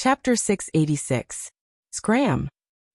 Chapter 686. Scram.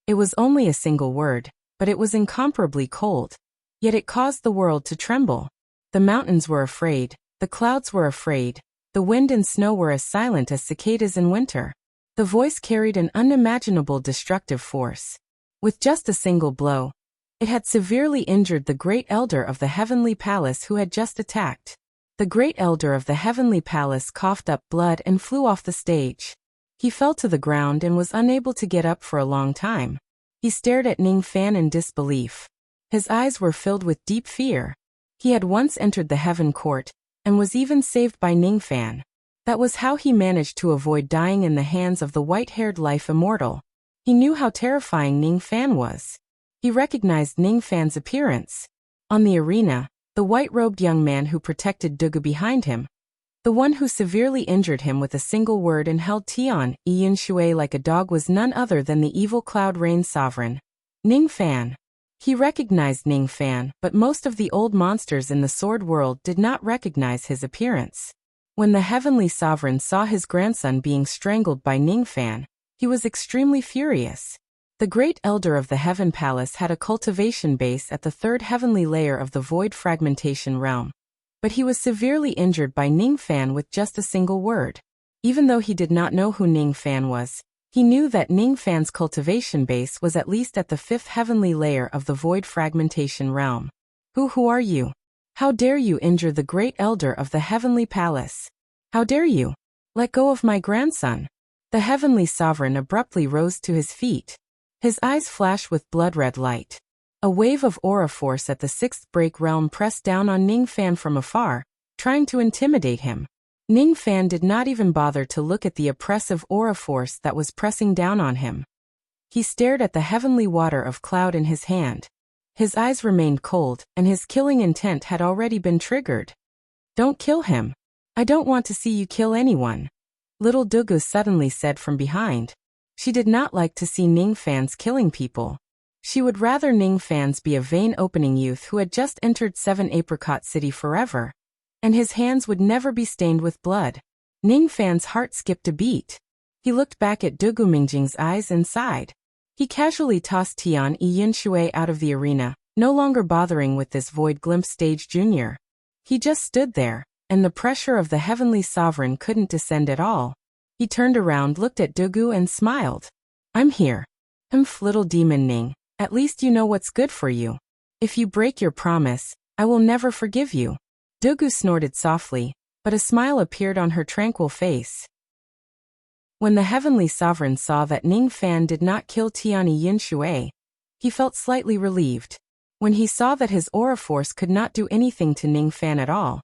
It was only a single word, but it was incomparably cold. Yet it caused the world to tremble. The mountains were afraid, the clouds were afraid, the wind and snow were as silent as cicadas in winter. The voice carried an unimaginable destructive force. With just a single blow, it had severely injured the great elder of the heavenly palace who had just attacked. The great elder of the heavenly palace coughed up blood and flew off the stage. He fell to the ground and was unable to get up for a long time. He stared at Ning Fan in disbelief. His eyes were filled with deep fear. He had once entered the heaven court, and was even saved by Ning Fan. That was how he managed to avoid dying in the hands of the white-haired life immortal. He knew how terrifying Ning Fan was. He recognized Ning Fan's appearance. On the arena, the white-robed young man who protected Dugu behind him, the one who severely injured him with a single word and held Tian Yin Shui like a dog, was none other than the evil Cloud Rain sovereign, Ning Fan. He recognized Ning Fan, but most of the old monsters in the sword world did not recognize his appearance. When the heavenly sovereign saw his grandson being strangled by Ning Fan, he was extremely furious. The great elder of the Heaven Palace had a cultivation base at the third heavenly layer of the Void Fragmentation Realm. But he was severely injured by Ning Fan with just a single word. Even though he did not know who Ning Fan was, he knew that Ning Fan's cultivation base was at least at the fifth heavenly layer of the Void Fragmentation Realm. Who are you? How dare you injure the great elder of the heavenly palace? How dare you? Let go of my grandson. The heavenly sovereign abruptly rose to his feet. His eyes flashed with blood-red light. A wave of aura force at the sixth break realm pressed down on Ning Fan from afar, trying to intimidate him. Ning Fan did not even bother to look at the oppressive aura force that was pressing down on him. He stared at the heavenly water of cloud in his hand. His eyes remained cold, and his killing intent had already been triggered. Don't kill him. I don't want to see you kill anyone, little Dugu suddenly said from behind. She did not like to see Ning Fan's killing people. She would rather Ning Fan's be a vain opening youth who had just entered Seven Apricot City forever, and his hands would never be stained with blood. Ning Fan's heart skipped a beat. He looked back at Dugu Mingjing's eyes and sighed. He casually tossed Tian Yin Shui out of the arena, no longer bothering with this Void Glimpse Stage Junior. He just stood there, and the pressure of the heavenly sovereign couldn't descend at all. He turned around, looked at Dugu and smiled. I'm here. Little demon Ning. At least you know what's good for you. If you break your promise, I will never forgive you. Dugu snorted softly, but a smile appeared on her tranquil face. When the heavenly sovereign saw that Ning Fan did not kill Tiani Yin Shui, he felt slightly relieved. When he saw that his aura force could not do anything to Ning Fan at all,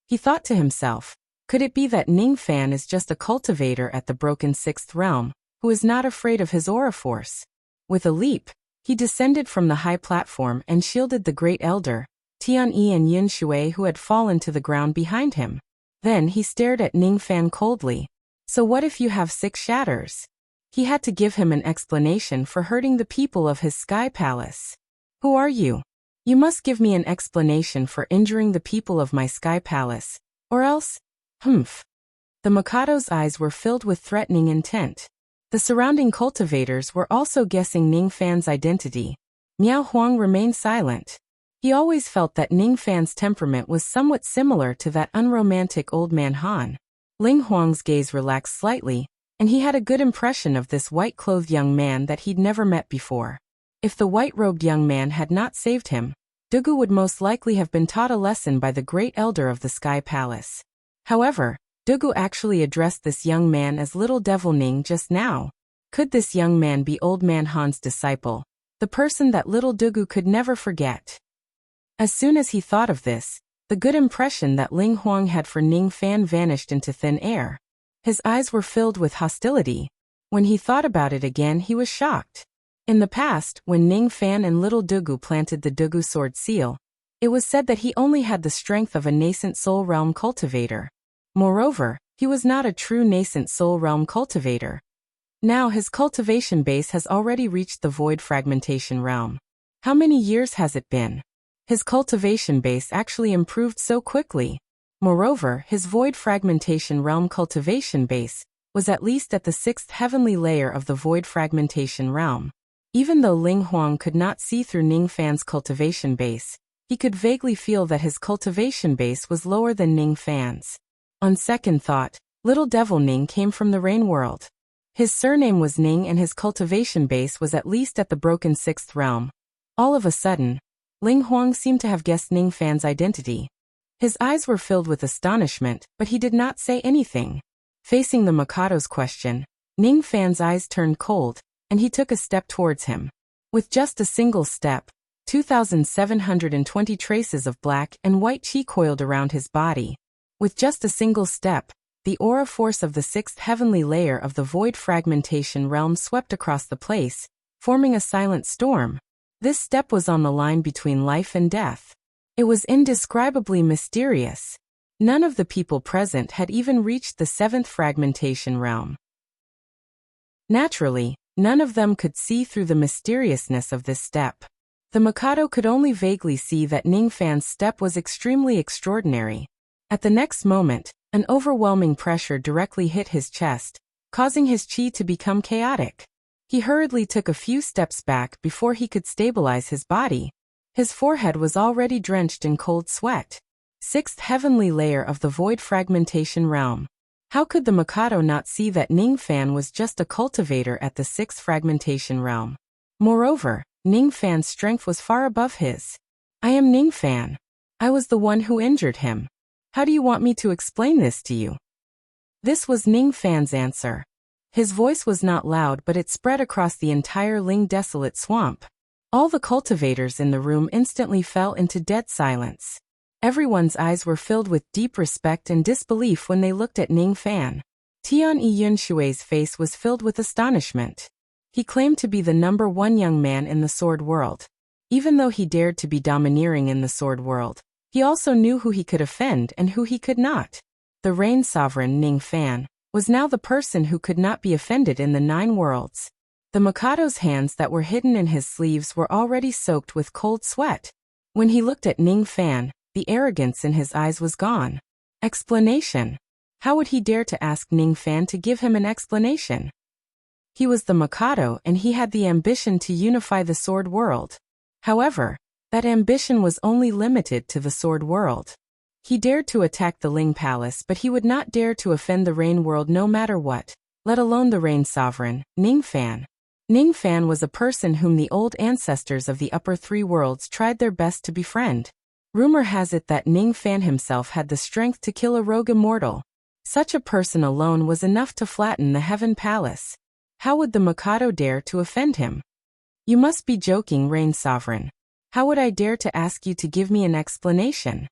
he thought to himself, could it be that Ning Fan is just a cultivator at the broken sixth realm, who is not afraid of his aura force? With a leap, he descended from the high platform and shielded the great elder, Tian Yi and Yin Shui, who had fallen to the ground behind him. Then he stared at Ning Fan coldly. So what if you have 6 shatters? He had to give him an explanation for hurting the people of his sky palace. Who are you? You must give me an explanation for injuring the people of my sky palace, or else, The Mikado's eyes were filled with threatening intent. The surrounding cultivators were also guessing Ning Fan's identity. Miao Huang remained silent. He always felt that Ning Fan's temperament was somewhat similar to that unromantic old man Han. Ling Huang's gaze relaxed slightly, and he had a good impression of this white-clothed young man that he'd never met before. If the white-robed young man had not saved him, Dugu would most likely have been taught a lesson by the great elder of the Sky Palace. However, Dugu actually addressed this young man as Little Devil Ning just now. Could this young man be Old Man Han's disciple, the person that little Dugu could never forget? As soon as he thought of this, the good impression that Ling Huang had for Ning Fan vanished into thin air. His eyes were filled with hostility. When he thought about it again, he was shocked. In the past, when Ning Fan and little Dugu planted the Dugu sword seal, it was said that he only had the strength of a nascent soul realm cultivator. Moreover, he was not a true nascent soul realm cultivator. Now his cultivation base has already reached the void fragmentation realm. How many years has it been? His cultivation base actually improved so quickly. Moreover, his void fragmentation realm cultivation base was at least at the sixth heavenly layer of the void fragmentation realm. Even though Ling Huang could not see through Ning Fan's cultivation base, he could vaguely feel that his cultivation base was lower than Ning Fan's. On second thought, Little Devil Ning came from the Rain World. His surname was Ning and his cultivation base was at least at the broken sixth realm. All of a sudden, Ling Huang seemed to have guessed Ning Fan's identity. His eyes were filled with astonishment, but he did not say anything. Facing the Mikado's question, Ning Fan's eyes turned cold, and he took a step towards him. With just a single step, 2,720 traces of black and white qi coiled around his body. With just a single step, the aura force of the sixth heavenly layer of the void fragmentation realm swept across the place, forming a silent storm. This step was on the line between life and death. It was indescribably mysterious. None of the people present had even reached the seventh fragmentation realm. Naturally, none of them could see through the mysteriousness of this step. The Mikado could only vaguely see that Ning Fan's step was extremely extraordinary. At the next moment, an overwhelming pressure directly hit his chest, causing his qi to become chaotic. He hurriedly took a few steps back before he could stabilize his body. His forehead was already drenched in cold sweat. Sixth heavenly layer of the void fragmentation realm. How could the Mikado not see that Ning Fan was just a cultivator at the sixth fragmentation realm? Moreover, Ning Fan's strength was far above his. I am Ning Fan. I was the one who injured him. How do you want me to explain this to you? This was Ning Fan's answer. His voice was not loud, but it spread across the entire Ling desolate swamp. All the cultivators in the room instantly fell into dead silence. Everyone's eyes were filled with deep respect and disbelief when they looked at Ning Fan. Tian Yun Shui's face was filled with astonishment. He claimed to be the #1 young man in the sword world. Even though he dared to be domineering in the sword world, he also knew who he could offend and who he could not. The Rain Sovereign Ning Fan was now the person who could not be offended in the 9 worlds. The Mikado's hands that were hidden in his sleeves were already soaked with cold sweat. When he looked at Ning Fan, the arrogance in his eyes was gone. Explanation. How would he dare to ask Ning Fan to give him an explanation? He was the Mikado and he had the ambition to unify the sword world. However, that ambition was only limited to the sword world. He dared to attack the Ling Palace, but he would not dare to offend the Rain world no matter what, let alone the Rain Sovereign, Ning Fan. Ning Fan was a person whom the old ancestors of the upper 3 worlds tried their best to befriend. Rumor has it that Ning Fan himself had the strength to kill a rogue immortal. Such a person alone was enough to flatten the Heaven Palace. How would the Mikado dare to offend him? You must be joking, Rain Sovereign. How would I dare to ask you to give me an explanation?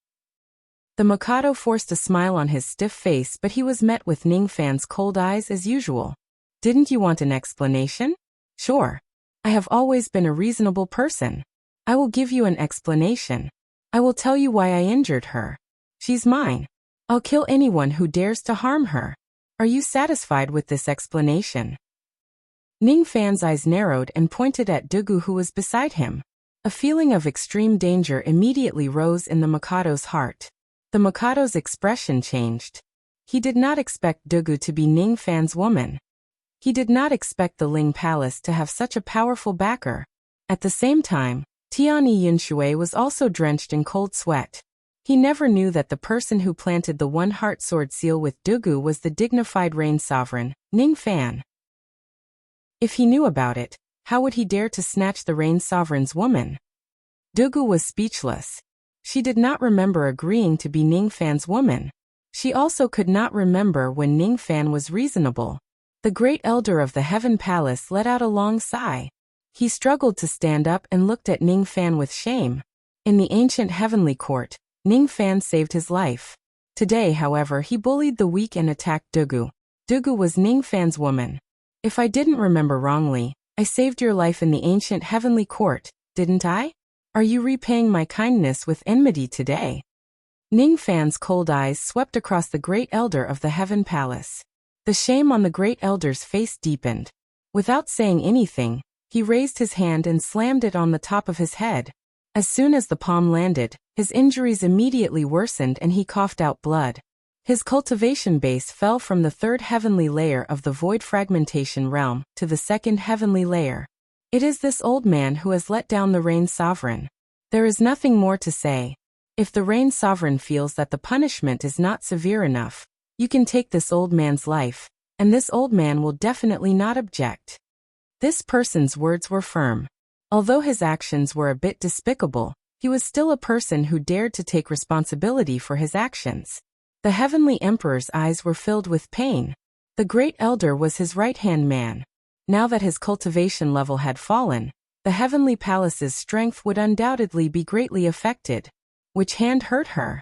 The Mikado forced a smile on his stiff face, but he was met with Ning Fan's cold eyes as usual. Didn't you want an explanation? Sure. I have always been a reasonable person. I will give you an explanation. I will tell you why I injured her. She's mine. I'll kill anyone who dares to harm her. Are you satisfied with this explanation? Ning Fan's eyes narrowed and pointed at Dugu, who was beside him. A feeling of extreme danger immediately rose in the Mikado's heart. The Mikado's expression changed. He did not expect Dugu to be Ning Fan's woman. He did not expect the Ling Palace to have such a powerful backer. At the same time, Tianyi Yunshui was also drenched in cold sweat. He never knew that the person who planted the one heart sword seal with Dugu was the dignified Rain Sovereign, Ning Fan. If he knew about it, how would he dare to snatch the Rain Sovereign's woman? Dugu was speechless. She did not remember agreeing to be Ning Fan's woman. She also could not remember when Ning Fan was reasonable. The great elder of the Heaven Palace let out a long sigh. He struggled to stand up and looked at Ning Fan with shame. In the ancient heavenly court, Ning Fan saved his life. Today, however, he bullied the weak and attacked Dugu. Dugu was Ning Fan's woman. If I didn't remember wrongly, I saved your life in the ancient heavenly court, didn't I? Are you repaying my kindness with enmity today? Ning Fan's cold eyes swept across the great elder of the Heaven Palace. The shame on the great elder's face deepened. Without saying anything, he raised his hand and slammed it on the top of his head. As soon as the palm landed, his injuries immediately worsened and he coughed out blood. His cultivation base fell from the third heavenly layer of the void fragmentation realm to the second heavenly layer. It is this old man who has let down the Rain Sovereign. There is nothing more to say. If the Rain Sovereign feels that the punishment is not severe enough, you can take this old man's life, and this old man will definitely not object. This person's words were firm. Although his actions were a bit despicable, he was still a person who dared to take responsibility for his actions. The Heavenly Emperor's eyes were filled with pain. The Great Elder was his right-hand man. Now that his cultivation level had fallen, the Heavenly Palace's strength would undoubtedly be greatly affected. Which hand hurt her?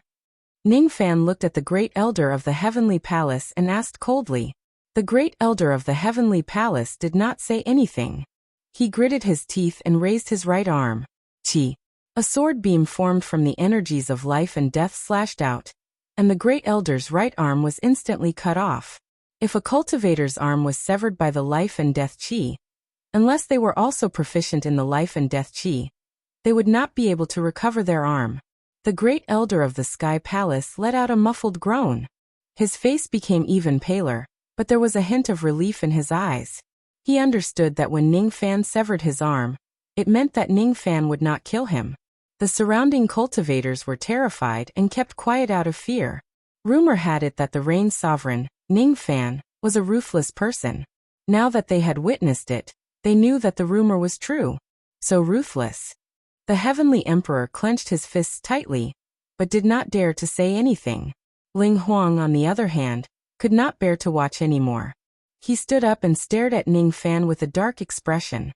Ningfan looked at the Great Elder of the Heavenly Palace and asked coldly. The Great Elder of the Heavenly Palace did not say anything. He gritted his teeth and raised his right arm. Chi. A sword beam formed from the energies of life and death slashed out, and the Great Elder's right arm was instantly cut off. If a cultivator's arm was severed by the life and death chi, unless they were also proficient in the life and death chi, they would not be able to recover their arm. The Great Elder of the Sky Palace let out a muffled groan. His face became even paler, but there was a hint of relief in his eyes. He understood that when Ningfan severed his arm, it meant that Ningfan would not kill him. The surrounding cultivators were terrified and kept quiet out of fear. Rumor had it that the Rain Sovereign, Ningfan, was a ruthless person. Now that they had witnessed it, they knew that the rumor was true. So ruthless. The Heavenly Emperor clenched his fists tightly, but did not dare to say anything. Ling Huang, on the other hand, could not bear to watch anymore. He stood up and stared at Ningfan with a dark expression.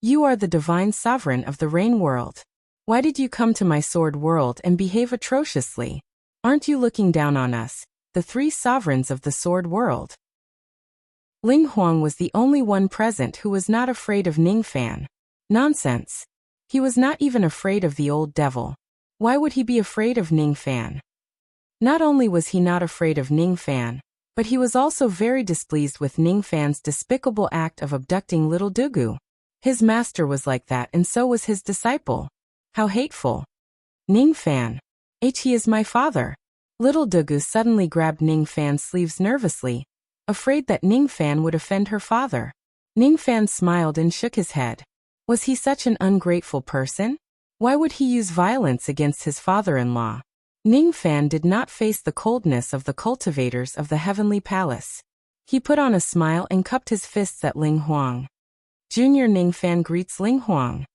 You are the divine sovereign of the Rain World. Why did you come to my sword world and behave atrociously? Aren't you looking down on us, the three sovereigns of the sword world? Ling Huang was the only one present who was not afraid of Ningfan. Nonsense. He was not even afraid of the old devil. Why would he be afraid of Ningfan? Not only was he not afraid of Ningfan, but he was also very displeased with Ningfan's despicable act of abducting little Dugu. His master was like that, and so was his disciple. How hateful. Ningfan. He is my father. Little Dugu suddenly grabbed Ningfan's sleeves nervously, afraid that Ningfan would offend her father. Ningfan smiled and shook his head. Was he such an ungrateful person? Why would he use violence against his father-in-law? Ningfan did not face the coldness of the cultivators of the Heavenly Palace. He put on a smile and cupped his fists at Ling Huang. Junior Ningfan greets Ling Huang.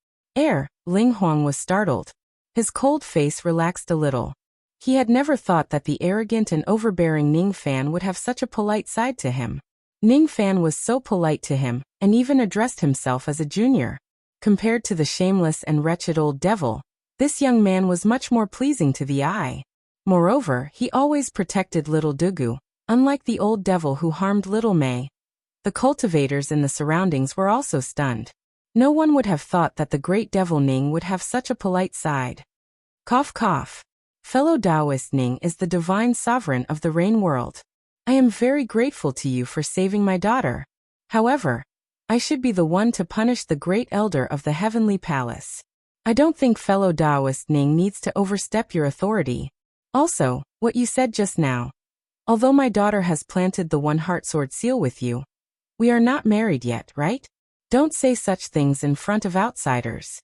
Ling Huang was startled. His cold face relaxed a little. He had never thought that the arrogant and overbearing Ningfan would have such a polite side to him. Ningfan was so polite to him, and even addressed himself as a junior. Compared to the shameless and wretched old devil, this young man was much more pleasing to the eye. Moreover, he always protected little Dugu, unlike the old devil who harmed little Mei. The cultivators in the surroundings were also stunned. No one would have thought that the great devil Ning would have such a polite side. Cough cough. Fellow Taoist, Ning is the divine sovereign of the Rain World. I am very grateful to you for saving my daughter. However, I should be the one to punish the Great Elder of the Heavenly Palace. I don't think fellow Taoist Ning needs to overstep your authority. Also, what you said just now. Although my daughter has planted the one-heart sword seal with you, we are not married yet, right? Don't say such things in front of outsiders.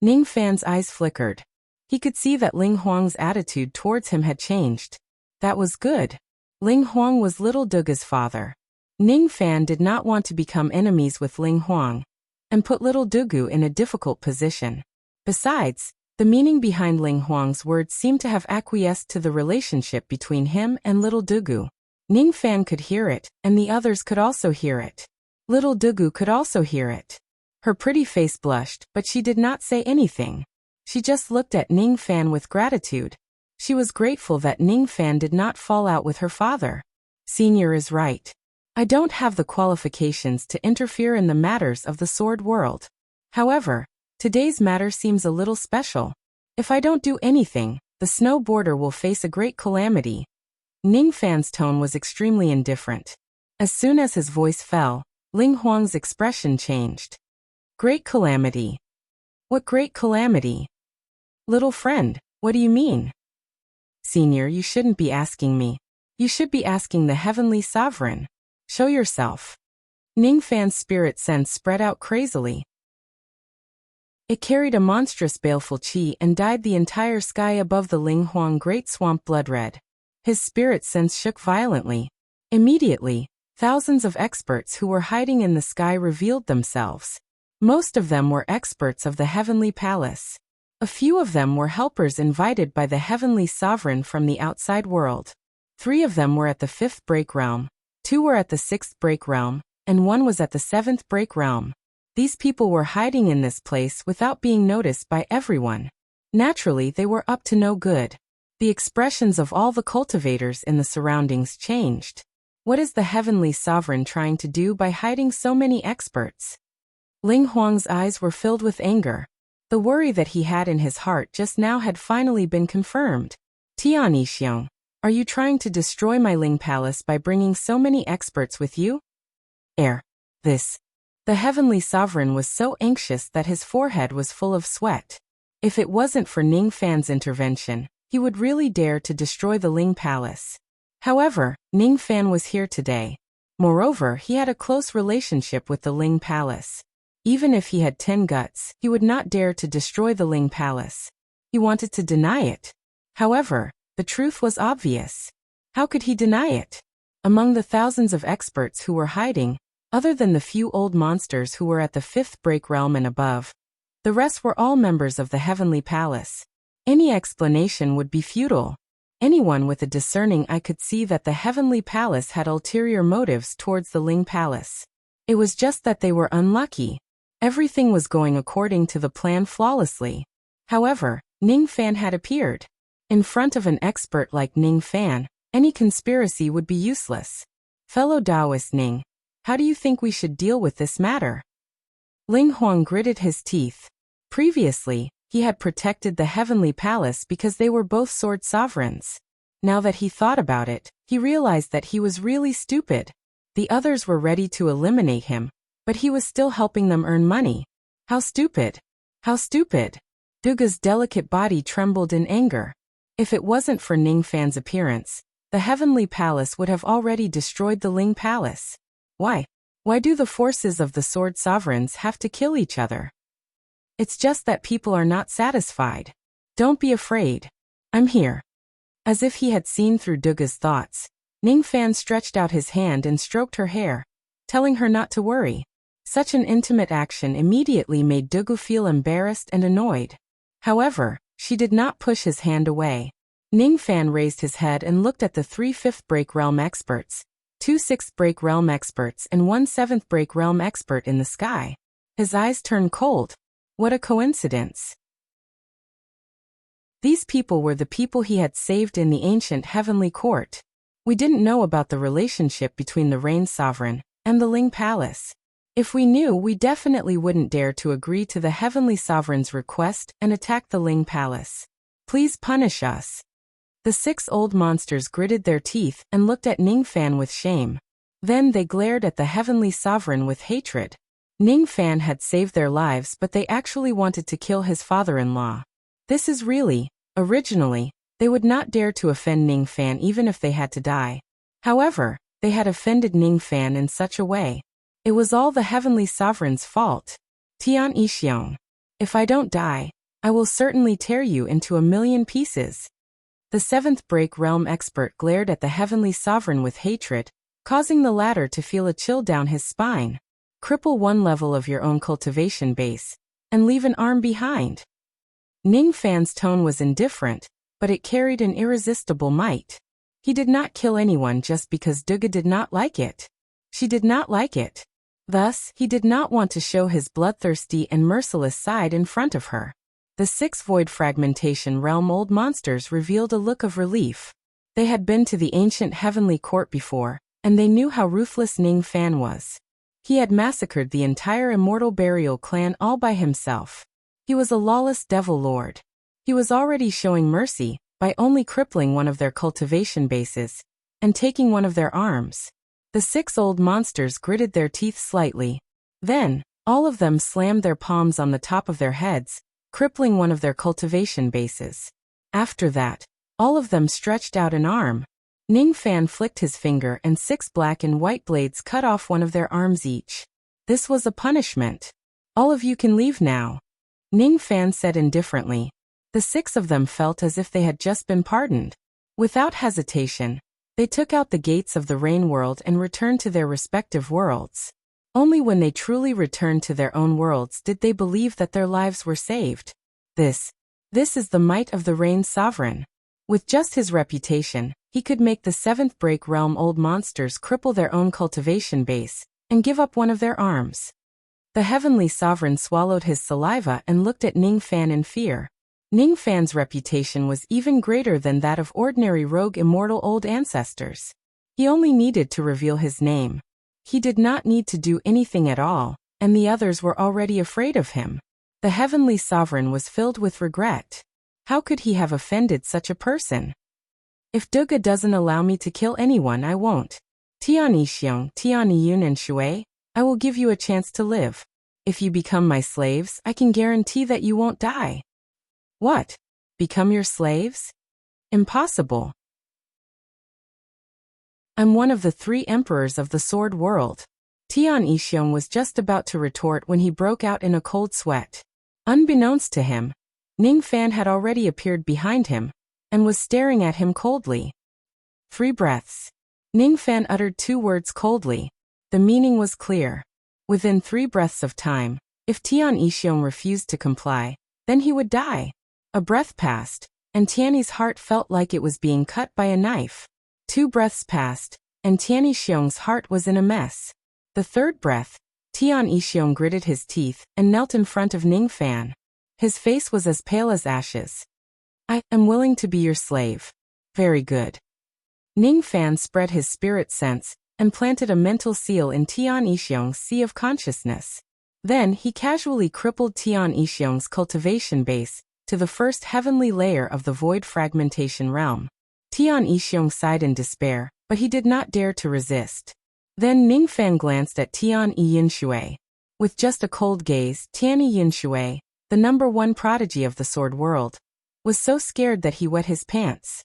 Ningfan's eyes flickered. He could see that Ling Huang's attitude towards him had changed. That was good. Ling Huang was little Dugu's father. Ningfan did not want to become enemies with Ling Huang and put little Dugu in a difficult position. Besides, the meaning behind Ling Huang's words seemed to have acquiesced to the relationship between him and little Dugu. Ningfan could hear it, and the others could also hear it. Little Dugu could also hear it. Her pretty face blushed, but she did not say anything. She just looked at Ningfan with gratitude. She was grateful that Ningfan did not fall out with her father. Senior is right. I don't have the qualifications to interfere in the matters of the sword world. However, today's matter seems a little special. If I don't do anything, the snow border will face a great calamity. Ningfan's tone was extremely indifferent. As soon as his voice fell, Ling Huang's expression changed. Great calamity. What great calamity? Little friend, what do you mean? Senior, you shouldn't be asking me. You should be asking the Heavenly Sovereign. Show yourself. Ning Fan's spirit sense spread out crazily. It carried a monstrous baleful qi and dyed the entire sky above the Ling Huang Great Swamp blood red. His spirit sense shook violently. Immediately, thousands of experts who were hiding in the sky revealed themselves. Most of them were experts of the Heavenly Palace. A few of them were helpers invited by the Heavenly Sovereign from the outside world. 3 of them were at the 5th break realm, 2 were at the 6th break realm, and 1 was at the 7th break realm. These people were hiding in this place without being noticed by everyone. Naturally, they were up to no good. The expressions of all the cultivators in the surroundings changed. What is the Heavenly Sovereign trying to do by hiding so many experts? Ling Huang's eyes were filled with anger. The worry that he had in his heart just now had finally been confirmed. Tian Yixiong, are you trying to destroy my Ling Palace by bringing so many experts with you? This. The Heavenly Sovereign was so anxious that his forehead was full of sweat. If it wasn't for Ning Fan's intervention, he would really dare to destroy the Ling Palace. However, Ning Fan was here today. Moreover, he had a close relationship with the Ling Palace. Even if he had 10 guts, he would not dare to destroy the Ling Palace. He wanted to deny it. However, the truth was obvious. How could he deny it? Among the thousands of experts who were hiding, other than the few old monsters who were at the 5th break realm and above, the rest were all members of the Heavenly Palace. Any explanation would be futile. Anyone with a discerning eye could see that the Heavenly Palace had ulterior motives towards the Ling Palace. It was just that they were unlucky. Everything was going according to the plan flawlessly. However, Ning Fan had appeared. In front of an expert like Ning Fan, any conspiracy would be useless. Fellow Taoist Ning, how do you think we should deal with this matter? Ling Huang gritted his teeth. Previously, he had protected the Heavenly Palace because they were both sword sovereigns. Now that he thought about it, he realized that he was really stupid. The others were ready to eliminate him, but he was still helping them earn money. How stupid! How stupid! Duga's delicate body trembled in anger. If it wasn't for Ning Fan's appearance, the Heavenly Palace would have already destroyed the Ling Palace. Why? Why do the forces of the Sword Sovereigns have to kill each other? It's just that people are not satisfied. Don't be afraid. I'm here. As if he had seen through Duga's thoughts, Ning Fan stretched out his hand and stroked her hair, telling her not to worry. Such an intimate action immediately made Dugu feel embarrassed and annoyed. However, she did not push his hand away. Ning Fan raised his head and looked at the 3 5th break realm experts, 2 6th break realm experts and 1 7th break realm expert in the sky. His eyes turned cold. What a coincidence. These people were the people he had saved in the ancient heavenly court. We didn't know about the relationship between the Rain Sovereign and the Ling Palace. If we knew, we definitely wouldn't dare to agree to the Heavenly Sovereign's request and attack the Ling Palace. Please punish us. The 6 old monsters gritted their teeth and looked at Ning Fan with shame. Then they glared at the Heavenly Sovereign with hatred. Ning Fan had saved their lives, but they actually wanted to kill his father-in-law. This is really, originally, they would not dare to offend Ning Fan even if they had to die. However, they had offended Ning Fan in such a way. It was all the Heavenly Sovereign's fault. Tian Yixiong, if I don't die, I will certainly tear you into a million pieces. The 7th break realm expert glared at the Heavenly Sovereign with hatred, causing the latter to feel a chill down his spine. Cripple 1 level of your own cultivation base, and leave an arm behind. Ning Fan's tone was indifferent, but it carried an irresistible might. He did not kill anyone just because Duga did not like it. She did not like it. Thus, he did not want to show his bloodthirsty and merciless side in front of her. The 6 Void Fragmentation Realm old monsters revealed a look of relief. They had been to the ancient heavenly court before, and they knew how ruthless Ning Fan was. He had massacred the entire Immortal Burial clan all by himself. He was a lawless devil lord. He was already showing mercy by only crippling one of their cultivation bases and taking one of their arms. The 6 old monsters gritted their teeth slightly. Then, all of them slammed their palms on the top of their heads, crippling one of their cultivation bases. After that, all of them stretched out an arm. Ning Fan flicked his finger and 6 black and white blades cut off one of their arms each. This was a punishment. All of you can leave now, Ning Fan said indifferently. The 6 of them felt as if they had just been pardoned. Without hesitation, they took out the gates of the rain world and returned to their respective worlds. Only when they truly returned to their own worlds did they believe that their lives were saved. This is the might of the Rain Sovereign. With just his reputation, he could make the 7th Break Realm old monsters cripple their own cultivation base and give up one of their arms. The Heavenly Sovereign swallowed his saliva and looked at Ning Fan in fear. Ning Fan's reputation was even greater than that of ordinary rogue immortal old ancestors. He only needed to reveal his name. He did not need to do anything at all, and the others were already afraid of him. The Heavenly Sovereign was filled with regret. How could he have offended such a person? If Duga doesn't allow me to kill anyone, I won't. Tian Yixiong, Tian Yun and Shui, I will give you a chance to live. If you become my slaves, I can guarantee that you won't die. What? Become your slaves? Impossible. I'm one of the 3 emperors of the sword world. Tian Yixiong was just about to retort when he broke out in a cold sweat. Unbeknownst to him, Ning Fan had already appeared behind him and was staring at him coldly. 3 breaths. Ning Fan uttered 2 words coldly. The meaning was clear. Within 3 breaths of time, if Tian Yixiong refused to comply, then he would die. A breath passed, and Tianyi's heart felt like it was being cut by a knife. 2 breaths passed, and Tian Yixiong's heart was in a mess. The 3rd breath, Tian Yixiong gritted his teeth and knelt in front of Ning Fan. His face was as pale as ashes. I am willing to be your slave. Very good. Ning Fan spread his spirit sense and planted a mental seal in Tian Yixiong's sea of consciousness. Then he casually crippled Tian Yixiong's cultivation base to the first heavenly layer of the void fragmentation realm. Tian Yixiong sighed in despair, but he did not dare to resist. Then Ning Fan glanced at Tian Yinshui. With just a cold gaze, Tian Yinshui, the #1 prodigy of the sword world, was so scared that he wet his pants.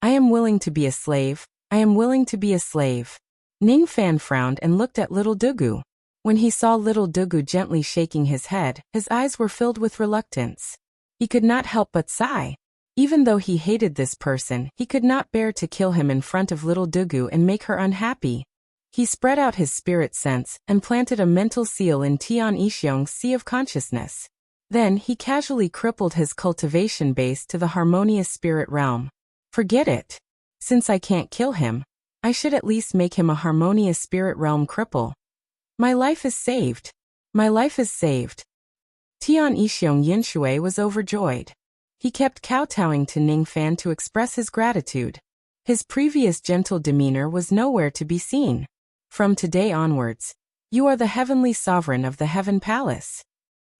I am willing to be a slave. I am willing to be a slave. Ning Fan frowned and looked at little Dugu. When he saw little Dugu gently shaking his head, his eyes were filled with reluctance. He could not help but sigh. Even though he hated this person, he could not bear to kill him in front of little Dugu and make her unhappy. He spread out his spirit sense and planted a mental seal in Tian Yixiong's sea of consciousness. Then he casually crippled his cultivation base to the harmonious spirit realm. Forget it. Since I can't kill him, I should at least make him a harmonious spirit realm cripple. My life is saved. My life is saved. Tian Yixiong Yinshui was overjoyed. He kept kowtowing to Ning Fan to express his gratitude. His previous gentle demeanor was nowhere to be seen. From today onwards, you are the Heavenly Sovereign of the Heaven Palace.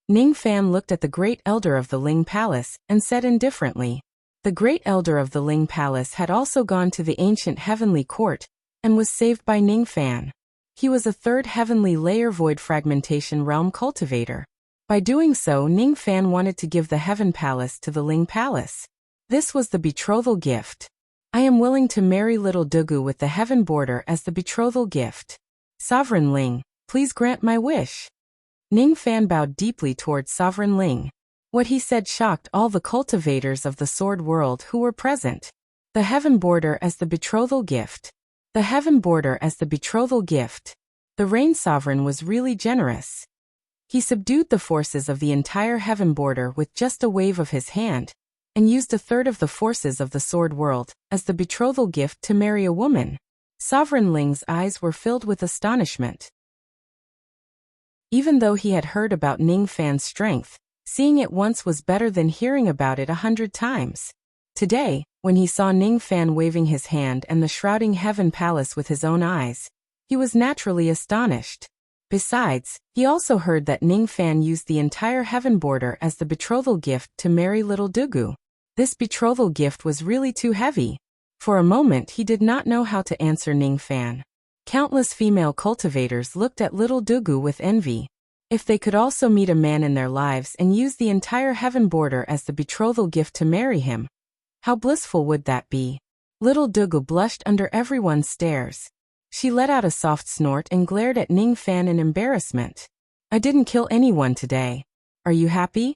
Ning Fan looked at the Great Elder of the Ling Palace and said indifferently. The Great Elder of the Ling Palace had also gone to the ancient Heavenly Court and was saved by Ning Fan. He was a 3rd heavenly layer void fragmentation realm cultivator. By doing so, Ning Fan wanted to give the Heaven Palace to the Ling Palace. This was the betrothal gift. I am willing to marry little Dugu with the Heaven Border as the betrothal gift. Sovereign Ling, please grant my wish. Ning Fan bowed deeply towards Sovereign Ling. What he said shocked all the cultivators of the sword world who were present. The Heaven Border as the betrothal gift. The Heaven Border as the betrothal gift. The Rain Sovereign was really generous. He subdued the forces of the entire Heaven Border with just a wave of his hand, and used a 1/3 of the forces of the sword world as the betrothal gift to marry a woman. Sovereign Ling's eyes were filled with astonishment. Even though he had heard about Ning Fan's strength, seeing it once was better than hearing about it 100 times. Today, when he saw Ning Fan waving his hand and the shrouding Heaven Palace with his own eyes, he was naturally astonished. Besides, he also heard that Ning Fan used the entire Heaven Border as the betrothal gift to marry little Dugu. This betrothal gift was really too heavy. For a moment he did not know how to answer Ning Fan. Countless female cultivators looked at little Dugu with envy. If they could also meet a man in their lives and use the entire Heaven Border as the betrothal gift to marry him, how blissful would that be? Little Dugu blushed under everyone's stares. She let out a soft snort and glared at Ning Fan in embarrassment. I didn't kill anyone today. Are you happy?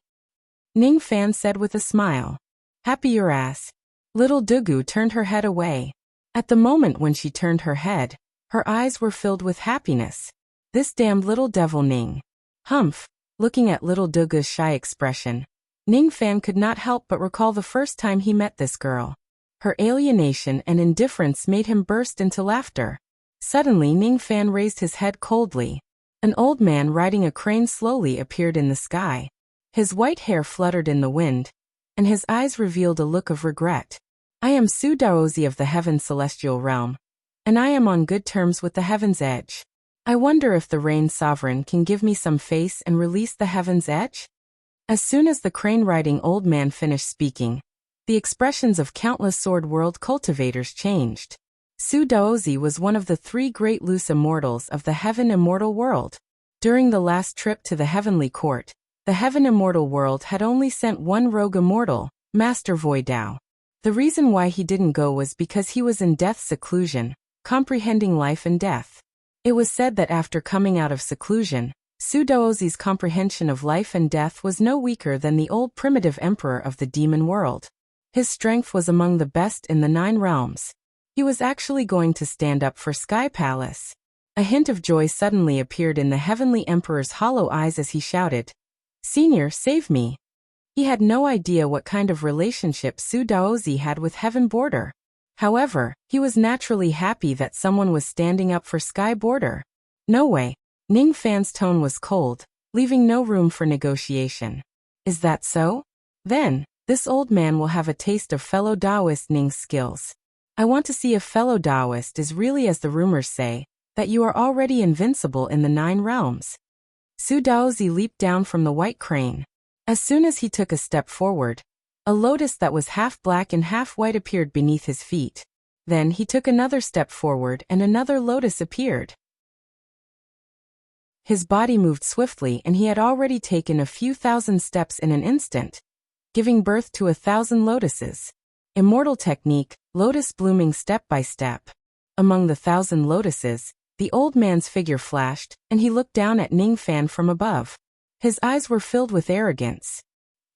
Ning Fan said with a smile. Happy your ass. Little Dugu turned her head away. At the moment when she turned her head, her eyes were filled with happiness. This damned little devil Ning. Humph. Looking at little Dugu's shy expression, Ning Fan could not help but recall the first time he met this girl. Her alienation and indifference made him burst into laughter. Suddenly Ning Fan raised his head coldly. An old man riding a crane slowly appeared in the sky. His white hair fluttered in the wind, and his eyes revealed a look of regret. I am Su Daozi of the Heaven Celestial Realm, and I am on good terms with the Heaven's Edge. I wonder if the Rain Sovereign can give me some face and release the Heaven's Edge? As soon as the crane-riding old man finished speaking, the expressions of countless Sword World cultivators changed. Su Daozi was one of the 3 great loose immortals of the Heaven Immortal World. During the last trip to the Heavenly Court, the Heaven Immortal World had only sent one rogue immortal, Master Void Dao. The reason why he didn't go was because he was in death's seclusion, comprehending life and death. It was said that after coming out of seclusion, Su Daozi's comprehension of life and death was no weaker than the old primitive emperor of the demon world. His strength was among the best in the 9 realms. He was actually going to stand up for Sky Palace. A hint of joy suddenly appeared in the Heavenly Emperor's hollow eyes as he shouted, Senior, save me. He had no idea what kind of relationship Su Daozi had with Heaven Border. However, he was naturally happy that someone was standing up for Sky Border. No way. Ning Fan's tone was cold, leaving no room for negotiation. Is that so? Then, this old man will have a taste of fellow Daoist Ning's skills. I want to see if fellow Daoist is really as the rumors say, that you are already invincible in the 9 realms. Su Daozi leaped down from the white crane. As soon as he took a step forward, a lotus that was half black and half white appeared beneath his feet. Then he took another step forward and another lotus appeared. His body moved swiftly and he had already taken a few thousand steps in an instant, giving birth to 1,000 lotuses. Immortal technique, lotus blooming step by step. Among the 1,000 lotuses, the old man's figure flashed, and he looked down at Ning Fan from above. His eyes were filled with arrogance.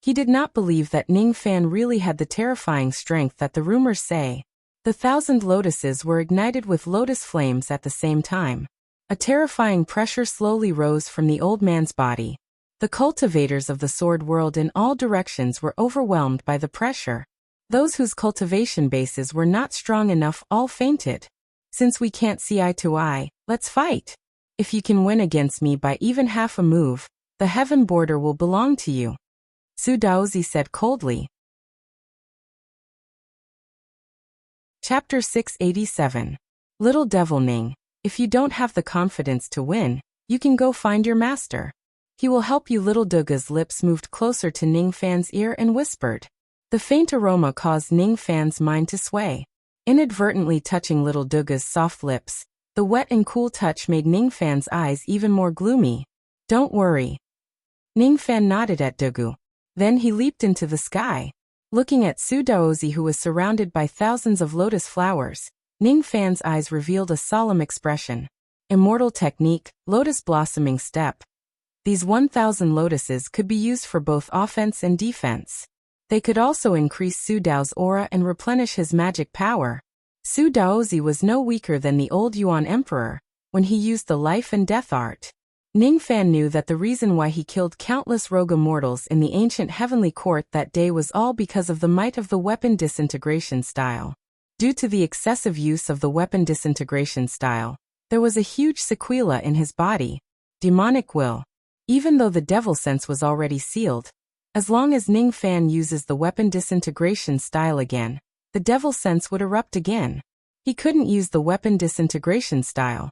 He did not believe that Ning Fan really had the terrifying strength that the rumors say. The 1,000 lotuses were ignited with lotus flames at the same time. A terrifying pressure slowly rose from the old man's body. The cultivators of the sword world in all directions were overwhelmed by the pressure. Those whose cultivation bases were not strong enough all fainted. Since we can't see eye to eye, let's fight. If you can win against me by even half a move, the Heaven Border will belong to you. Su Daozi said coldly. Chapter 687. Little Devil Ning, if you don't have the confidence to win, you can go find your master. He will help you. Little Dugu's lips moved closer to Ning Fan's ear and whispered. The faint aroma caused Ning Fan's mind to sway. Inadvertently touching Little Dugu's soft lips, the wet and cool touch made Ning Fan's eyes even more gloomy. Don't worry. Ning Fan nodded at Dugu. Then he leaped into the sky. Looking at Su Daozi, who was surrounded by thousands of lotus flowers, Ning Fan's eyes revealed a solemn expression. Immortal technique, lotus blossoming step. These 1,000 lotuses could be used for both offense and defense. They could also increase Su Dao's aura and replenish his magic power. Su Daozi was no weaker than the old Yuan Emperor when he used the life and death art. Ning Fan knew that the reason why he killed countless rogue immortals in the ancient heavenly court that day was all because of the might of the weapon disintegration style. Due to the excessive use of the weapon disintegration style, there was a huge sequela in his body. Demonic will. Even though the devil sense was already sealed, as long as Ning Fan uses the weapon disintegration style again, the devil sense would erupt again. He couldn't use the weapon disintegration style.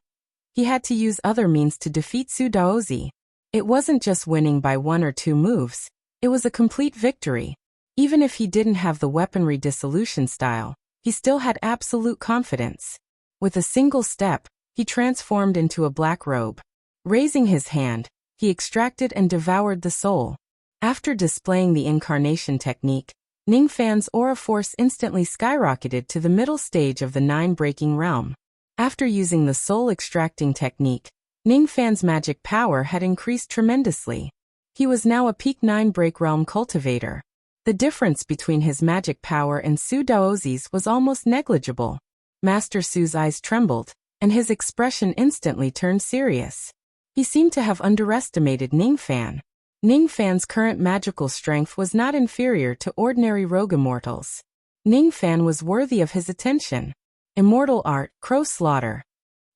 He had to use other means to defeat Su Daozi. It wasn't just winning by 1 or 2 moves, it was a complete victory. Even if he didn't have the weaponry dissolution style, he still had absolute confidence. With a single step, he transformed into a black robe. Raising his hand, he extracted and devoured the soul. After displaying the incarnation technique, Ning Fan's aura force instantly skyrocketed to the middle stage of the 9-breaking realm. After using the soul extracting technique, Ning Fan's magic power had increased tremendously. He was now a peak 9-break realm cultivator. The difference between his magic power and Su Daozi's was almost negligible. Master Su's eyes trembled, and his expression instantly turned serious. He seemed to have underestimated Ning Fan. Ning Fan's current magical strength was not inferior to ordinary rogue immortals. Ning Fan was worthy of his attention. Immortal art, crow slaughter.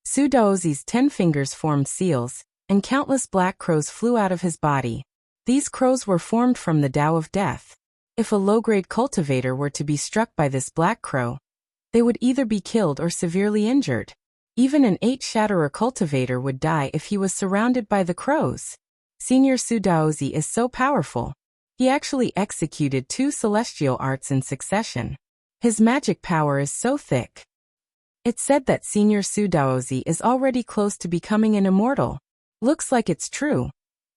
Su Daozi's 10 fingers formed seals, and countless black crows flew out of his body. These crows were formed from the Tao of Death. If a low-grade cultivator were to be struck by this black crow, they would either be killed or severely injured. Even an 8-shatterer cultivator would die if he was surrounded by the crows. Senior Su Daozi is so powerful. He actually executed 2 celestial arts in succession. His magic power is so thick. It's said that Senior Su Daozi is already close to becoming an immortal. Looks like it's true.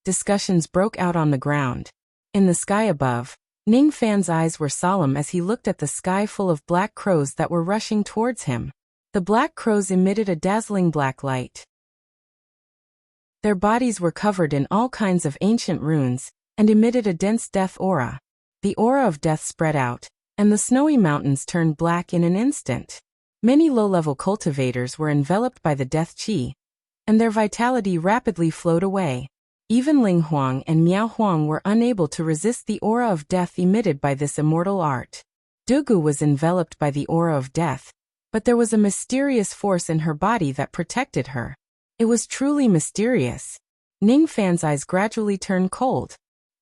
Discussions broke out on the ground. In the sky above, Ning Fan's eyes were solemn as he looked at the sky full of black crows that were rushing towards him. The black crows emitted a dazzling black light. Their bodies were covered in all kinds of ancient runes, and emitted a dense death aura. The aura of death spread out, and the snowy mountains turned black in an instant. Many low-level cultivators were enveloped by the death qi, and their vitality rapidly flowed away. Even Ling Huang and Miao Huang were unable to resist the aura of death emitted by this immortal art. Dugu was enveloped by the aura of death, but there was a mysterious force in her body that protected her. It was truly mysterious. Ning Fan's eyes gradually turned cold.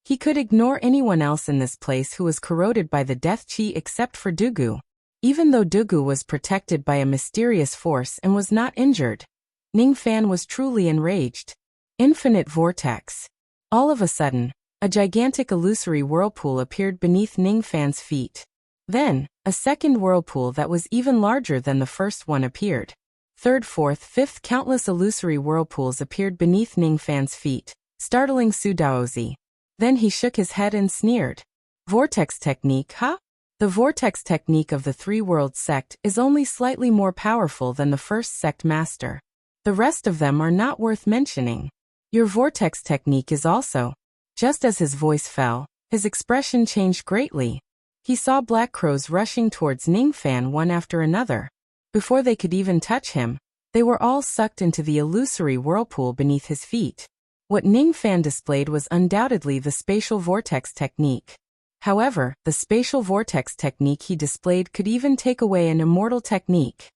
He could ignore anyone else in this place who was corroded by the death qi except for Dugu. Even though Dugu was protected by a mysterious force and was not injured, Ning Fan was truly enraged. Infinite vortex. All of a sudden, a gigantic illusory whirlpool appeared beneath Ning Fan's feet. Then, a second whirlpool that was even larger than the first one appeared. Third, fourth, fifth countless illusory whirlpools appeared beneath Ning Fan's feet, startling Su Daozi. Then he shook his head and sneered. Vortex technique, huh? The vortex technique of the Three-World sect is only slightly more powerful than the first sect master. The rest of them are not worth mentioning. Your vortex technique is also. Just as his voice fell, his expression changed greatly. He saw black crows rushing towards Ning Fan one after another. Before they could even touch him, they were all sucked into the illusory whirlpool beneath his feet. What Ning Fan displayed was undoubtedly the spatial vortex technique. However, the spatial vortex technique he displayed could even take away an immortal technique.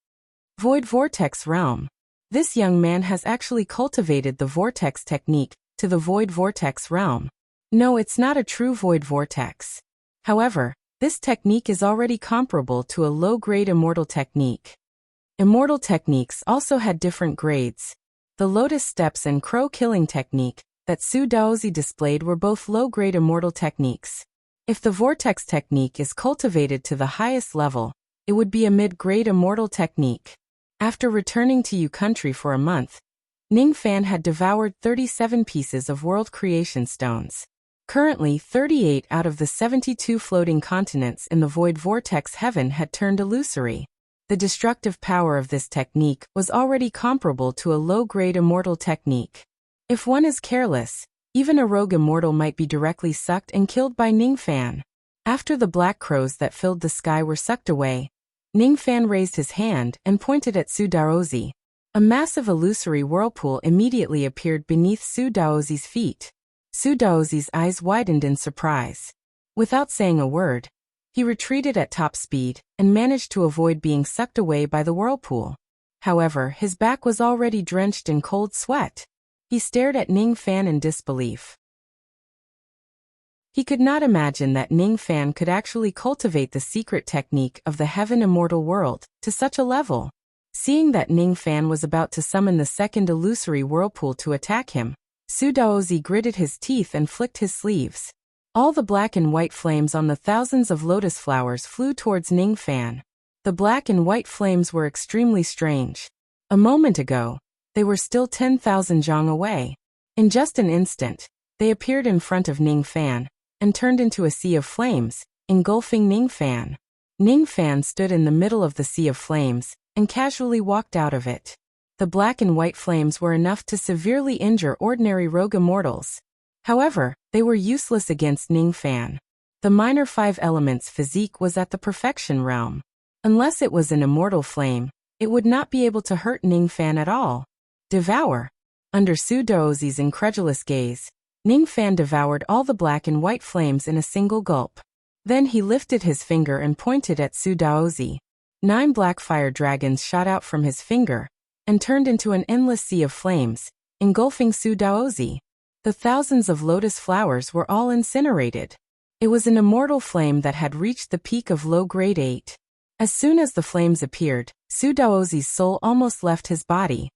Void vortex realm. This young man has actually cultivated the vortex technique to the void vortex realm. No, it's not a true void vortex. However, this technique is already comparable to a low-grade immortal technique. Immortal techniques also had different grades. The lotus steps and crow killing technique that Su Daozi displayed were both low-grade immortal techniques. If the vortex technique is cultivated to the highest level, it would be a mid-grade immortal technique. After returning to Yu country for a month, Ning Fan had devoured 37 pieces of world creation stones. Currently, 38 out of the 72 floating continents in the void vortex heaven had turned illusory. The destructive power of this technique was already comparable to a low-grade immortal technique. If one is careless, even a rogue immortal might be directly sucked and killed by Ning Fan. After the black crows that filled the sky were sucked away, Ning Fan raised his hand and pointed at Su Daozi. A massive illusory whirlpool immediately appeared beneath Su Daozi's feet. Su Daozi's eyes widened in surprise. Without saying a word, he retreated at top speed and managed to avoid being sucked away by the whirlpool. However, his back was already drenched in cold sweat. He stared at Ning Fan in disbelief. He could not imagine that Ning Fan could actually cultivate the secret technique of the Heaven Immortal World to such a level. Seeing that Ning Fan was about to summon the second illusory whirlpool to attack him, Su Daozi gritted his teeth and flicked his sleeves. All the black and white flames on the thousands of lotus flowers flew towards Ning Fan. The black and white flames were extremely strange. A moment ago, they were still 10,000 zhang away. In just an instant, they appeared in front of Ning Fan and turned into a sea of flames, engulfing Ning Fan. Ning Fan stood in the middle of the sea of flames and casually walked out of it. The black and white flames were enough to severely injure ordinary rogue immortals. However, they were useless against Ning Fan. The minor 5 elements physique was at the perfection realm. Unless it was an immortal flame, it would not be able to hurt Ning Fan at all. Devour. Under Su Daozi's incredulous gaze, Ning Fan devoured all the black and white flames in a single gulp. Then he lifted his finger and pointed at Su Daozi. 9 black fire dragons shot out from his finger and turned into an endless sea of flames, engulfing Su Daozi. The thousands of lotus flowers were all incinerated. It was an immortal flame that had reached the peak of low grade 8. As soon as the flames appeared, Su Daozi's soul almost left his body.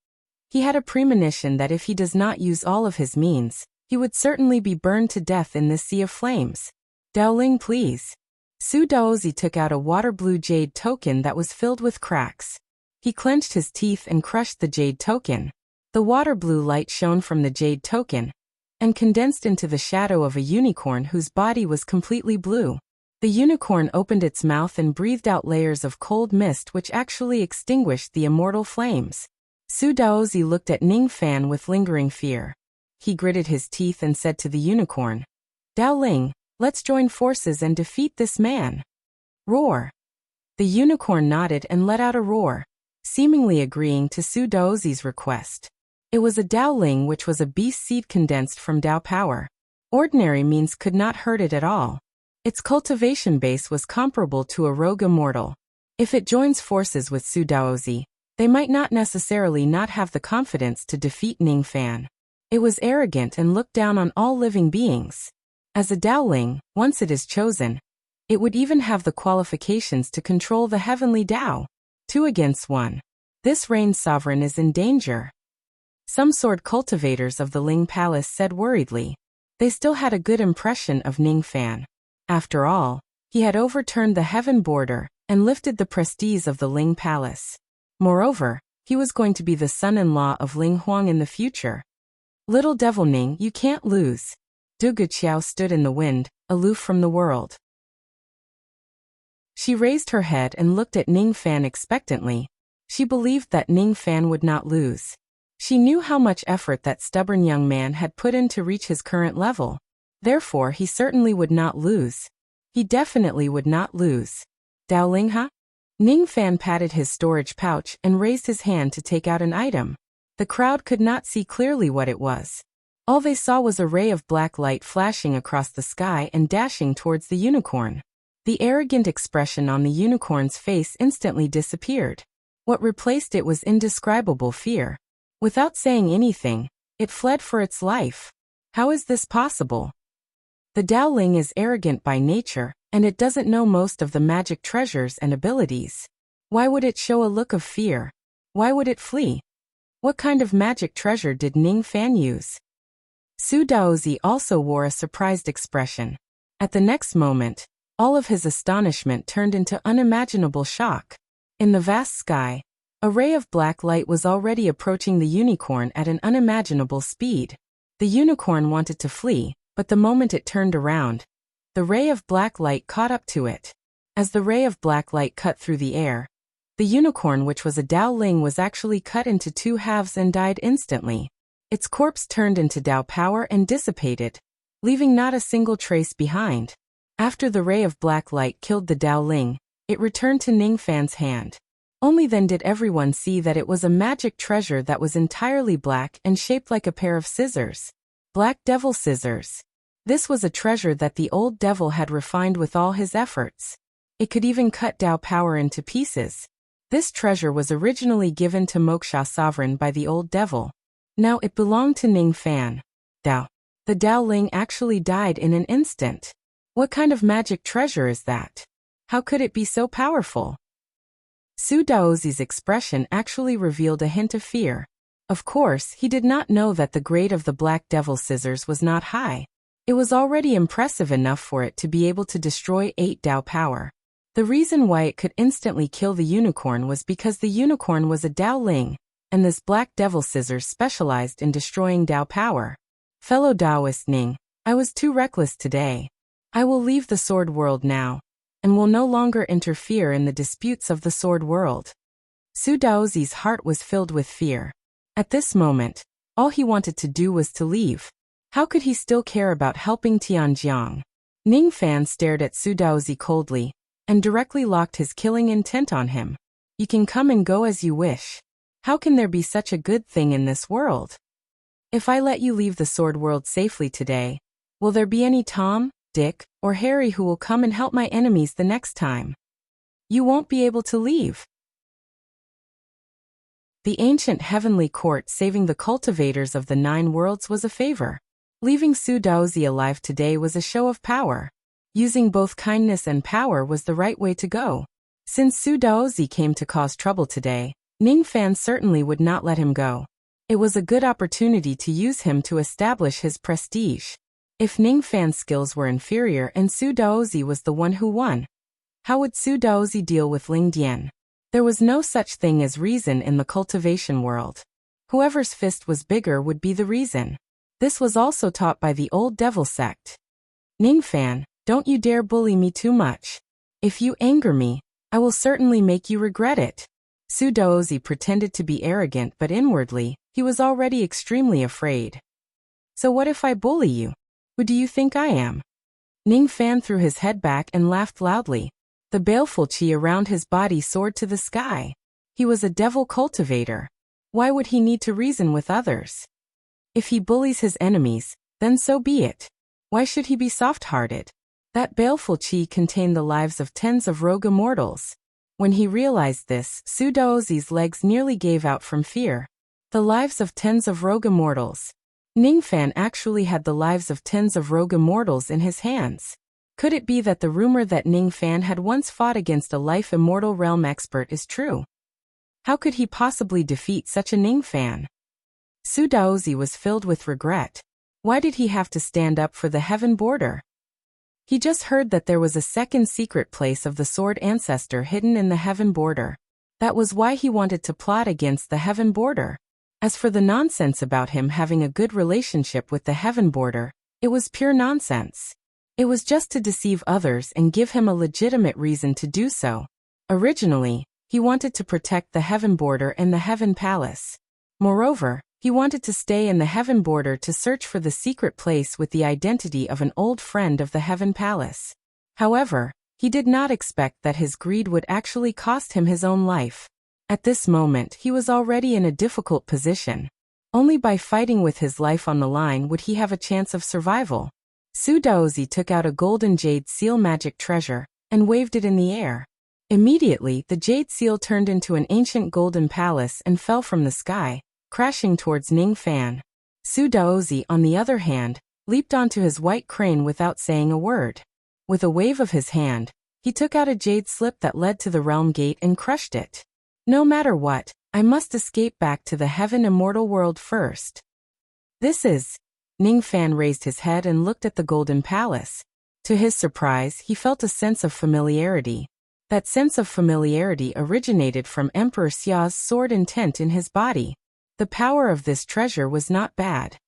He had a premonition that if he does not use all of his means, he would certainly be burned to death in this sea of flames. Daoling, please. Su Daozi took out a water blue jade token that was filled with cracks. He clenched his teeth and crushed the jade token. The water blue light shone from the jade token and condensed into the shadow of a unicorn whose body was completely blue. The unicorn opened its mouth and breathed out layers of cold mist which actually extinguished the immortal flames. Su Daozi looked at Ning Fan with lingering fear. He gritted his teeth and said to the unicorn, "Daoling, let's join forces and defeat this man." Roar. The unicorn nodded and let out a roar, seemingly agreeing to Su Daozi's request. It was a Daoling, which was a beast seed condensed from Dao power. Ordinary means could not hurt it at all. Its cultivation base was comparable to a rogue immortal. If it joins forces with Su Daozi, they might not necessarily not have the confidence to defeat Ning Fan. It was arrogant and looked down on all living beings. As a Daoling, once it is chosen, it would even have the qualifications to control the heavenly Dao. 2 against 1. This reigned sovereign is in danger. Some sword cultivators of the Ling Palace said worriedly. They still had a good impression of Ning Fan. After all, he had overturned the heaven border and lifted the prestige of the Ling Palace. Moreover, he was going to be the son-in-law of Ling Huang in the future. Little devil Ning, you can't lose. Du Guqiao stood in the wind, aloof from the world. She raised her head and looked at Ning Fan expectantly. She believed that Ning Fan would not lose. She knew how much effort that stubborn young man had put in to reach his current level. Therefore, he certainly would not lose. He definitely would not lose. Daoling, huh? Ning Fan patted his storage pouch and raised his hand to take out an item. The crowd could not see clearly what it was. All they saw was a ray of black light flashing across the sky and dashing towards the unicorn. The arrogant expression on the unicorn's face instantly disappeared. What replaced it was indescribable fear. Without saying anything, it fled for its life. How is this possible? The Daoling is arrogant by nature, and it doesn't know most of the magic treasures and abilities. Why would it show a look of fear? Why would it flee? What kind of magic treasure did Ning Fan use? Su Daozi also wore a surprised expression. At the next moment, all of his astonishment turned into unimaginable shock. In the vast sky, a ray of black light was already approaching the unicorn at an unimaginable speed. The unicorn wanted to flee, but the moment it turned around, the ray of black light caught up to it. As the ray of black light cut through the air, the unicorn, which was a Daoling, was actually cut into 2 halves and died instantly. Its corpse turned into Dao power and dissipated, leaving not a single trace behind. After the ray of black light killed the Daoling, it returned to Ning Fan's hand. Only then did everyone see that it was a magic treasure that was entirely black and shaped like a pair of scissors. Black devil scissors. This was a treasure that the old devil had refined with all his efforts. It could even cut Dao power into pieces. This treasure was originally given to Moksha sovereign by the old devil. Now it belonged to Ning Fan. Dao. The Daoling actually died in an instant. What kind of magic treasure is that? How could it be so powerful? Su Daozi's expression actually revealed a hint of fear. Of course, he did not know that the grade of the Black Devil Scissors was not high. It was already impressive enough for it to be able to destroy 8 Dao power. The reason why it could instantly kill the unicorn was because the unicorn was a Daoling, and this Black Devil Scissors specialized in destroying Dao power. Fellow Daoist Ning, I was too reckless today. I will leave the sword world now, and will no longer interfere in the disputes of the sword world. Su Daozi's heart was filled with fear. At this moment, all he wanted to do was to leave. How could he still care about helping Tianjiang? Ning Fan stared at Su Daozi coldly, and directly locked his killing intent on him. You can come and go as you wish. How can there be such a good thing in this world? If I let you leave the sword world safely today, will there be any Tom, Dick, or Harry who will come and help my enemies the next time? You won't be able to leave. The ancient heavenly court saving the cultivators of the 9 worlds was a favor. Leaving Su Daozi alive today was a show of power. Using both kindness and power was the right way to go. Since Su Daozi came to cause trouble today, Ning Fan certainly would not let him go. It was a good opportunity to use him to establish his prestige. If Ning Fan's skills were inferior and Su Daozi was the one who won, how would Su Daozi deal with Ling Dian? There was no such thing as reason in the cultivation world. Whoever's fist was bigger would be the reason. This was also taught by the old devil sect. Ning Fan, don't you dare bully me too much. If you anger me, I will certainly make you regret it. Su Daozi pretended to be arrogant, but inwardly, he was already extremely afraid. So what if I bully you? Who do you think I am? Ning Fan threw his head back and laughed loudly. The baleful qi around his body soared to the sky. He was a devil cultivator. Why would he need to reason with others? If he bullies his enemies, then so be it. Why should he be soft-hearted? That baleful qi contained the lives of tens of rogue immortals. When he realized this, Su Daozi's legs nearly gave out from fear. The lives of tens of rogue immortals. Ning Fan actually had the lives of tens of rogue immortals in his hands. Could it be that the rumor that Ning Fan had once fought against a life immortal realm expert is true? How could he possibly defeat such a Ning Fan? Su Daozi was filled with regret. Why did he have to stand up for the heaven border? He just heard that there was a second secret place of the sword ancestor hidden in the heaven border. That was why he wanted to plot against the heaven border. As for the nonsense about him having a good relationship with the heaven border, it was pure nonsense. It was just to deceive others and give him a legitimate reason to do so. Originally, he wanted to protect the heaven border and the heaven palace. Moreover, he wanted to stay in the heaven border to search for the secret place with the identity of an old friend of the heaven palace. However, he did not expect that his greed would actually cost him his own life. At this moment, he was already in a difficult position. Only by fighting with his life on the line would he have a chance of survival. Su Daozi took out a golden jade seal magic treasure and waved it in the air. Immediately, the jade seal turned into an ancient golden palace and fell from the sky, crashing towards Ning Fan. Su Daozi, on the other hand, leaped onto his white crane without saying a word. With a wave of his hand, he took out a jade slip that led to the realm gate and crushed it. No matter what, I must escape back to the heaven immortal world first. This is... Ning Fan raised his head and looked at the golden palace. To his surprise, he felt a sense of familiarity. That sense of familiarity originated from Emperor Xia's sword intent in his body. The power of this treasure was not bad.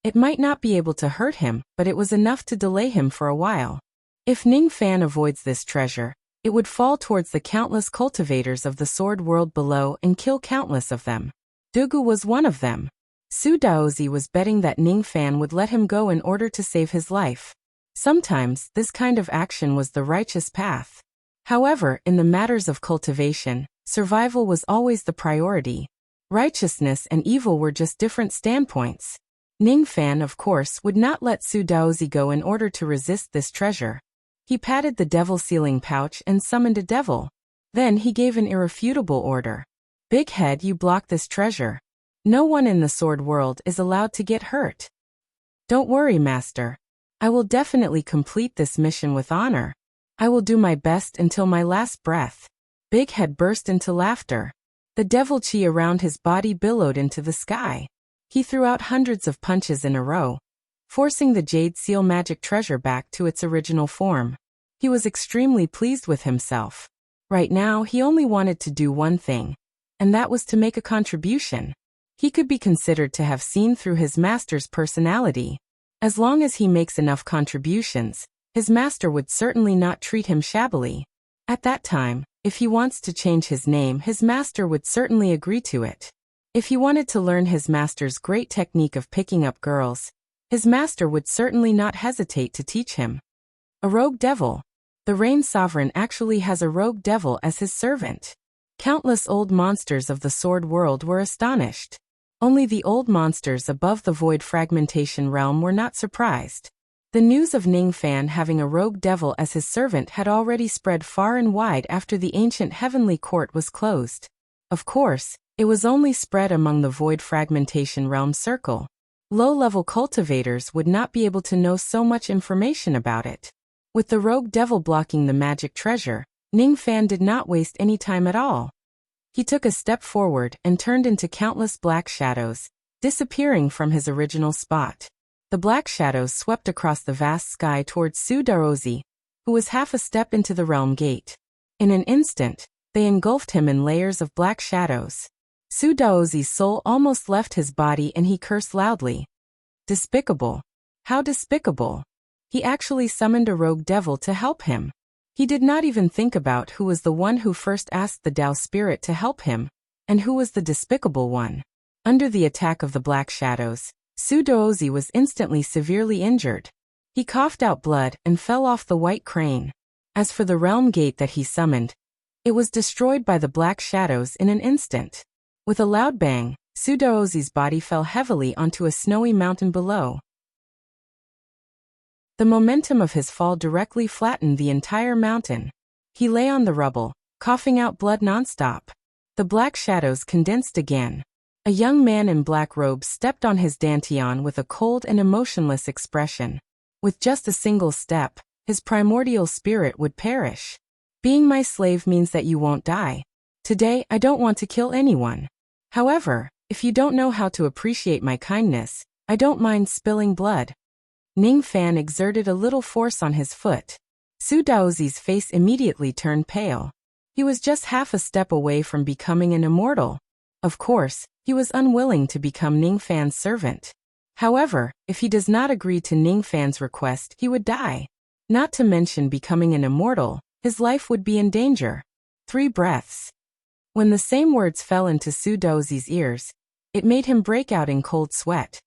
It might not be able to hurt him, but it was enough to delay him for a while. If Ning Fan avoids this treasure, it would fall towards the countless cultivators of the sword world below and kill countless of them. Dugu was one of them. Su Daozi was betting that Ning Fan would let him go in order to save his life. Sometimes, this kind of action was the righteous path. However, in the matters of cultivation, survival was always the priority. Righteousness and evil were just different standpoints. Ning Fan, of course, would not let Su Daozi go in order to resist this treasure. He patted the devil sealing pouch and summoned a devil. Then he gave an irrefutable order. Big Head, you block this treasure. No one in the sword world is allowed to get hurt. Don't worry, Master. I will definitely complete this mission with honor. I will do my best until my last breath. Big Head burst into laughter. The devil chi around his body billowed into the sky. He threw out hundreds of punches in a row, forcing the jade seal magic treasure back to its original form. He was extremely pleased with himself. Right now, he only wanted to do one thing, and that was to make a contribution. He could be considered to have seen through his master's personality. As long as he makes enough contributions, his master would certainly not treat him shabbily. At that time, if he wants to change his name, his master would certainly agree to it. If he wanted to learn his master's great technique of picking up girls, his master would certainly not hesitate to teach him. A rogue devil. The Rain Sovereign actually has a rogue devil as his servant. Countless old monsters of the sword world were astonished. Only the old monsters above the void fragmentation realm were not surprised. The news of Ning Fan having a rogue devil as his servant had already spread far and wide after the ancient heavenly court was closed. Of course, it was only spread among the void fragmentation realm circle. Low-level cultivators would not be able to know so much information about it. With the rogue devil blocking the magic treasure, Ning Fan did not waste any time at all. He took a step forward and turned into countless black shadows, disappearing from his original spot. The black shadows swept across the vast sky towards Su Daozi, who was half a step into the realm gate. In an instant, they engulfed him in layers of black shadows. Su Daozi's soul almost left his body and he cursed loudly. Despicable. How despicable. He actually summoned a rogue devil to help him. He did not even think about who was the one who first asked the Tao spirit to help him, and who was the despicable one. Under the attack of the black shadows, Su Daozi was instantly severely injured. He coughed out blood and fell off the white crane. As for the realm gate that he summoned, it was destroyed by the black shadows in an instant. With a loud bang, Su Daozi's body fell heavily onto a snowy mountain below. The momentum of his fall directly flattened the entire mountain. He lay on the rubble, coughing out blood nonstop. The black shadows condensed again. A young man in black robes stepped on his dantian with a cold and emotionless expression. With just a single step, his primordial spirit would perish. Being my slave means that you won't die. Today, I don't want to kill anyone. However, if you don't know how to appreciate my kindness, I don't mind spilling blood. Ning Fan exerted a little force on his foot. Su Daozi's face immediately turned pale. He was just half a step away from becoming an immortal. Of course, he was unwilling to become Ning Fan's servant. However, if he does not agree to Ning Fan's request, he would die. Not to mention becoming an immortal, his life would be in danger. 3 breaths. When the same words fell into Su Daozi's ears, it made him break out in cold sweat.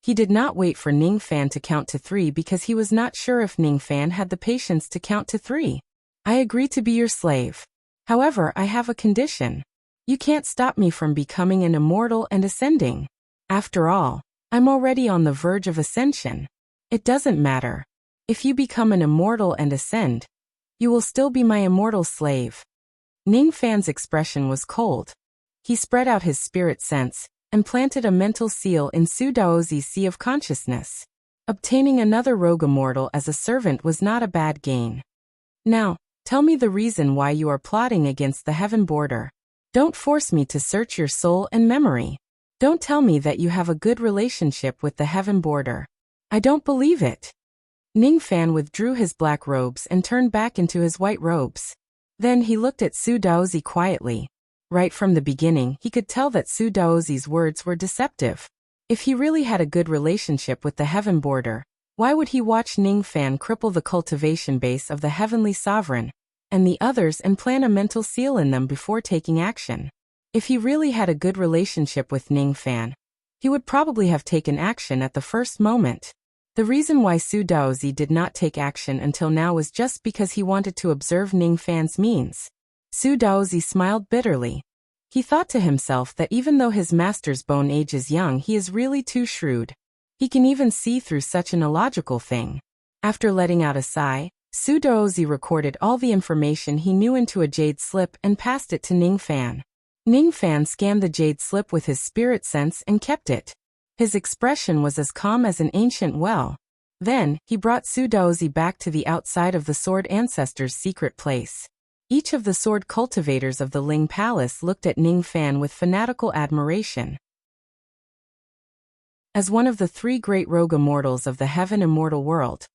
He did not wait for Ning Fan to count to 3 because he was not sure if Ning Fan had the patience to count to 3. I agree to be your slave. However, I have a condition. You can't stop me from becoming an immortal and ascending. After all, I'm already on the verge of ascension. It doesn't matter. If you become an immortal and ascend, you will still be my immortal slave. Ning Fan's expression was cold. He spread out his spirit sense and planted a mental seal in Su Daozi's sea of consciousness. Obtaining another rogue immortal as a servant was not a bad gain. Now, tell me the reason why you are plotting against the heaven border. Don't force me to search your soul and memory. Don't tell me that you have a good relationship with the heaven border. I don't believe it. Ning Fan withdrew his black robes and turned back into his white robes. Then he looked at Su Daozi quietly. Right from the beginning, he could tell that Su Daozi's words were deceptive. If he really had a good relationship with the heaven border, why would he watch Ning Fan cripple the cultivation base of the heavenly sovereign and the others and plant a mental seal in them before taking action? If he really had a good relationship with Ning Fan, he would probably have taken action at the first moment. The reason why Su Daozi did not take action until now was just because he wanted to observe Ning Fan's means. Su Daozi smiled bitterly. He thought to himself that even though his master's bone age is young, he is really too shrewd. He can even see through such an illogical thing. After letting out a sigh, Su Daozi recorded all the information he knew into a jade slip and passed it to Ning Fan. Ning Fan scanned the jade slip with his spirit sense and kept it. His expression was as calm as an ancient well. Then, he brought Su Daozi back to the outside of the Sword Ancestor's secret place. Each of the sword cultivators of the Ling Palace looked at Ning Fan with fanatical admiration. As one of the 3 great rogue immortals of the heaven immortal world,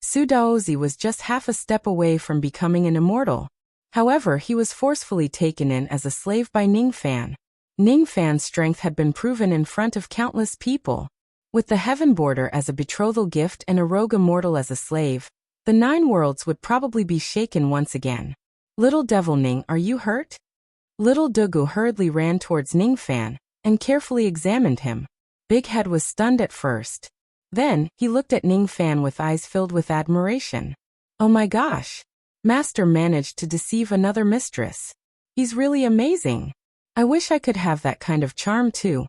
Su Daozi was just half a step away from becoming an immortal. However, he was forcefully taken in as a slave by Ning Fan. Ning Fan's strength had been proven in front of countless people. With the heaven border as a betrothal gift and a rogue immortal as a slave, the 9 worlds would probably be shaken once again. Little devil Ning, are you hurt? Little Dugu hurriedly ran towards Ningfan and carefully examined him. Big Head was stunned at first. Then, he looked at Ningfan with eyes filled with admiration. Oh my gosh! Master managed to deceive another mistress. He's really amazing. I wish I could have that kind of charm too.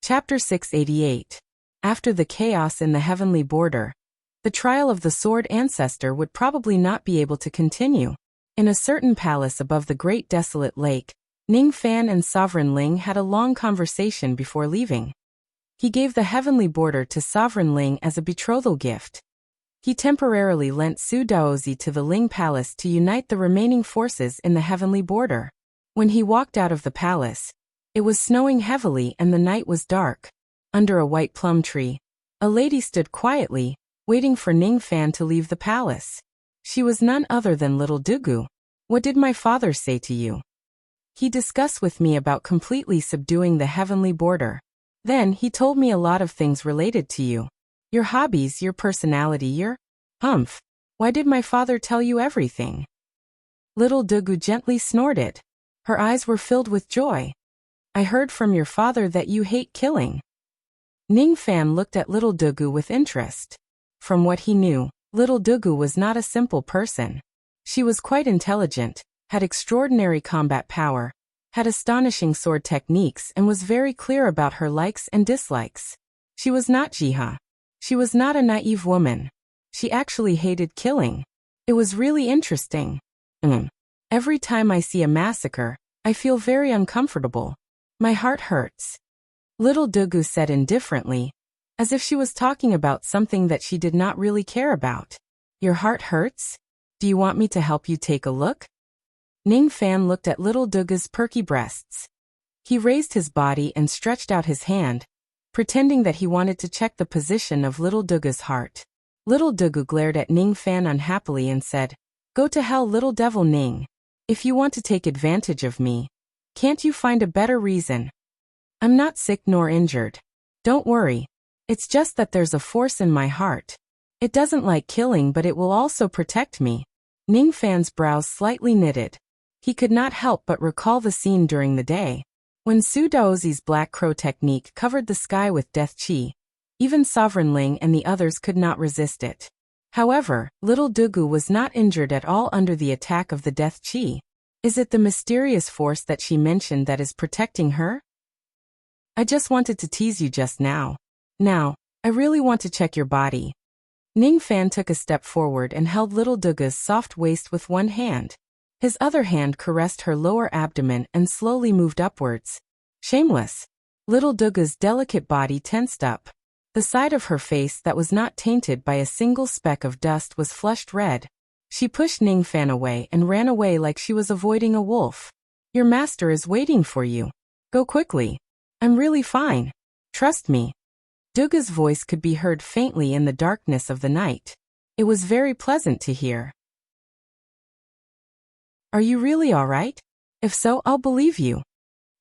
Chapter 688. After the chaos in the heavenly border, the trial of the sword ancestor would probably not be able to continue. In a certain palace above the great desolate lake, Ningfan and Sovereign Ling had a long conversation before leaving. He gave the heavenly border to Sovereign Ling as a betrothal gift. He temporarily lent Su Daozi to the Ling Palace to unite the remaining forces in the heavenly border. When he walked out of the palace, it was snowing heavily and the night was dark. Under a white plum tree, a lady stood quietly, waiting for Ningfan to leave the palace. She was none other than Little Dugu. What did my father say to you? He discussed with me about completely subduing the heavenly border. Then he told me a lot of things related to you. Your hobbies, your personality, your... Humph. Why did my father tell you everything? Little Dugu gently snorted. Her eyes were filled with joy. I heard from your father that you hate killing. Ningfan looked at Little Dugu with interest. From what he knew, Little Dugu was not a simple person. She was quite intelligent, had extraordinary combat power, had astonishing sword techniques and was very clear about her likes and dislikes. She was not Jiha. She was not a naive woman. She actually hated killing. It was really interesting. Every time I see a massacre, I feel very uncomfortable. My heart hurts. Little Dugu said indifferently, as if she was talking about something that she did not really care about. Your heart hurts? Do you want me to help you take a look? Ningfan looked at Little Dugu's perky breasts. He raised his body and stretched out his hand, pretending that he wanted to check the position of Little Dugu's heart. Little Dugu glared at Ningfan unhappily and said, Go to hell, little devil Ning. If you want to take advantage of me, can't you find a better reason? I'm not sick nor injured. Don't worry. It's just that there's a force in my heart. It doesn't like killing, but it will also protect me. Ningfan's brows slightly knitted. He could not help but recall the scene during the day, when Su Daozi's black crow technique covered the sky with death chi. Even Sovereign Ling and the others could not resist it. However, Little Dugu was not injured at all under the attack of the death chi. Is it the mysterious force that she mentioned that is protecting her? I just wanted to tease you just now. Now, I really want to check your body. Ningfan took a step forward and held Little Dugu's soft waist with one hand. His other hand caressed her lower abdomen and slowly moved upwards. Shameless. Little Dugu's delicate body tensed up. The side of her face that was not tainted by a single speck of dust was flushed red. She pushed Ningfan away and ran away like she was avoiding a wolf. Your master is waiting for you. Go quickly. I'm really fine. Trust me. Dugu's voice could be heard faintly in the darkness of the night. It was very pleasant to hear. Are you really all right? If so, I'll believe you.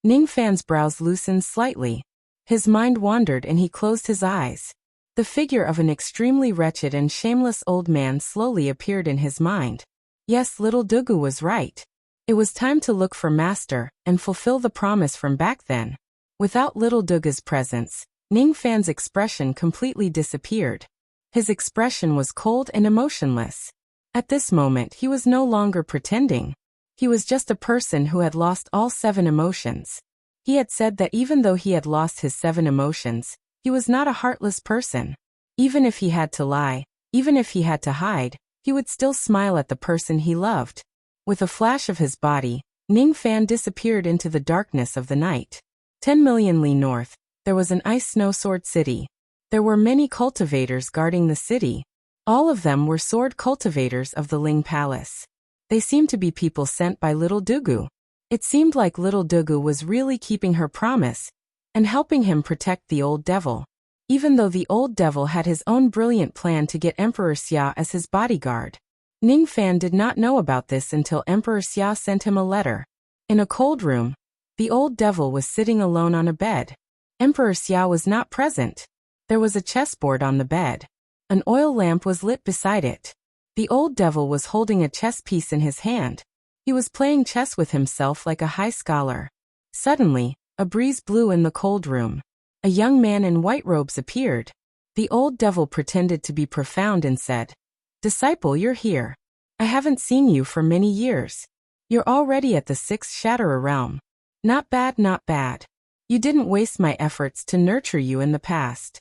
Ningfan's brows loosened slightly. His mind wandered and he closed his eyes. The figure of an extremely wretched and shameless old man slowly appeared in his mind. Yes, Little Dugu was right. It was time to look for Master and fulfill the promise from back then. Without Little Dugu's presence, Ningfan's expression completely disappeared. His expression was cold and emotionless. At this moment he was no longer pretending. He was just a person who had lost all 7 emotions. He had said that even though he had lost his 7 emotions, he was not a heartless person. Even if he had to lie, even if he had to hide, he would still smile at the person he loved. With a flash of his body, Ningfan disappeared into the darkness of the night. 10 million li north, there was an ice snow sword city. There were many cultivators guarding the city. All of them were sword cultivators of the Ling Palace. They seemed to be people sent by Little Dugu. It seemed like Little Dugu was really keeping her promise and helping him protect the old devil. Even though the old devil had his own brilliant plan to get Emperor Xia as his bodyguard. Ningfan did not know about this until Emperor Xia sent him a letter. In a cold room, The old devil was sitting alone on a bed. Emperor Xiao was not present. There was a chessboard on the bed. An oil lamp was lit beside it. The old devil was holding a chess piece in his hand. He was playing chess with himself like a high scholar. Suddenly, a breeze blew in the cold room. A young man in white robes appeared. The old devil pretended to be profound and said, "Disciple, you're here. I haven't seen you for many years. You're already at the 6th Shatterer realm. Not bad, not bad. You didn't waste my efforts to nurture you in the past."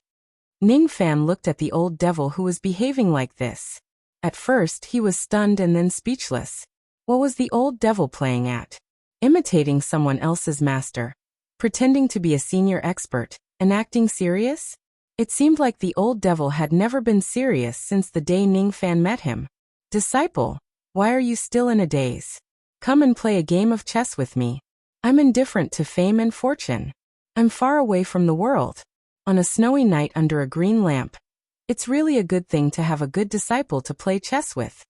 Ning Fan looked at the old devil who was behaving like this. At first, he was stunned and then speechless. What was the old devil playing at? Imitating someone else's master. Pretending to be a senior expert, and acting serious? It seemed like the old devil had never been serious since the day Ning Fan met him. "Disciple, why are you still in a daze? Come and play a game of chess with me. I'm indifferent to fame and fortune. I'm far away from the world. On a snowy night under a green lamp. It's really a good thing to have a good disciple to play chess with."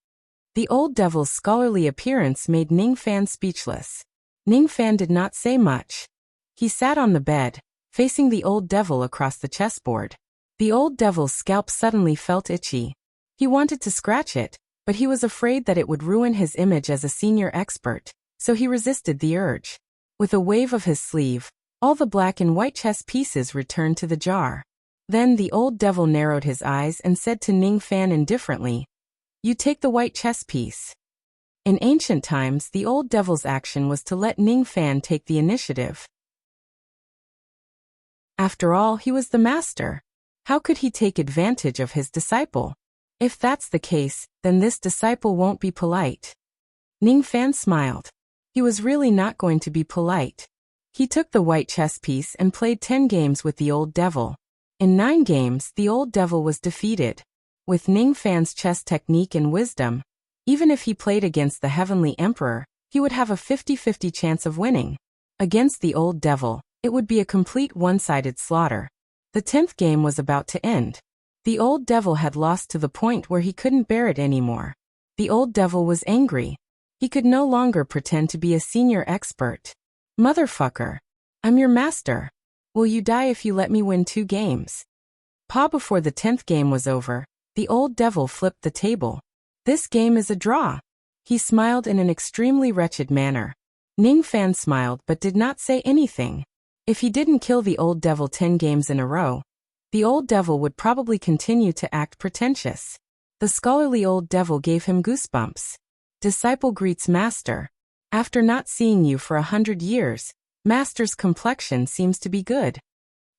The old devil's scholarly appearance made Ning Fan speechless. Ning Fan did not say much. He sat on the bed, facing the old devil across the chessboard. The old devil's scalp suddenly felt itchy. He wanted to scratch it, but he was afraid that it would ruin his image as a senior expert, so he resisted the urge. With a wave of his sleeve, all the black and white chess pieces returned to the jar. Then the old devil narrowed his eyes and said to Ning Fan indifferently, "You take the white chess piece." In ancient times, the old devil's action was to let Ning Fan take the initiative. After all, he was the master. How could he take advantage of his disciple? If that's the case, then this disciple won't be polite. Ning Fan smiled. He was really not going to be polite. He took the white chess piece and played 10 games with the old devil. In 9 games, the old devil was defeated. With Ning Fan's chess technique and wisdom, even if he played against the Heavenly Emperor, he would have a 50-50 chance of winning. Against the old devil, it would be a complete one-sided slaughter. The 10th game was about to end. The old devil had lost to the point where he couldn't bear it anymore. The old devil was angry. He could no longer pretend to be a senior expert. "Motherfucker. I'm your master. Will you die if you let me win 2 games? Before the 10th game was over, the old devil flipped the table. "This game is a draw." He smiled in an extremely wretched manner. Ning Fan smiled but did not say anything. If he didn't kill the old devil 10 games in a row, the old devil would probably continue to act pretentious. The scholarly old devil gave him goosebumps. Disciple greets master. After not seeing you for 100 years, master's complexion seems to be good.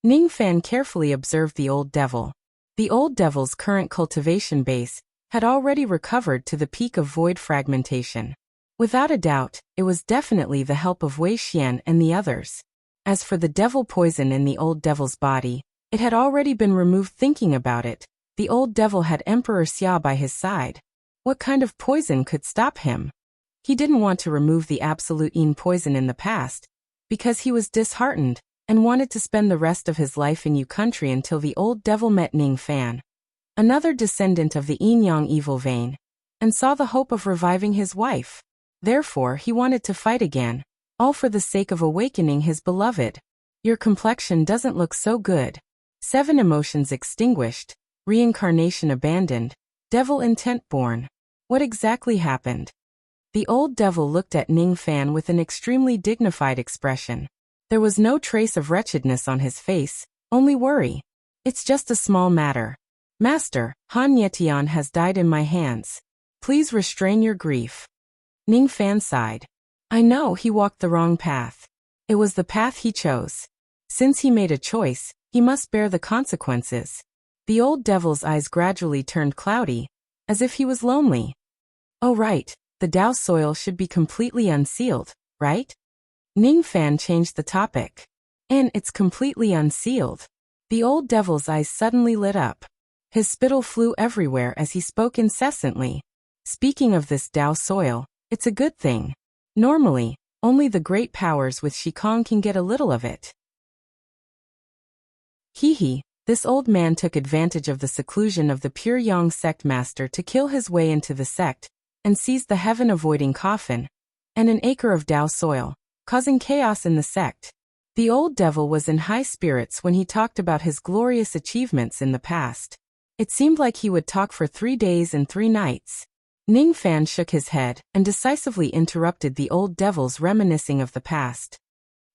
Ning Fan carefully observed the old devil. The old devil's current cultivation base had already recovered to the peak of void fragmentation. Without a doubt, it was definitely the help of Wei Xian and the others. As for the devil poison in the old devil's body, it had already been removed. Thinking about it, the old devil had Emperor Xia by his side. What kind of poison could stop him? He didn't want to remove the absolute poison in the past, because he was disheartened, and wanted to spend the rest of his life in Yu country until the old devil met Ning Fan, another descendant of the Yin-Yang evil vein, and saw the hope of reviving his wife. Therefore he wanted to fight again, all for the sake of awakening his beloved. Your complexion doesn't look so good. 7 emotions extinguished, reincarnation abandoned, devil intent born. What exactly happened? The old devil looked at Ning Fan with an extremely dignified expression. There was no trace of wretchedness on his face, only worry. "It's just a small matter. Master, Han Yetian has died in my hands. Please restrain your grief." Ning Fan sighed. I know he walked the wrong path. It was the path he chose. Since he made a choice, he must bear the consequences. The old devil's eyes gradually turned cloudy, as if he was lonely. "Oh right, the Dao soil should be completely unsealed, right?" Ning Fan changed the topic. "And it's completely unsealed." The old devil's eyes suddenly lit up. His spittle flew everywhere as he spoke incessantly. "Speaking of this Dao soil, it's a good thing. Normally, only the great powers with Shikong can get a little of it." Hee, this old man took advantage of the seclusion of the Pure Yang sect master to kill his way into the sect, and seized the heaven-avoiding coffin, and an acre of Dao soil. causing chaos in the sect. The old devil was in high spirits when he talked about his glorious achievements in the past. It seemed like he would talk for 3 days and 3 nights. Ning Fan shook his head and decisively interrupted the old devil's reminiscing of the past.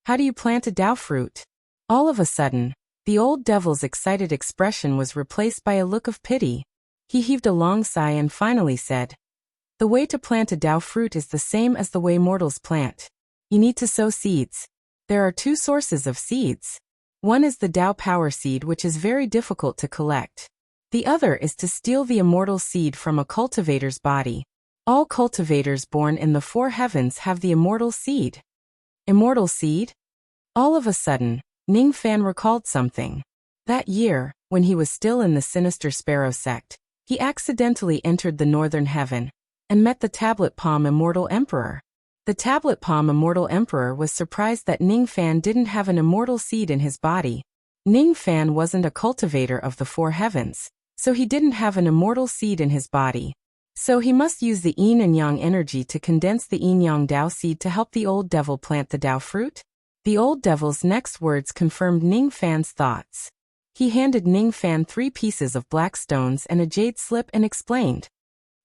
How do you plant a Dao fruit? All of a sudden, the old devil's excited expression was replaced by a look of pity. He heaved a long sigh and finally said, "The way to plant a Dao fruit is the same as the way mortals plant. You need to sow seeds. There are 2 sources of seeds. One is the Dao power seed, which is very difficult to collect. The other is to steal the immortal seed from a cultivator's body. All cultivators born in the 4 heavens have the immortal seed." Immortal seed? All of a sudden, Ning Fan recalled something. That year, when he was still in the sinister Sparrow sect, he accidentally entered the northern heaven and met the Tablet Palm Immortal Emperor. The Tablet Palm Immortal Emperor was surprised that Ning Fan didn't have an immortal seed in his body. Ning Fan wasn't a cultivator of the 4 heavens, so he didn't have an immortal seed in his body. So he must use the yin and yang energy to condense the yin-yang Dao seed to help the old devil plant the Dao fruit? The old devil's next words confirmed Ning Fan's thoughts. He handed Ning Fan 3 pieces of black stones and a jade slip and explained.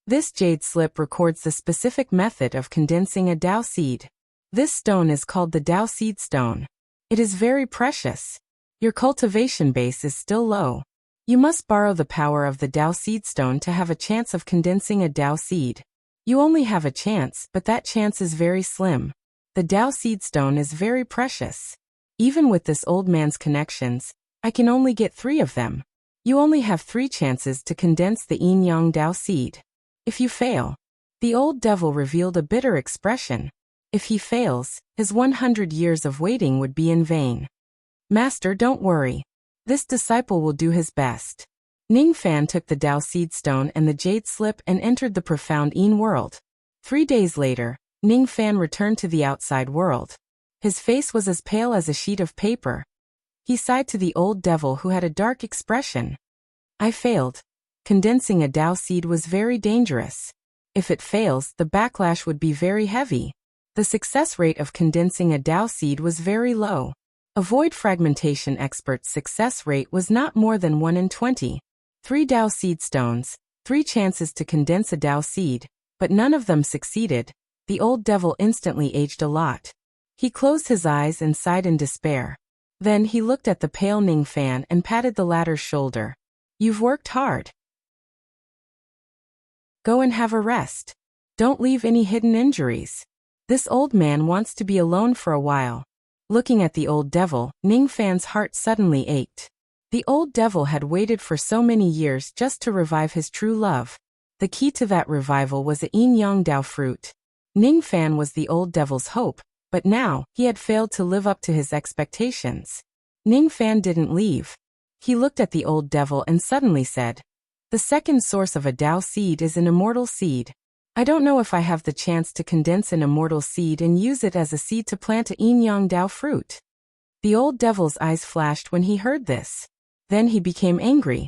This jade slip records the specific method of condensing a Dao seed. This stone is called the Dao seed stone. It is very precious. Your cultivation base is still low. You must borrow the power of the Dao seed stone to have a chance of condensing a Dao seed. You only have a chance, but that chance is very slim. The Dao seed stone is very precious. Even with this old man's connections, I can only get 3 of them. You only have 3 chances to condense the yin-yang Dao seed. If you fail, the old devil revealed a bitter expression. If he fails, his 100 years of waiting would be in vain. Master, don't worry. This disciple will do his best. Ning Fan took the Dao seed stone and the jade slip and entered the profound Yin world. 3 days later, Ning Fan returned to the outside world. His face was as pale as a sheet of paper. He sighed to the old devil who had a dark expression. I failed. Condensing a Dao seed was very dangerous. If it fails, the backlash would be very heavy. The success rate of condensing a Dao seed was very low. A void fragmentation expert's success rate was not more than 1 in 20. 3 Dao seed stones, 3 chances to condense a Dao seed, but none of them succeeded. The old devil instantly aged a lot. He closed his eyes and sighed in despair. Then he looked at the pale Ning Fan and patted the latter's shoulder. You've worked hard. Go and have a rest. Don't leave any hidden injuries. This old man wants to be alone for a while. Looking at the old devil, Ning Fan's heart suddenly ached. The old devil had waited for so many years just to revive his true love. The key to that revival was a yin-yang Dao fruit. Ning Fan was the old devil's hope, but now he had failed to live up to his expectations. Ning Fan didn't leave. He looked at the old devil and suddenly said, the second source of a Dao seed is an immortal seed. I don't know if I have the chance to condense an immortal seed and use it as a seed to plant a yin-yang Dao fruit. The old devil's eyes flashed when he heard this. Then he became angry.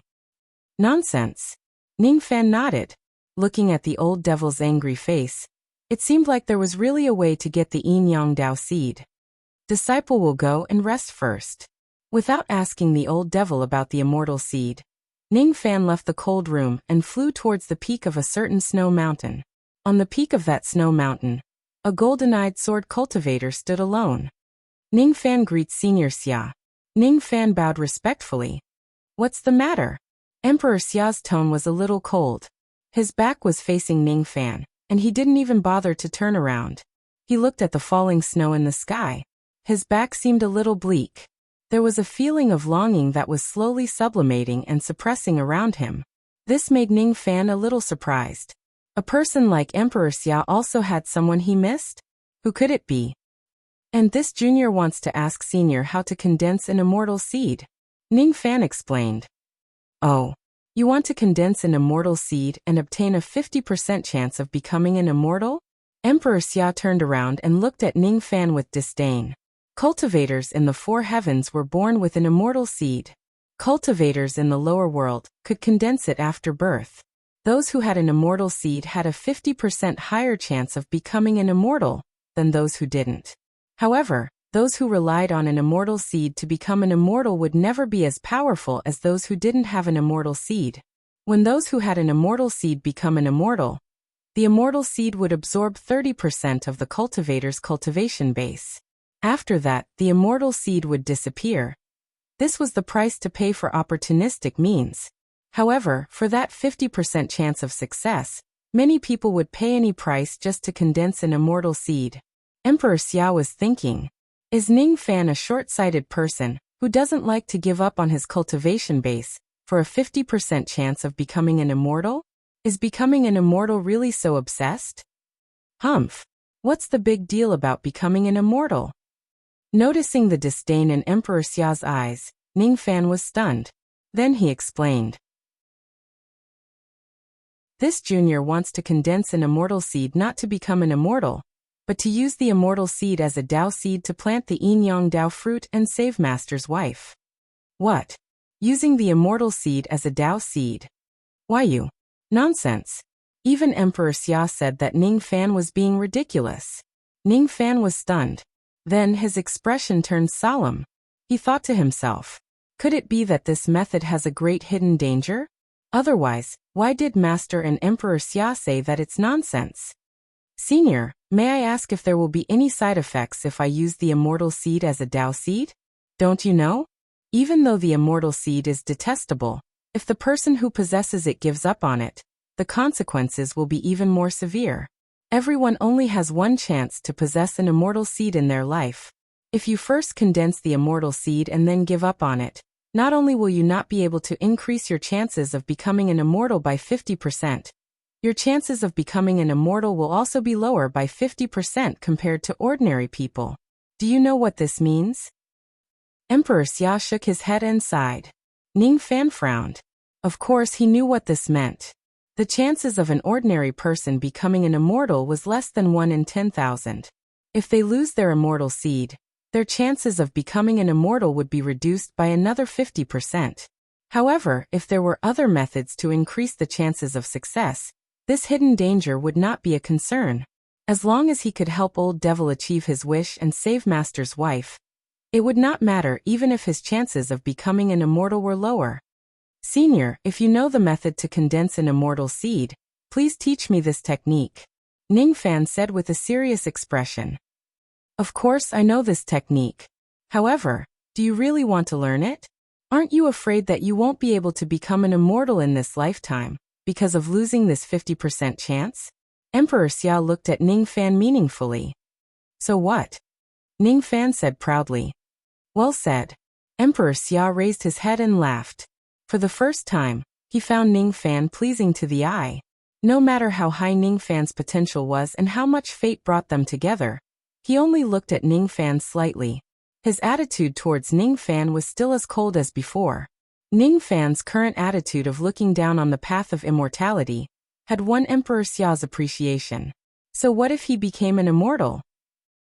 Nonsense. Ning Fan nodded. Looking at the old devil's angry face, it seemed like there was really a way to get the yin-yang Dao seed. Disciple will go and rest first. Without asking the old devil about the immortal seed, Ning Fan left the cold room and flew towards the peak of a certain snow mountain. On the peak of that snow mountain, a golden-eyed sword cultivator stood alone. Ning Fan greets Senior Xia. Ning Fan bowed respectfully. What's the matter? Emperor Xia's tone was a little cold. His back was facing Ning Fan, and he didn't even bother to turn around. He looked at the falling snow in the sky. His back seemed a little bleak. There was a feeling of longing that was slowly sublimating and suppressing around him. This made Ning Fan a little surprised. A person like Emperor Xia also had someone he missed? Who could it be? And this junior wants to ask senior how to condense an immortal seed. Ning Fan explained. Oh, you want to condense an immortal seed and obtain a 50% chance of becoming an immortal? Emperor Xia turned around and looked at Ning Fan with disdain. Cultivators in the 4 heavens were born with an immortal seed. Cultivators in the lower world could condense it after birth. Those who had an immortal seed had a 50% higher chance of becoming an immortal than those who didn't. However, those who relied on an immortal seed to become an immortal would never be as powerful as those who didn't have an immortal seed. When those who had an immortal seed become an immortal, the immortal seed would absorb 30% of the cultivator's cultivation base. After that, the immortal seed would disappear. This was the price to pay for opportunistic means. However, for that 50% chance of success, many people would pay any price just to condense an immortal seed. Emperor Xia was thinking, is Ning Fan a short-sighted person who doesn't like to give up on his cultivation base for a 50% chance of becoming an immortal? Is becoming an immortal really so obsessed? Humph! What's the big deal about becoming an immortal? Noticing the disdain in Emperor Xia's eyes, Ning Fan was stunned. Then he explained. This junior wants to condense an immortal seed not to become an immortal, but to use the immortal seed as a Dao seed to plant the Yin-Yang Dao fruit and save Master's wife. What? Using the immortal seed as a Dao seed? Why you? Nonsense. Even Emperor Xia said that Ning Fan was being ridiculous. Ning Fan was stunned. Then his expression turned solemn. He thought to himself, could it be that this method has a great hidden danger? Otherwise, why did Master and Emperor Xia say that it's nonsense? Senior, may I ask if there will be any side effects if I use the immortal seed as a Dao seed? Don't you know? Even though the immortal seed is detestable, if the person who possesses it gives up on it, the consequences will be even more severe. Everyone only has one chance to possess an immortal seed in their life. If you first condense the immortal seed and then give up on it, not only will you not be able to increase your chances of becoming an immortal by 50%, your chances of becoming an immortal will also be lower by 50% compared to ordinary people. Do you know what this means? Emperor Xia shook his head and sighed. Ning Fan frowned. Of course he knew what this meant. The chances of an ordinary person becoming an immortal was less than 1 in 10,000. If they lose their immortal seed, their chances of becoming an immortal would be reduced by another 50%. However, if there were other methods to increase the chances of success, this hidden danger would not be a concern. As long as he could help Old Devil achieve his wish and save Master's wife, it would not matter even if his chances of becoming an immortal were lower. Senior, if you know the method to condense an immortal seed, please teach me this technique. Ning Fan said with a serious expression. Of course I know this technique. However, do you really want to learn it? Aren't you afraid that you won't be able to become an immortal in this lifetime because of losing this 50% chance? Emperor Xia looked at Ning Fan meaningfully. So what? Ning Fan said proudly. Well said. Emperor Xia raised his head and laughed. For the first time, he found Ning Fan pleasing to the eye. No matter how high Ning Fan's potential was and how much fate brought them together, he only looked at Ning Fan slightly. His attitude towards Ning Fan was still as cold as before. Ning Fan's current attitude of looking down on the path of immortality had won Emperor Xia's appreciation. So what if he became an immortal?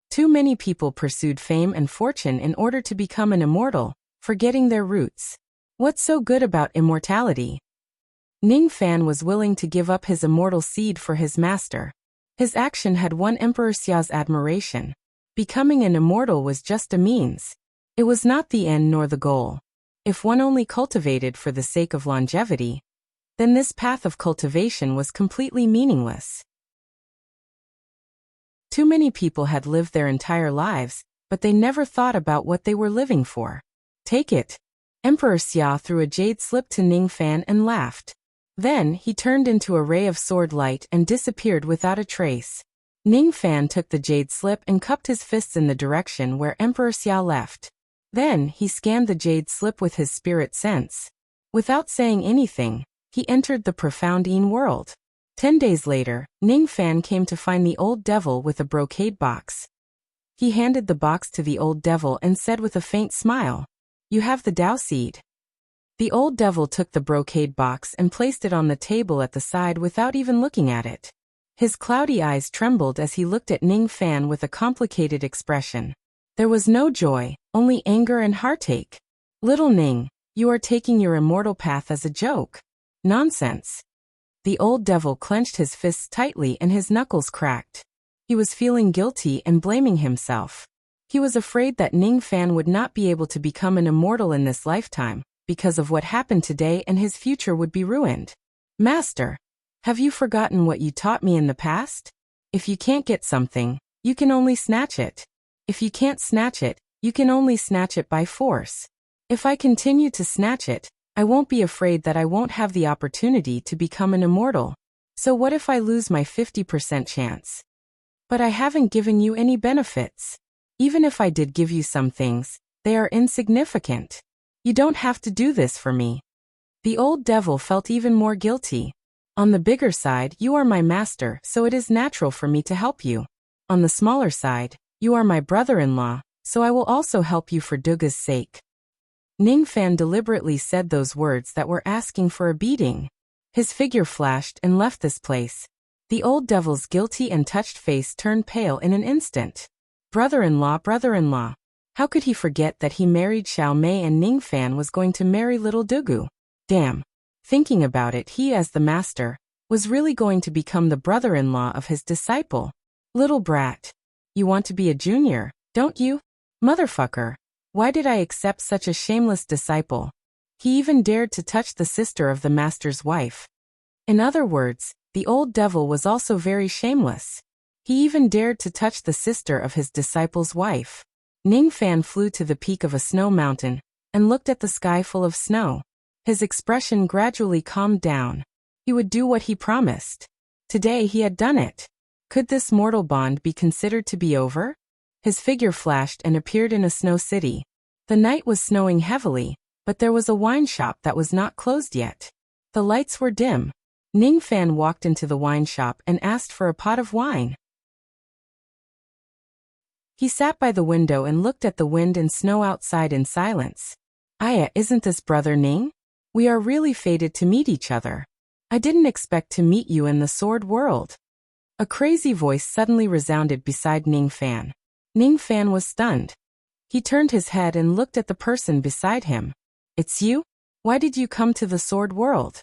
Too many people pursued fame and fortune in order to become an immortal, forgetting their roots. What's so good about immortality? Ning Fan was willing to give up his immortal seed for his master. His action had won Emperor Xia's admiration. Becoming an immortal was just a means. It was not the end nor the goal. If one only cultivated for the sake of longevity, then this path of cultivation was completely meaningless. Too many people had lived their entire lives, but they never thought about what they were living for. Take it. Emperor Xia threw a jade slip to Ning Fan and laughed. Then he turned into a ray of sword light and disappeared without a trace. Ning Fan took the jade slip and cupped his fists in the direction where Emperor Xia left. Then he scanned the jade slip with his spirit sense. Without saying anything, he entered the profound Yin world. 10 days later, Ning Fan came to find the old devil with a brocade box. He handed the box to the old devil and said with a faint smile, "You have the Dao seed." The old devil took the brocade box and placed it on the table at the side without even looking at it. His cloudy eyes trembled as he looked at Ning Fan with a complicated expression. There was no joy, only anger and heartache. "Little Ning, you are taking your immortal path as a joke." "Nonsense." The old devil clenched his fists tightly and his knuckles cracked. He was feeling guilty and blaming himself. He was afraid that Ning Fan would not be able to become an immortal in this lifetime, because of what happened today, and his future would be ruined. Master, have you forgotten what you taught me in the past? If you can't get something, you can only snatch it. If you can't snatch it, you can only snatch it by force. If I continue to snatch it, I won't be afraid that I won't have the opportunity to become an immortal. So what if I lose my 50% chance? But I haven't given you any benefits. Even if I did give you some things, they are insignificant. You don't have to do this for me. The old devil felt even more guilty. On the bigger side, you are my master, so it is natural for me to help you. On the smaller side, you are my brother-in-law, so I will also help you for Duga's sake. Ning Fan deliberately said those words that were asking for a beating. His figure flashed and left this place. The old devil's guilty and touched face turned pale in an instant. Brother-in-law, brother-in-law. How could he forget that he married Xiao Mei and Ning Fan was going to marry little Dugu? Damn. Thinking about it, he as the master, was really going to become the brother-in-law of his disciple. Little brat. You want to be a junior, don't you? Motherfucker. Why did I accept such a shameless disciple? He even dared to touch the sister of the master's wife. In other words, the old devil was also very shameless. He even dared to touch the sister of his disciple's wife. Ning Fan flew to the peak of a snow mountain and looked at the sky full of snow. His expression gradually calmed down. He would do what he promised. Today he had done it. Could this mortal bond be considered to be over? His figure flashed and appeared in a snow city. The night was snowing heavily, but there was a wine shop that was not closed yet. The lights were dim. Ning Fan walked into the wine shop and asked for a pot of wine. He sat by the window and looked at the wind and snow outside in silence. Aya, isn't this brother Ning? We are really fated to meet each other. I didn't expect to meet you in the sword world. A crazy voice suddenly resounded beside Ning Fan. Ning Fan was stunned. He turned his head and looked at the person beside him. It's you? Why did you come to the sword world?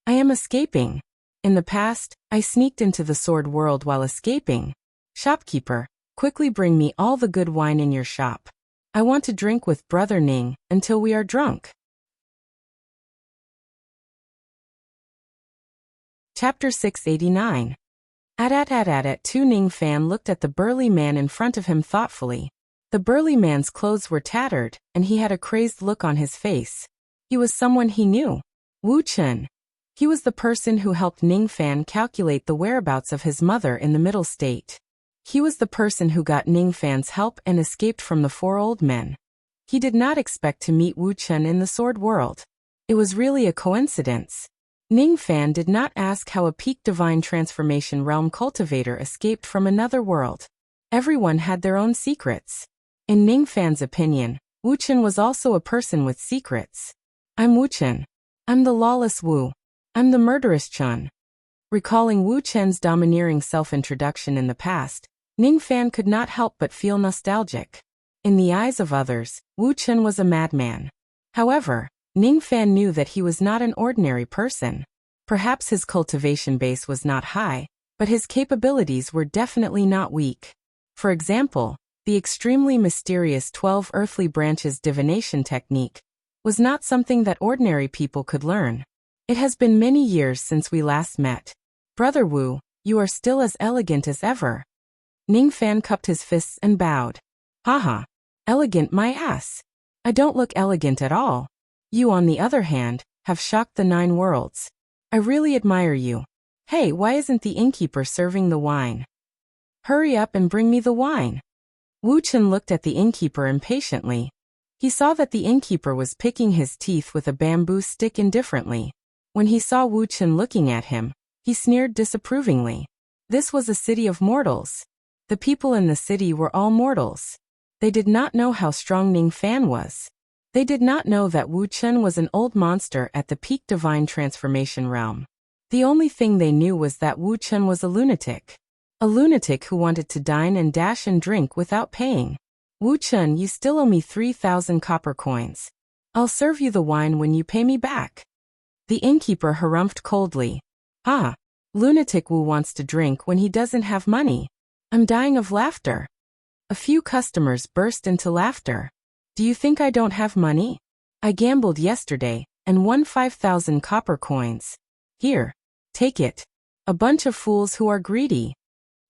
I am escaping. In the past, I sneaked into the sword world while escaping. Shopkeeper, quickly bring me all the good wine in your shop. I want to drink with Brother Ning until we are drunk. Chapter 689. At 2 Ning Fan looked at the burly man in front of him thoughtfully. The burly man's clothes were tattered, and he had a crazed look on his face. He was someone he knew. Wu Chen. He was the person who helped Ning Fan calculate the whereabouts of his mother in the middle state. He was the person who got Ning Fan's help and escaped from the 4 old men. He did not expect to meet Wu Chen in the sword world. It was really a coincidence. Ning Fan did not ask how a peak divine transformation realm cultivator escaped from another world. Everyone had their own secrets. In Ning Fan's opinion, Wu Chen was also a person with secrets. I'm Wu Chen. I'm the lawless Wu. I'm the murderous Chen. Recalling Wu Chen's domineering self-introduction in the past, Ning Fan could not help but feel nostalgic. In the eyes of others, Wu Chen was a madman. However, Ning Fan knew that he was not an ordinary person. Perhaps his cultivation base was not high, but his capabilities were definitely not weak. For example, the extremely mysterious 12 earthly branches divination technique was not something that ordinary people could learn. It has been many years since we last met. Brother Wu, you are still as elegant as ever. Ning Fan cupped his fists and bowed. Haha. Elegant my ass. I don't look elegant at all. You, on the other hand, have shocked the 9 worlds. I really admire you. Hey, why isn't the innkeeper serving the wine? Hurry up and bring me the wine. Wu Chen looked at the innkeeper impatiently. He saw that the innkeeper was picking his teeth with a bamboo stick indifferently. When he saw Wu Chen looking at him, he sneered disapprovingly. This was a city of mortals. The people in the city were all mortals. They did not know how strong Ning Fan was. They did not know that Wu Chen was an old monster at the peak divine transformation realm. The only thing they knew was that Wu Chen was a lunatic. A lunatic who wanted to dine and dash and drink without paying. Wu Chen, you still owe me 3,000 copper coins. I'll serve you the wine when you pay me back. The innkeeper harumphed coldly. Ah, lunatic Wu wants to drink when he doesn't have money. I'm dying of laughter. A few customers burst into laughter. Do you think I don't have money? I gambled yesterday and won 5,000 copper coins. Here, take it. A bunch of fools who are greedy.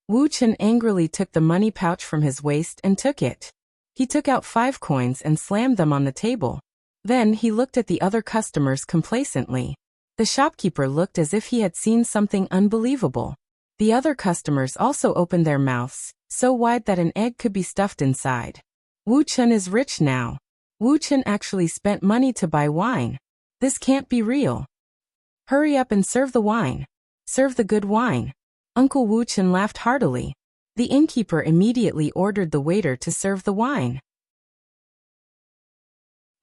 Wu Chen angrily took the money pouch from his waist and took it. He took out 5 coins and slammed them on the table. Then he looked at the other customers complacently. The shopkeeper looked as if he had seen something unbelievable. The other customers also opened their mouths, so wide that an egg could be stuffed inside. Wu Chen is rich now. Wu Chen actually spent money to buy wine. This can't be real. Hurry up and serve the wine. Serve the good wine. Uncle Wu Chen laughed heartily. The innkeeper immediately ordered the waiter to serve the wine.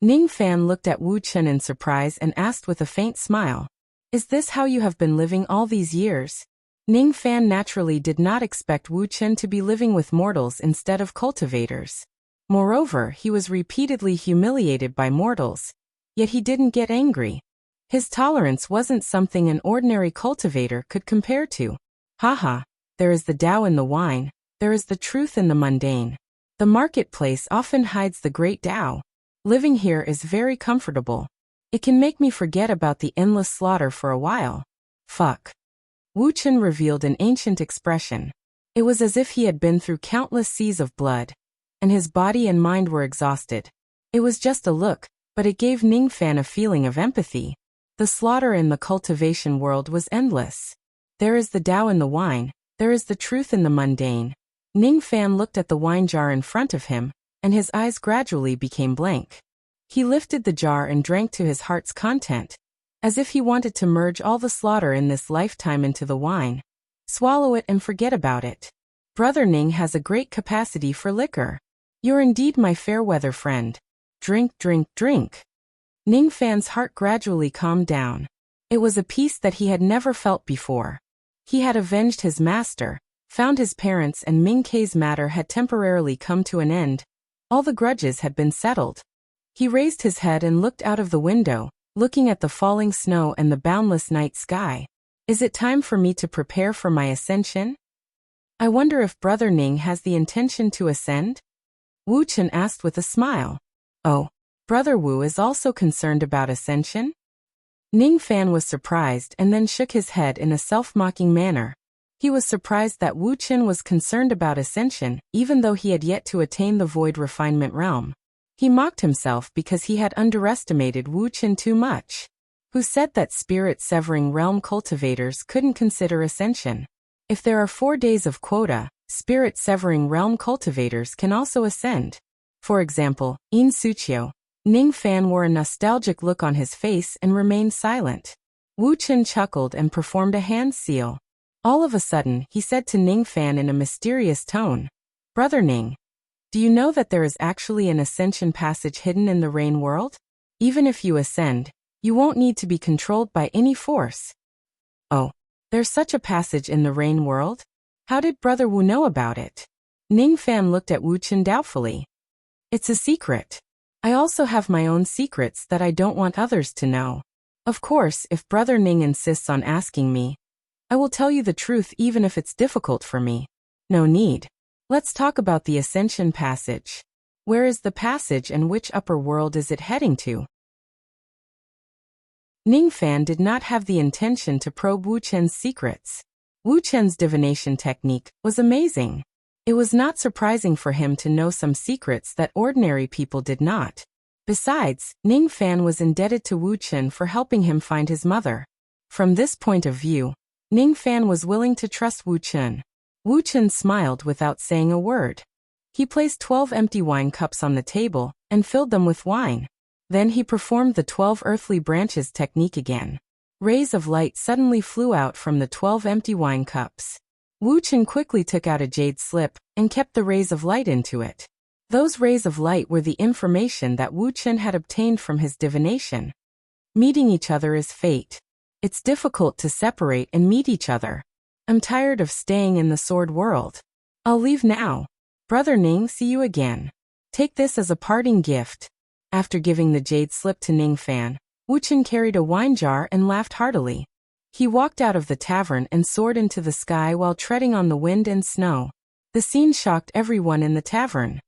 Ning Fan looked at Wu Chen in surprise and asked with a faint smile, "Is this how you have been living all these years?" Ning Fan naturally did not expect Wu Chen to be living with mortals instead of cultivators. Moreover, he was repeatedly humiliated by mortals, yet he didn't get angry. His tolerance wasn't something an ordinary cultivator could compare to. Haha, there is the Tao in the wine, there is the truth in the mundane. The marketplace often hides the great Tao. Living here is very comfortable. It can make me forget about the endless slaughter for a while. Fuck. Wu Chen revealed an ancient expression. It was as if he had been through countless seas of blood, and his body and mind were exhausted. It was just a look, but it gave Ning Fan a feeling of empathy. The slaughter in the cultivation world was endless. There is the Tao in the wine, there is the truth in the mundane. Ning Fan looked at the wine jar in front of him, and his eyes gradually became blank. He lifted the jar and drank to his heart's content, as if he wanted to merge all the slaughter in this lifetime into the wine. Swallow it and forget about it. Brother Ning has a great capacity for liquor. You're indeed my fair-weather friend. Drink, drink, drink. Ning Fan's heart gradually calmed down. It was a peace that he had never felt before. He had avenged his master, found his parents, and Ming Kei's matter had temporarily come to an end. All the grudges had been settled. He raised his head and looked out of the window, looking at the falling snow and the boundless night sky. Is it time for me to prepare for my ascension? I wonder if Brother Ning has the intention to ascend? Wu Chen asked with a smile. Oh, Brother Wu is also concerned about ascension? Ning Fan was surprised and then shook his head in a self-mocking manner. He was surprised that Wu Chen was concerned about ascension, even though he had yet to attain the void refinement realm. He mocked himself because he had underestimated Wu Chen too much. Who said that spirit-severing realm cultivators couldn't consider ascension? If there are 4 days of quota, spirit-severing realm cultivators can also ascend. For example, In Suchio. Ning Fan wore a nostalgic look on his face and remained silent. Wu Chen chuckled and performed a hand seal. All of a sudden, he said to Ning Fan in a mysterious tone, "Brother Ning, do you know that there is actually an ascension passage hidden in the rain world? Even if you ascend, you won't need to be controlled by any force." Oh, there's such a passage in the rain world? How did Brother Wu know about it? Ning Fan looked at Wu Chen doubtfully. It's a secret. I also have my own secrets that I don't want others to know. Of course, if Brother Ning insists on asking me, I will tell you the truth even if it's difficult for me. No need. Let's talk about the Ascension Passage. Where is the passage and which upper world is it heading to? Ning Fan did not have the intention to probe Wu Chen's secrets. Wu Chen's divination technique was amazing. It was not surprising for him to know some secrets that ordinary people did not. Besides, Ning Fan was indebted to Wu Chen for helping him find his mother. From this point of view, Ning Fan was willing to trust Wu Chen. Wu Chen smiled without saying a word. He placed 12 empty wine cups on the table and filled them with wine. Then he performed the 12 earthly branches technique again. Rays of light suddenly flew out from the 12 empty wine cups. Wu Chen quickly took out a jade slip and kept the rays of light into it. Those rays of light were the information that Wu Chen had obtained from his divination. Meeting each other is fate. It's difficult to separate and meet each other. I'm tired of staying in the sword world. I'll leave now. Brother Ning, see you again. Take this as a parting gift. After giving the jade slip to Ning Fan, Wu Chen carried a wine jar and laughed heartily. He walked out of the tavern and soared into the sky while treading on the wind and snow. The scene shocked everyone in the tavern.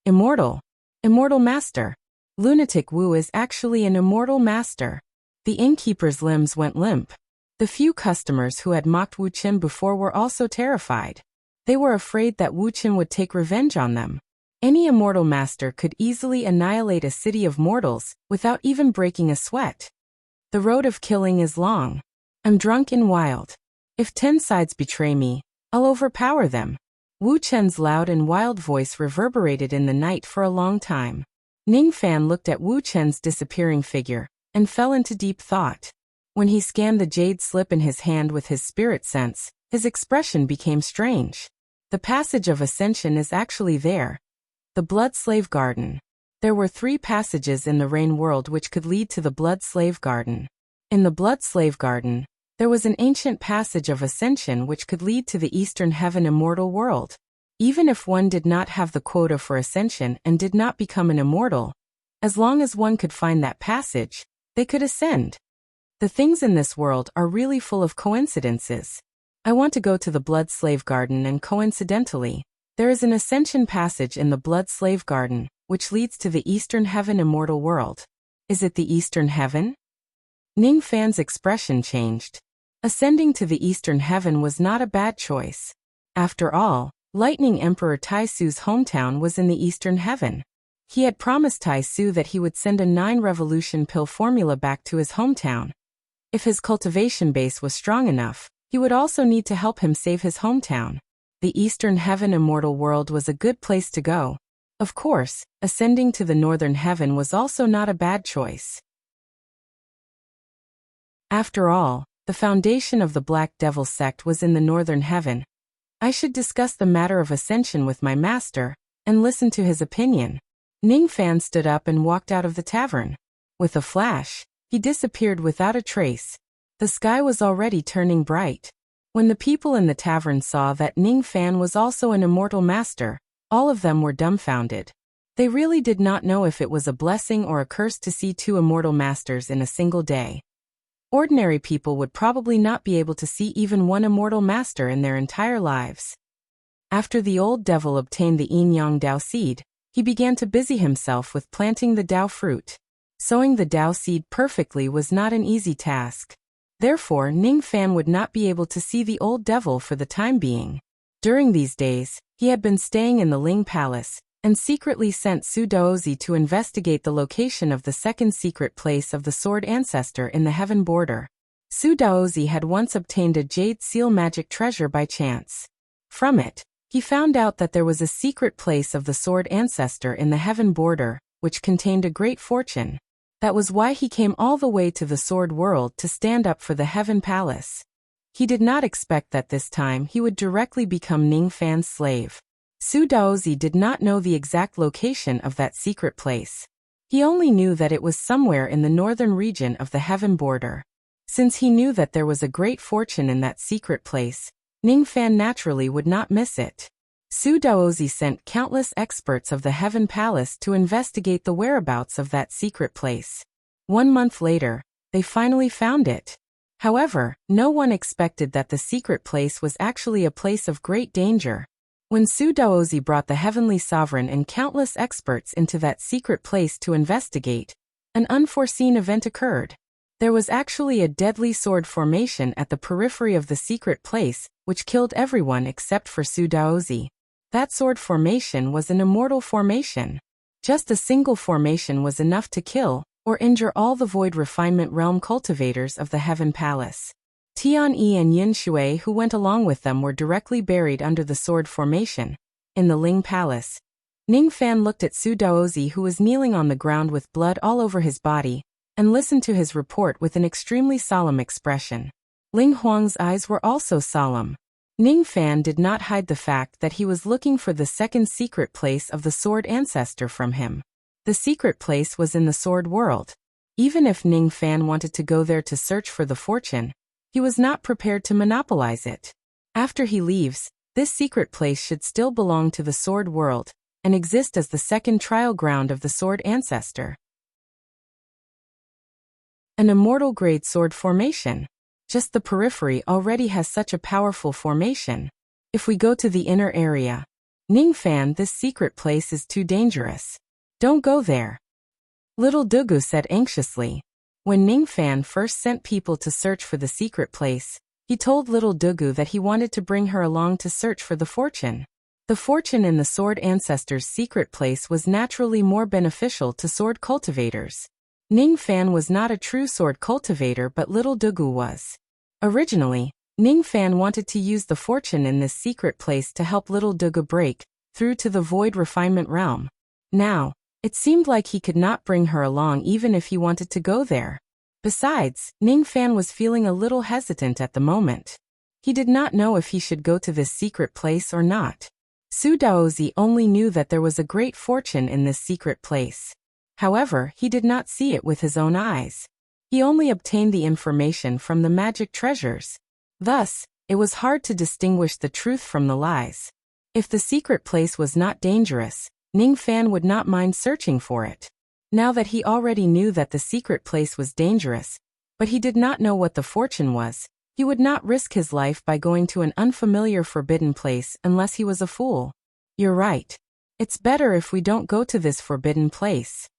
Immortal. Immortal master. Lunatic Wu is actually an immortal master. The innkeeper's limbs went limp. The few customers who had mocked Wu Qin before were also terrified. They were afraid that Wu Qin would take revenge on them. Any immortal master could easily annihilate a city of mortals without even breaking a sweat. The road of killing is long. I'm drunk and wild. If 10 sides betray me, I'll overpower them. Wu Chen's loud and wild voice reverberated in the night for a long time. Ning Fan looked at Wu Chen's disappearing figure and fell into deep thought. When he scanned the jade slip in his hand with his spirit sense, his expression became strange. The passage of ascension is actually there. The Blood Slave Garden. There were 3 passages in the Rain World which could lead to the Blood Slave Garden. In the Blood Slave Garden, there was an ancient passage of ascension which could lead to the Eastern Heaven Immortal World. Even if one did not have the quota for ascension and did not become an immortal, as long as one could find that passage, they could ascend. The things in this world are really full of coincidences. I want to go to the Blood Slave Garden, and coincidentally, there is an ascension passage in the Blood Slave Garden, which leads to the Eastern Heaven Immortal World. Is it the Eastern Heaven? Ning Fan's expression changed. Ascending to the Eastern Heaven was not a bad choice. After all, Lightning Emperor Tai Su's hometown was in the Eastern Heaven. He had promised Tai Su that he would send a 9-revolution pill formula back to his hometown. If his cultivation base was strong enough, he would also need to help him save his hometown. The Eastern Heaven Immortal World was a good place to go. Of course, ascending to the Northern Heaven was also not a bad choice. After all, the foundation of the Black Devil sect was in the Northern Heaven. I should discuss the matter of ascension with my master, and listen to his opinion. Ning Fan stood up and walked out of the tavern. With a flash, he disappeared without a trace. The sky was already turning bright. When the people in the tavern saw that Ning Fan was also an immortal master, all of them were dumbfounded. They really did not know if it was a blessing or a curse to see 2 immortal masters in a single day. Ordinary people would probably not be able to see even 1 immortal master in their entire lives. After the old devil obtained the yin-yang Dao seed, he began to busy himself with planting the Dao fruit. Sowing the Dao seed perfectly was not an easy task. Therefore, Ning Fan would not be able to see the old devil for the time being. During these days, he had been staying in the Ling Palace, and secretly sent Su Daozi to investigate the location of the second secret place of the Sword Ancestor in the Heaven Border. Su Daozi had once obtained a jade seal magic treasure by chance. From it, he found out that there was a secret place of the Sword Ancestor in the Heaven Border, which contained a great fortune. That was why he came all the way to the Sword World to stand up for the Heaven Palace. He did not expect that this time he would directly become Ning Fan's slave. Su Daozi did not know the exact location of that secret place. He only knew that it was somewhere in the northern region of the Heaven Border. Since he knew that there was a great fortune in that secret place, Ning Fan naturally would not miss it. Su Daozi sent countless experts of the Heaven Palace to investigate the whereabouts of that secret place. 1 month later, they finally found it. However, no one expected that the secret place was actually a place of great danger. When Su Daozi brought the Heavenly Sovereign and countless experts into that secret place to investigate, an unforeseen event occurred. There was actually a deadly sword formation at the periphery of the secret place, which killed everyone except for Su Daozi. That sword formation was an immortal formation. Just a single formation was enough to kill or injure all the Void Refinement Realm cultivators of the Heaven Palace. Tian Yi and Yin Shui, who went along with them, were directly buried under the sword formation. In the Ling Palace, Ning Fan looked at Su Daozi, who was kneeling on the ground with blood all over his body, and listened to his report with an extremely solemn expression. Ling Huang's eyes were also solemn. Ning Fan did not hide the fact that he was looking for the second secret place of the Sword Ancestor from him. The secret place was in the Sword World. Even if Ning Fan wanted to go there to search for the fortune, he was not prepared to monopolize it. After he leaves, this secret place should still belong to the Sword World and exist as the second trial ground of the Sword Ancestor. An immortal grade sword formation. Just the periphery already has such a powerful formation. If we go to the inner area. Ningfan, this secret place is too dangerous. Don't go there. Little Dugu said anxiously. When Ningfan first sent people to search for the secret place, he told little Dugu that he wanted to bring her along to search for the fortune. The fortune in the sword ancestor's secret place was naturally more beneficial to sword cultivators. Ningfan was not a true sword cultivator, but little Dugu was. Originally, Ningfan wanted to use the fortune in this secret place to help little Dugu break through to the void refinement realm. Now, it seemed like he could not bring her along even if he wanted to go there. Besides, Ningfan was feeling a little hesitant at the moment. He did not know if he should go to this secret place or not. Su Daozi only knew that there was a great fortune in this secret place. However, he did not see it with his own eyes. He only obtained the information from the magic treasures. Thus, it was hard to distinguish the truth from the lies. If the secret place was not dangerous, Ningfan would not mind searching for it. Now that he already knew that the secret place was dangerous, but he did not know what the fortune was, he would not risk his life by going to an unfamiliar forbidden place unless he was a fool. You're right. It's better if we don't go to this forbidden place.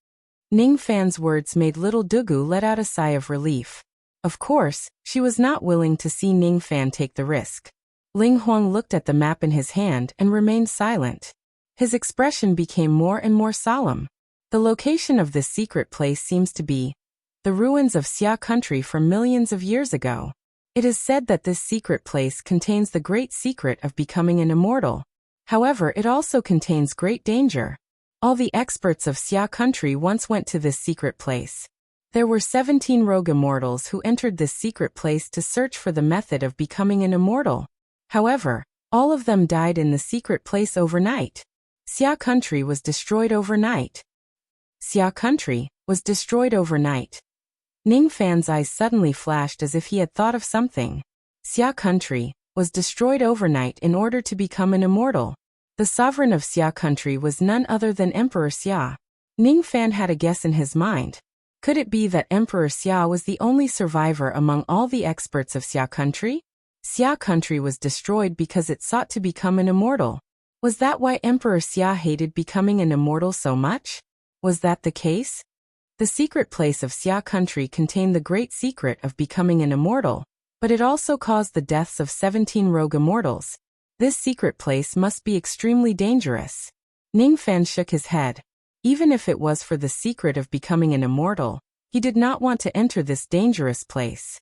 Ningfan's words made little Dugu let out a sigh of relief. Of course, she was not willing to see Ningfan take the risk. Ling Huang looked at the map in his hand and remained silent. His expression became more and more solemn. The location of this secret place seems to be the ruins of Xia country from millions of years ago. It is said that this secret place contains the great secret of becoming an immortal. However, it also contains great danger. All the experts of Xia country once went to this secret place. There were 17 rogue immortals who entered this secret place to search for the method of becoming an immortal. However, all of them died in the secret place overnight. Xia country was destroyed overnight. Xia country was destroyed overnight. Ningfan's eyes suddenly flashed as if he had thought of something. Xia country was destroyed overnight in order to become an immortal. The sovereign of Xia country was none other than Emperor Xia. Ningfan had a guess in his mind. Could it be that Emperor Xia was the only survivor among all the experts of Xia country? Xia country was destroyed because it sought to become an immortal. Was that why Emperor Xia hated becoming an immortal so much? Was that the case? The secret place of Xia country contained the great secret of becoming an immortal, but it also caused the deaths of 17 rogue immortals. This secret place must be extremely dangerous. Ningfan shook his head. Even if it was for the secret of becoming an immortal, he did not want to enter this dangerous place.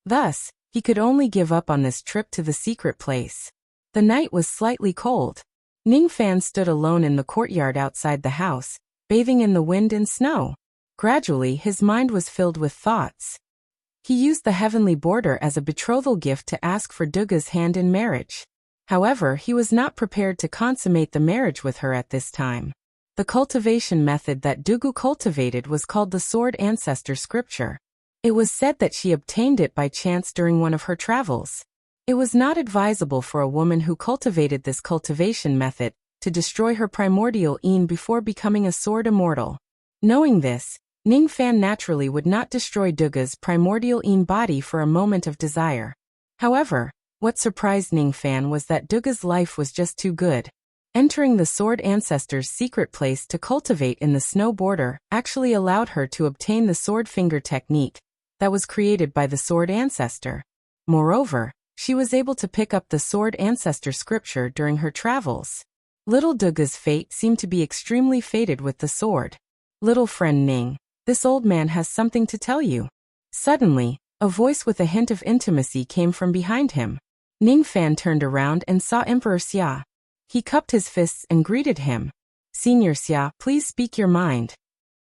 Thus, he could only give up on this trip to the secret place. The night was slightly cold. Ningfan stood alone in the courtyard outside the house, bathing in the wind and snow. Gradually, his mind was filled with thoughts. He used the heavenly border as a betrothal gift to ask for Duga's hand in marriage. However, he was not prepared to consummate the marriage with her at this time. The cultivation method that Dugu cultivated was called the Sword Ancestor Scripture. It was said that she obtained it by chance during one of her travels. It was not advisable for a woman who cultivated this cultivation method to destroy her primordial yin before becoming a sword immortal. Knowing this, Ningfan naturally would not destroy Duga's primordial yin body for a moment of desire. However, what surprised Ningfan was that Duga's life was just too good. Entering the Sword Ancestor's secret place to cultivate in the snow border actually allowed her to obtain the sword finger technique that was created by the Sword Ancestor. Moreover, she was able to pick up the Sword Ancestor scripture during her travels. Little Duga's fate seemed to be extremely fated with the sword. Little friend Ning, this old man has something to tell you. Suddenly, a voice with a hint of intimacy came from behind him. Ningfan turned around and saw Emperor Xia. He cupped his fists and greeted him. Senior Xia, please speak your mind.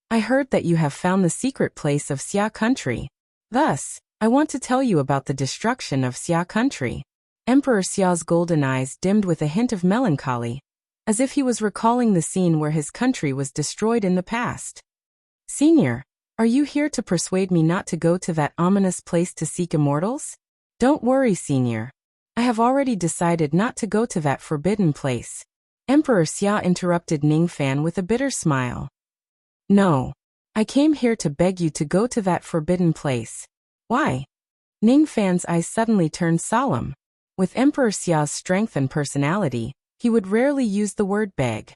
I heard that you have found the secret place of Xia country. Thus, I want to tell you about the destruction of Xia country. Emperor Xia's golden eyes dimmed with a hint of melancholy, as if he was recalling the scene where his country was destroyed in the past. Senior, are you here to persuade me not to go to that ominous place to seek immortals? Don't worry, Senior. I have already decided not to go to that forbidden place. Emperor Xia interrupted Ningfan with a bitter smile. No. I came here to beg you to go to that forbidden place. Why? Ningfan's eyes suddenly turned solemn. With Emperor Xia's strength and personality, he would rarely use the word beg.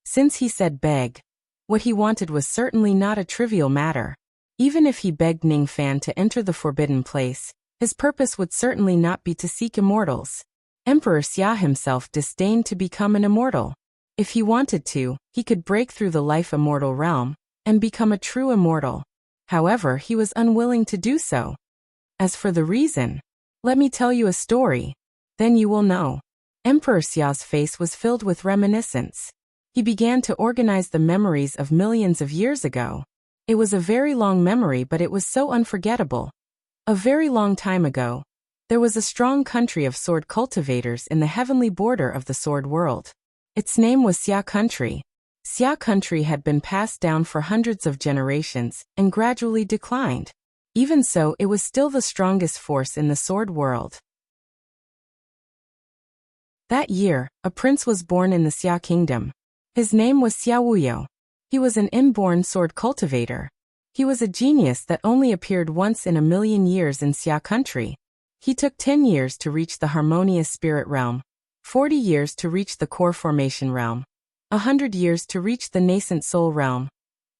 Since he said beg, what he wanted was certainly not a trivial matter. Even if he begged Ning Fan to enter the forbidden place, his purpose would certainly not be to seek immortals. Emperor Xia himself disdained to become an immortal. If he wanted to, he could break through the life immortal realm and become a true immortal. However, he was unwilling to do so. As for the reason, let me tell you a story. Then you will know. Emperor Xia's face was filled with reminiscence. He began to organize the memories of millions of years ago. It was a very long memory, but it was so unforgettable. A very long time ago, there was a strong country of sword cultivators in the heavenly border of the sword world. Its name was Xia Country. Xia Country had been passed down for hundreds of generations and gradually declined. Even so, it was still the strongest force in the sword world. That year, a prince was born in the Xia kingdom. His name was Xia Wuyo. He was an inborn sword cultivator. He was a genius that only appeared once in a million years in Xia Country. He took 10 years to reach the harmonious spirit realm, 40 years to reach the core formation realm, 100 years to reach the nascent soul realm,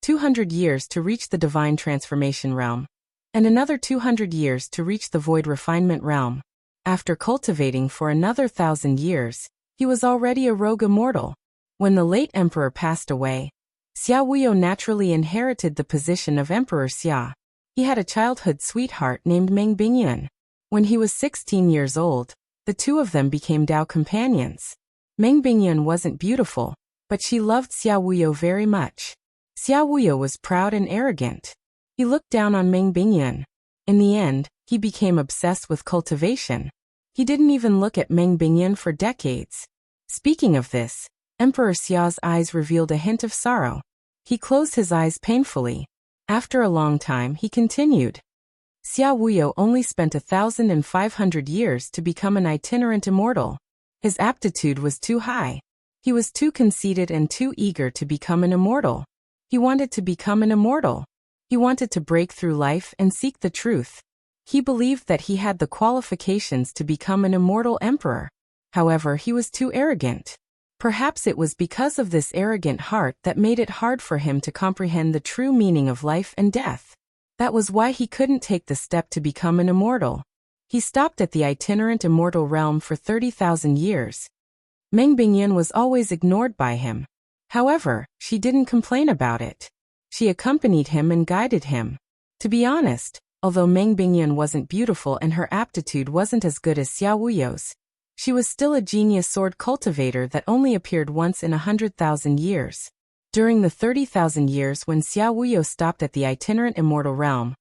200 years to reach the divine transformation realm, and another 200 years to reach the void refinement realm. After cultivating for another 1,000 years, he was already a rogue immortal. When the late emperor passed away, Xia Wuyo naturally inherited the position of Emperor Xia. He had a childhood sweetheart named Meng Bingyun. When he was 16 years old, the two of them became Dao companions. Meng Bingyun wasn't beautiful, but she loved Xia Wuyo very much. Xia Wuyo was proud and arrogant. He looked down on Meng Bingyun. In the end, he became obsessed with cultivation. He didn't even look at Meng Bingyun for decades. Speaking of this, Emperor Xia's eyes revealed a hint of sorrow. He closed his eyes painfully. After a long time, he continued. Xia Wuyo only spent 1,500 years to become an itinerant immortal. His aptitude was too high. He was too conceited and too eager to become an immortal. He wanted to become an immortal. He wanted to break through life and seek the truth. He believed that he had the qualifications to become an immortal emperor. However, he was too arrogant. Perhaps it was because of this arrogant heart that made it hard for him to comprehend the true meaning of life and death. That was why he couldn't take the step to become an immortal. He stopped at the itinerant immortal realm for 30,000 years. Meng Bingyun was always ignored by him. However, she didn't complain about it. She accompanied him and guided him. To be honest, although Meng Bingyun wasn't beautiful and her aptitude wasn't as good as Xia Wuyo's, she was still a genius sword cultivator that only appeared once in 100,000 years. During the 30,000 years when Xia Wuyo stopped at the itinerant immortal realm,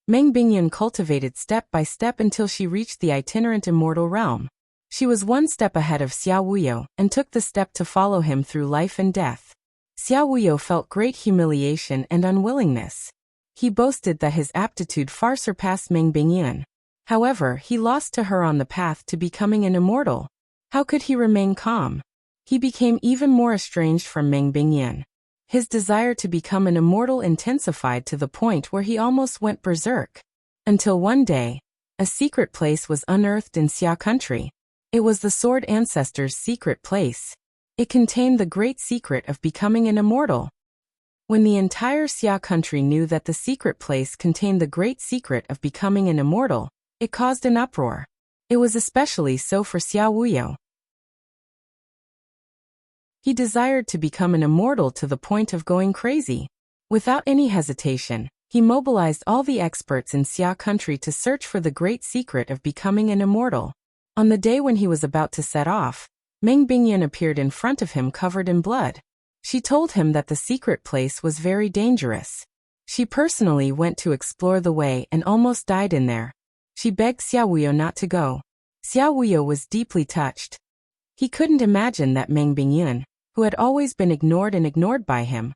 Meng Bingyun cultivated step by step until she reached the itinerant immortal realm. She was one step ahead of Xia Wuyo and took the step to follow him through life and death. Xia Wuyo felt great humiliation and unwillingness. He boasted that his aptitude far surpassed Meng Bingyun. However, he lost to her on the path to becoming an immortal. How could he remain calm? He became even more estranged from Meng Bingyun. His desire to become an immortal intensified to the point where he almost went berserk. Until one day, a secret place was unearthed in Xia Country. It was the Sword Ancestors' secret place. It contained the great secret of becoming an immortal. When the entire Xia Country knew that the secret place contained the great secret of becoming an immortal, it caused an uproar. It was especially so for Xia Wuyo. He desired to become an immortal to the point of going crazy. Without any hesitation, he mobilized all the experts in Xia Country to search for the great secret of becoming an immortal. On the day when he was about to set off, Meng Bingyun appeared in front of him covered in blood. She told him that the secret place was very dangerous. She personally went to explore the way and almost died in there. She begged Xia Wuyo not to go. Xia Wuyo was deeply touched. He couldn't imagine that Meng Bingyun, who had always been ignored by him,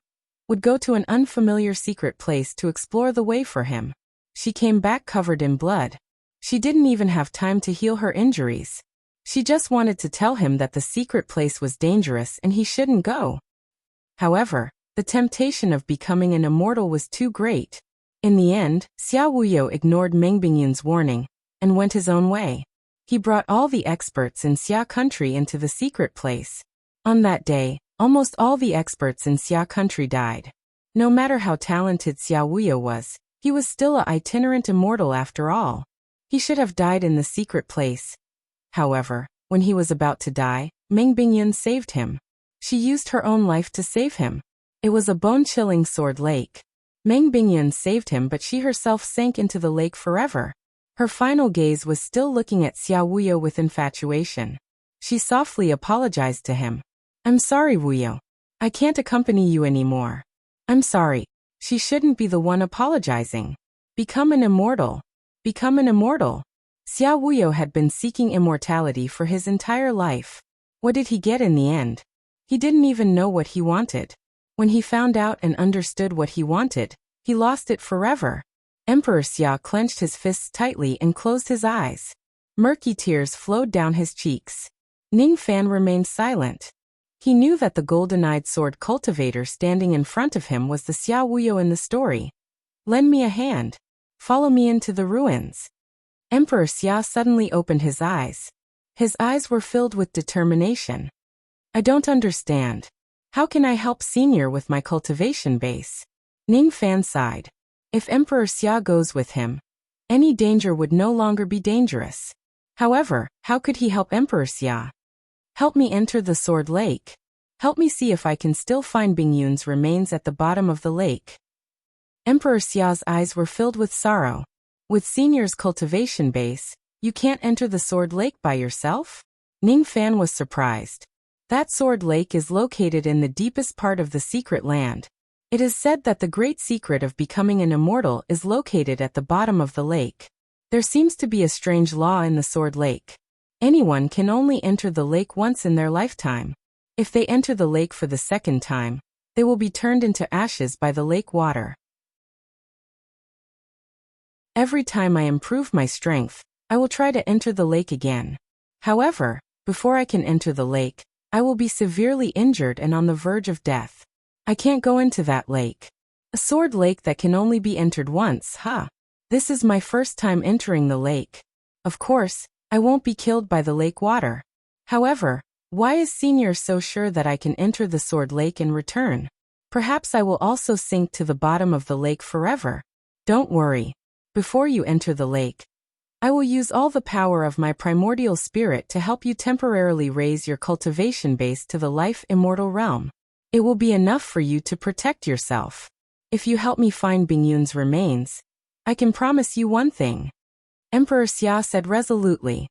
would go to an unfamiliar secret place to explore the way for him. She came back covered in blood. She didn't even have time to heal her injuries. She just wanted to tell him that the secret place was dangerous and he shouldn't go. However, the temptation of becoming an immortal was too great. In the end, Xia Wuyo ignored Meng Bingyun's warning and went his own way. He brought all the experts in Xia country into the secret place. On that day, almost all the experts in Xia country died. No matter how talented Xia Wuya was, he was still an itinerant immortal after all. He should have died in the secret place. However, when he was about to die, Meng Bingyun saved him. She used her own life to save him. It was a bone-chilling sword lake. Meng Bingyun saved him, but she herself sank into the lake forever. Her final gaze was still looking at Xia Wuya with infatuation. She softly apologized to him. "I'm sorry, Wuya. I can't accompany you anymore. I'm sorry." She shouldn't be the one apologizing. Become an immortal. Become an immortal. Xia Wuya had been seeking immortality for his entire life. What did he get in the end? He didn't even know what he wanted. When he found out and understood what he wanted, he lost it forever. Emperor Xia clenched his fists tightly and closed his eyes. Murky tears flowed down his cheeks. Ning Fan remained silent. He knew that the golden-eyed sword cultivator standing in front of him was the Xia Wuya in the story. "Lend me a hand. Follow me into the ruins." Emperor Xia suddenly opened his eyes. His eyes were filled with determination. "I don't understand. How can I help Senior with my cultivation base?" Ning Fan sighed. If Emperor Xia goes with him, any danger would no longer be dangerous. However, how could he help Emperor Xia? "Help me enter the Sword Lake. Help me see if I can still find Bingyun's remains at the bottom of the lake." Emperor Xia's eyes were filled with sorrow. "With Senior's cultivation base, you can't enter the Sword Lake by yourself?" Ning Fan was surprised. That Sword Lake is located in the deepest part of the secret land. It is said that the great secret of becoming an immortal is located at the bottom of the lake. There seems to be a strange law in the Sword Lake. Anyone can only enter the lake once in their lifetime. If they enter the lake for the second time, they will be turned into ashes by the lake water. Every time I improve my strength, I will try to enter the lake again. However, before I can enter the lake, I will be severely injured and on the verge of death. I can't go into that lake. A sword lake that can only be entered once, huh? This is my first time entering the lake. Of course, I won't be killed by the lake water. However, why is Senior so sure that I can enter the sword lake and return? Perhaps I will also sink to the bottom of the lake forever. Don't worry. Before you enter the lake, I will use all the power of my primordial spirit to help you temporarily raise your cultivation base to the life immortal realm. It will be enough for you to protect yourself. If you help me find Bingyun's remains, I can promise you one thing. Emperor Xia said resolutely.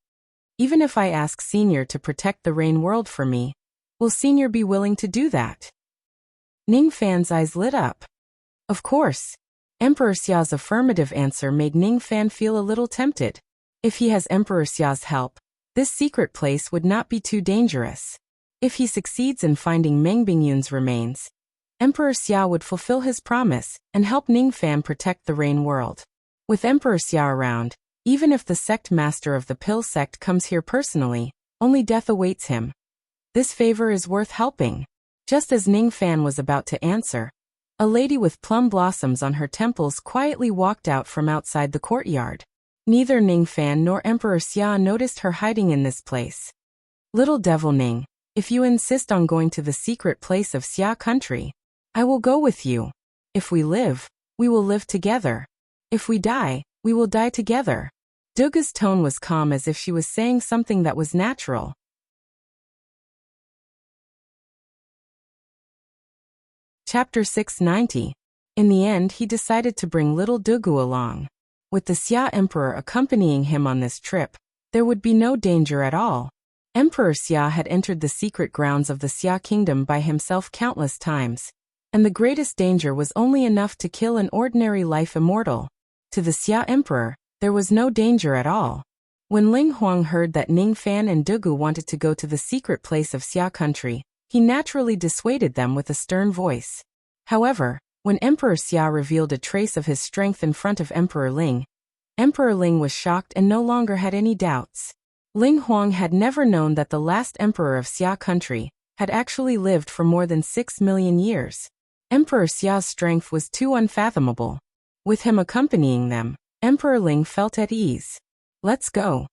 Even if I ask Senior to protect the Rain World for me, will Senior be willing to do that? Ning Fan's eyes lit up. Of course. Emperor Xia's affirmative answer made Ning Fan feel a little tempted. If he has Emperor Xia's help, this secret place would not be too dangerous. If he succeeds in finding Meng Bingyun's remains, Emperor Xia would fulfill his promise and help Ning Fan protect the Rain World. With Emperor Xia around, even if the sect master of the Pill sect comes here personally, only death awaits him. This favor is worth helping. Just as Ning Fan was about to answer, a lady with plum blossoms on her temples quietly walked out from outside the courtyard. Neither Ning Fan nor Emperor Xia noticed her hiding in this place. "Little devil Ning, if you insist on going to the secret place of Xia country, I will go with you. If we live, we will live together. If we die, we will die together." Duga's tone was calm as if she was saying something that was natural. Chapter 690. In the end, he decided to bring little Dugu along. With the Xia Emperor accompanying him on this trip, there would be no danger at all. Emperor Xia had entered the secret grounds of the Xia kingdom by himself countless times, and the greatest danger was only enough to kill an ordinary life immortal. To the Xia Emperor, there was no danger at all. When Ling Huang heard that Ning Fan and Dugu wanted to go to the secret place of Xia country, he naturally dissuaded them with a stern voice. However, when Emperor Xia revealed a trace of his strength in front of Emperor Ling was shocked and no longer had any doubts. Ling Huang had never known that the last emperor of Xia country had actually lived for more than 6 million years. Emperor Xia's strength was too unfathomable. With him accompanying them, Emperor Ling felt at ease. "Let's go."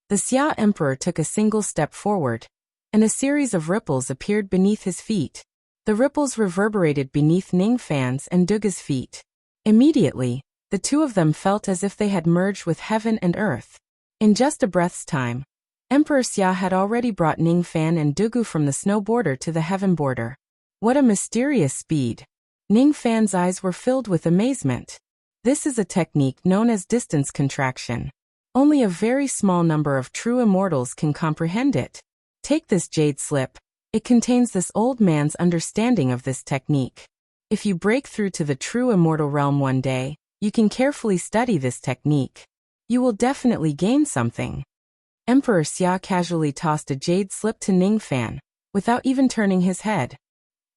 The Xia Emperor took a single step forward, and a series of ripples appeared beneath his feet. The ripples reverberated beneath Ning Fan's and Duga's feet. Immediately, the two of them felt as if they had merged with heaven and earth. In just a breath's time, Emperor Xia had already brought Ning Fan and Dugu from the snow border to the heaven border. What a mysterious speed! Ning Fan's eyes were filled with amazement. This is a technique known as distance contraction. Only a very small number of true immortals can comprehend it. Take this jade slip. It contains this old man's understanding of this technique. If you break through to the true immortal realm one day, you can carefully study this technique. You will definitely gain something. Emperor Xia casually tossed a jade slip to Ning Fan, without even turning his head.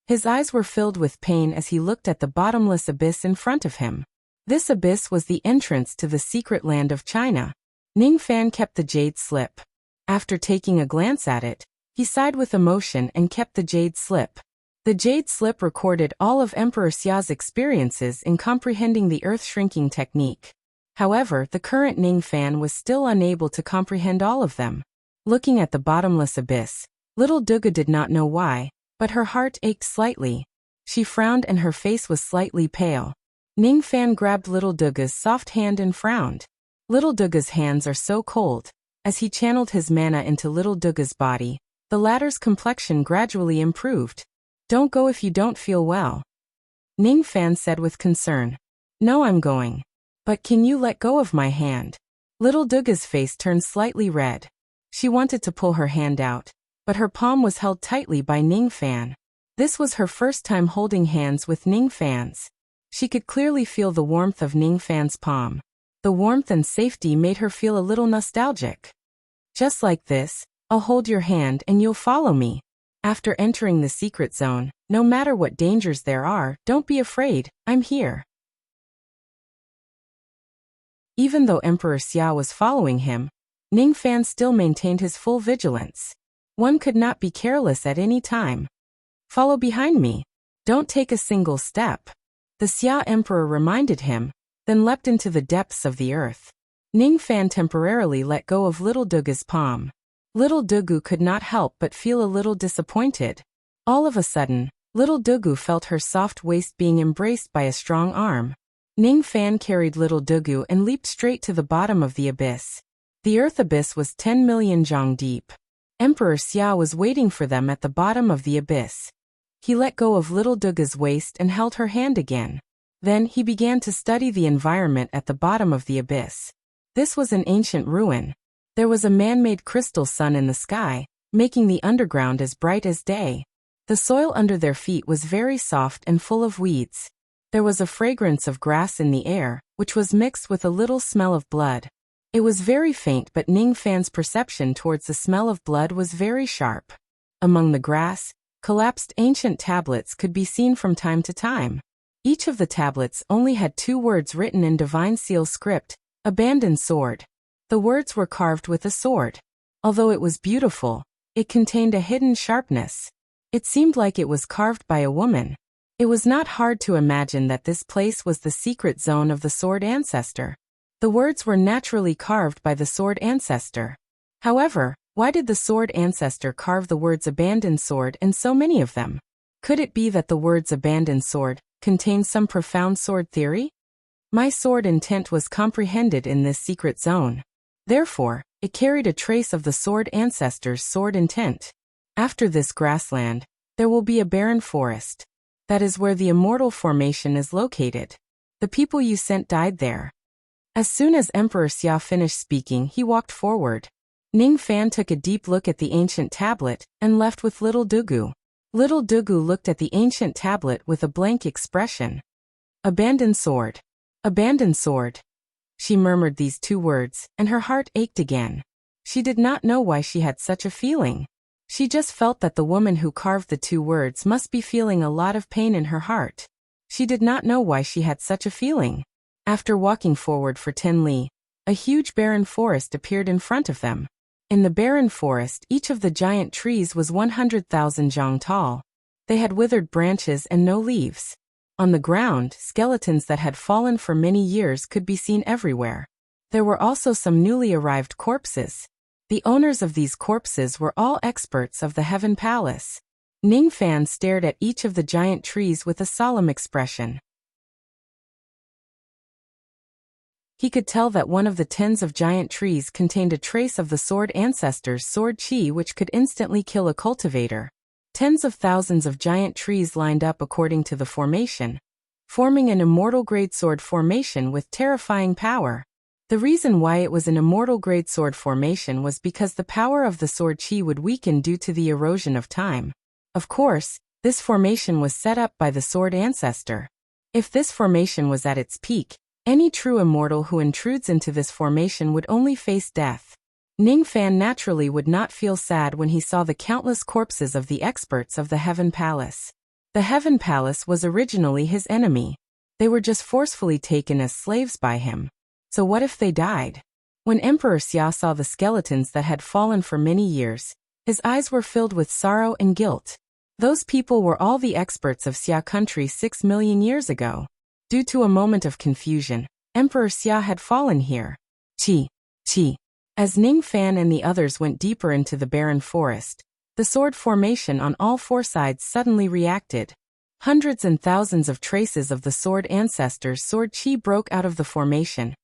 His eyes were filled with pain as he looked at the bottomless abyss in front of him. This abyss was the entrance to the secret land of China. Ning Fan kept the jade slip. After taking a glance at it, he sighed with emotion and kept the jade slip. The jade slip recorded all of Emperor Xia's experiences in comprehending the earth-shrinking technique. However, the current Ning Fan was still unable to comprehend all of them. Looking at the bottomless abyss, little Duga did not know why, but her heart ached slightly. She frowned and her face was slightly pale. Ning Fan grabbed little Duga's soft hand and frowned. Little Duga's hands are so cold. As he channeled his mana into little Duga's body, the latter's complexion gradually improved. Don't go if you don't feel well. Ning Fan said with concern. No, I'm going. But can you let go of my hand? Little Duga's face turned slightly red. She wanted to pull her hand out, but her palm was held tightly by Ning Fan. This was her first time holding hands with Ning Fan's. She could clearly feel the warmth of Ning Fan's palm. The warmth and safety made her feel a little nostalgic. Just like this, I'll hold your hand and you'll follow me. After entering the secret zone, no matter what dangers there are, don't be afraid, I'm here. Even though Emperor Xia was following him, Ning Fan still maintained his full vigilance. One could not be careless at any time. Follow behind me. Don't take a single step. The Xia Emperor reminded him, then leapt into the depths of the earth. Ning Fan temporarily let go of little Duga's palm. Little Dugu could not help but feel a little disappointed. All of a sudden, little Dugu felt her soft waist being embraced by a strong arm. Ning Fan carried little Dugu and leaped straight to the bottom of the abyss. The earth abyss was 10 million zhang deep. Emperor Xia was waiting for them at the bottom of the abyss. He let go of little Duga's waist and held her hand again. Then he began to study the environment at the bottom of the abyss. This was an ancient ruin. There was a man-made crystal sun in the sky, making the underground as bright as day. The soil under their feet was very soft and full of weeds. There was a fragrance of grass in the air, which was mixed with a little smell of blood. It was very faint, but Ning Fan's perception towards the smell of blood was very sharp. Among the grass, collapsed ancient tablets could be seen from time to time. Each of the tablets only had 2 words written in divine seal script, abandoned sword. The words were carved with a sword. Although it was beautiful, it contained a hidden sharpness. It seemed like it was carved by a woman. It was not hard to imagine that this place was the secret zone of the sword ancestor. The words were naturally carved by the sword ancestor. However, why did the sword ancestor carve the words abandoned sword and so many of them? Could it be that the words abandoned sword contained some profound sword theory? My sword intent was comprehended in this secret zone. Therefore, it carried a trace of the sword ancestor's sword intent. After this grassland, there will be a barren forest. That is where the immortal formation is located. The people you sent died there. As soon as Emperor Xia finished speaking, he walked forward. Ning Fan took a deep look at the ancient tablet and left with little Dugu. Little Dugu looked at the ancient tablet with a blank expression. Abandoned sword. Abandoned sword. She murmured these 2 words, and her heart ached again. She did not know why she had such a feeling. She just felt that the woman who carved the 2 words must be feeling a lot of pain in her heart. She did not know why she had such a feeling. After walking forward for 10 li, a huge barren forest appeared in front of them. In the barren forest, each of the giant trees was 100,000 zhang tall. They had withered branches and no leaves. On the ground, skeletons that had fallen for many years could be seen everywhere. There were also some newly arrived corpses. The owners of these corpses were all experts of the Heaven Palace. Ning Fan stared at each of the giant trees with a solemn expression. He could tell that one of the tens of giant trees contained a trace of the sword ancestor's sword chi, which could instantly kill a cultivator. Tens of thousands of giant trees lined up according to the formation, forming an immortal-grade sword formation with terrifying power. The reason why it was an immortal-grade sword formation was because the power of the sword chi would weaken due to the erosion of time. Of course, this formation was set up by the sword ancestor. If this formation was at its peak, any true immortal who intrudes into this formation would only face death. Ning Fan naturally would not feel sad when he saw the countless corpses of the experts of the Heaven Palace. The Heaven Palace was originally his enemy. They were just forcefully taken as slaves by him. So what if they died? When Emperor Xia saw the skeletons that had fallen for many years, his eyes were filled with sorrow and guilt. Those people were all the experts of Xia country 6 million years ago. Due to a moment of confusion, Emperor Xia had fallen here. Chi. As Ning Fan and the others went deeper into the barren forest, the sword formation on all four sides suddenly reacted. Hundreds and thousands of traces of the sword ancestor's sword chi broke out of the formation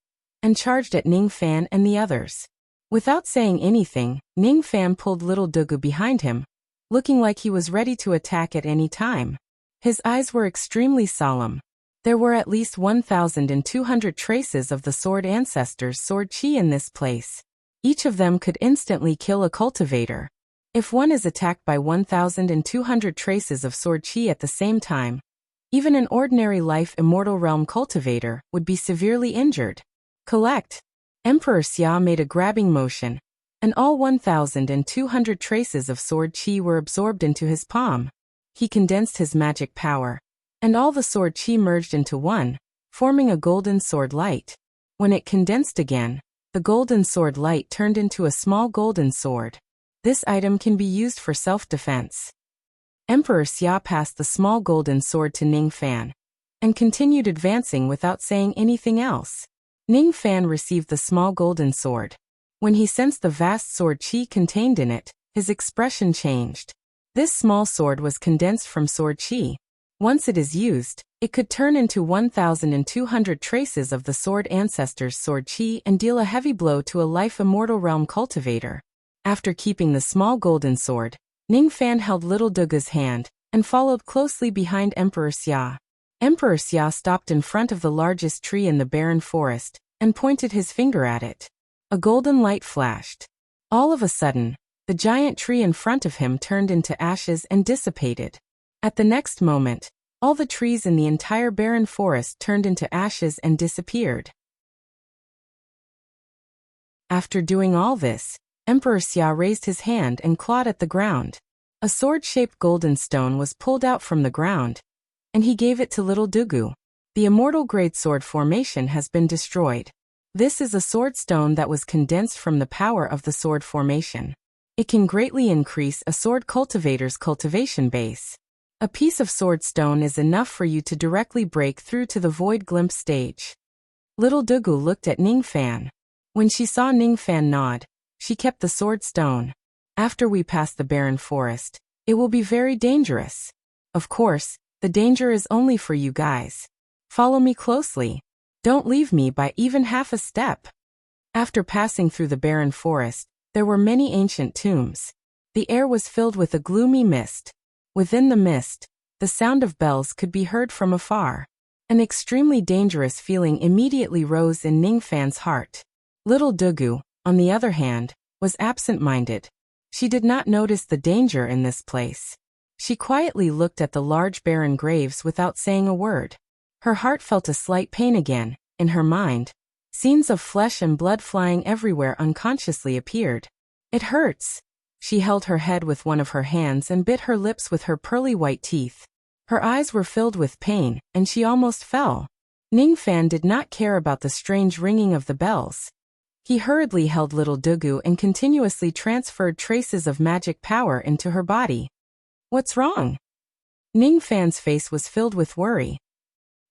and charged at Ning Fan and the others. Without saying anything, Ning Fan pulled little Dugu behind him, looking like he was ready to attack at any time. His eyes were extremely solemn. There were at least 1,200 traces of the sword ancestor's sword chi in this place. Each of them could instantly kill a cultivator. If one is attacked by 1,200 traces of sword chi at the same time, even an ordinary life immortal realm cultivator would be severely injured. Collect. Emperor Xia made a grabbing motion, and all 1,200 traces of sword chi were absorbed into his palm. He condensed his magic power, and all the sword chi merged into one, forming a golden sword light. When it condensed again, the golden sword light turned into a small golden sword. This item can be used for self-defense. Emperor Xia passed the small golden sword to Ning Fan, and continued advancing without saying anything else. Ning Fan received the small golden sword. When he sensed the vast sword chi contained in it, his expression changed. This small sword was condensed from sword chi. Once it is used, it could turn into 1,200 traces of the sword ancestor's sword chi and deal a heavy blow to a life immortal realm cultivator. After keeping the small golden sword, Ning Fan held little Dugu's hand and followed closely behind Emperor Xia. Emperor Xia stopped in front of the largest tree in the barren forest and pointed his finger at it. A golden light flashed. All of a sudden, the giant tree in front of him turned into ashes and dissipated. At the next moment, all the trees in the entire barren forest turned into ashes and disappeared. After doing all this, Emperor Xia raised his hand and clawed at the ground. A sword-shaped golden stone was pulled out from the ground, and he gave it to little Dugu. The immortal grade sword formation has been destroyed. This is a sword stone that was condensed from the power of the sword formation. It can greatly increase a sword cultivator's cultivation base. A piece of sword stone is enough for you to directly break through to the void glimpse stage. Little Dugu looked at Ning Fan. When she saw Ning Fan nod, she kept the sword stone. After we pass the barren forest, it will be very dangerous. Of course, the danger is only for you guys. Follow me closely. Don't leave me by even half a step. After passing through the barren forest, there were many ancient tombs. The air was filled with a gloomy mist. Within the mist, the sound of bells could be heard from afar. An extremely dangerous feeling immediately rose in Ning Fan's heart. Little Dugu, on the other hand, was absent-minded. She did not notice the danger in this place. She quietly looked at the large barren graves without saying a word. Her heart felt a slight pain again. In her mind, scenes of flesh and blood flying everywhere unconsciously appeared. It hurts. She held her head with one of her hands and bit her lips with her pearly white teeth. Her eyes were filled with pain, and she almost fell. Ning Fan did not care about the strange ringing of the bells. He hurriedly held little Dugu and continuously transferred traces of magic power into her body. What's wrong? Ning Fan's face was filled with worry.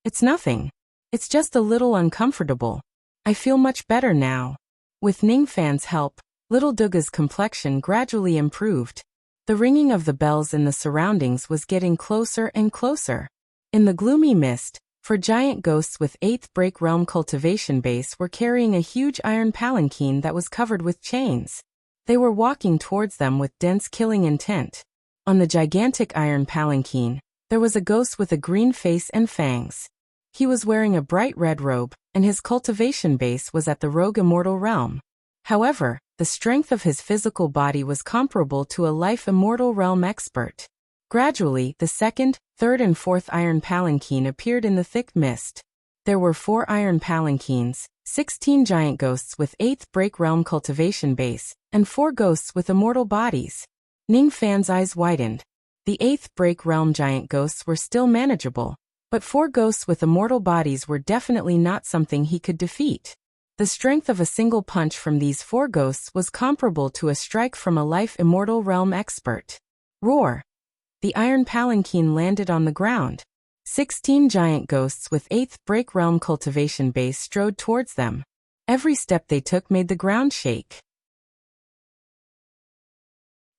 It's nothing. It's just a little uncomfortable. I feel much better now. With Ning Fan's help, Little Duga's complexion gradually improved. The ringing of the bells in the surroundings was getting closer and closer. In the gloomy mist, 4 giant ghosts with 8th break realm cultivation base were carrying a huge iron palanquin that was covered with chains. They were walking towards them with dense killing intent. On the gigantic iron palanquin, there was a ghost with a green face and fangs. He was wearing a bright red robe, and his cultivation base was at the rogue immortal realm. However, the strength of his physical body was comparable to a life immortal realm expert. Gradually, the 2nd, 3rd and 4th iron palanquin appeared in the thick mist. There were 4 iron palanquins, 16 giant ghosts with 8th break realm cultivation base, and 4 ghosts with immortal bodies. Ning Fan's eyes widened. The 8th break realm giant ghosts were still manageable, but 4 ghosts with immortal bodies were definitely not something he could defeat. The strength of a single punch from these 4 ghosts was comparable to a strike from a life immortal realm expert. Roar! The iron palanquin landed on the ground. 16 giant ghosts with 8th break realm cultivation base strode towards them. Every step they took made the ground shake.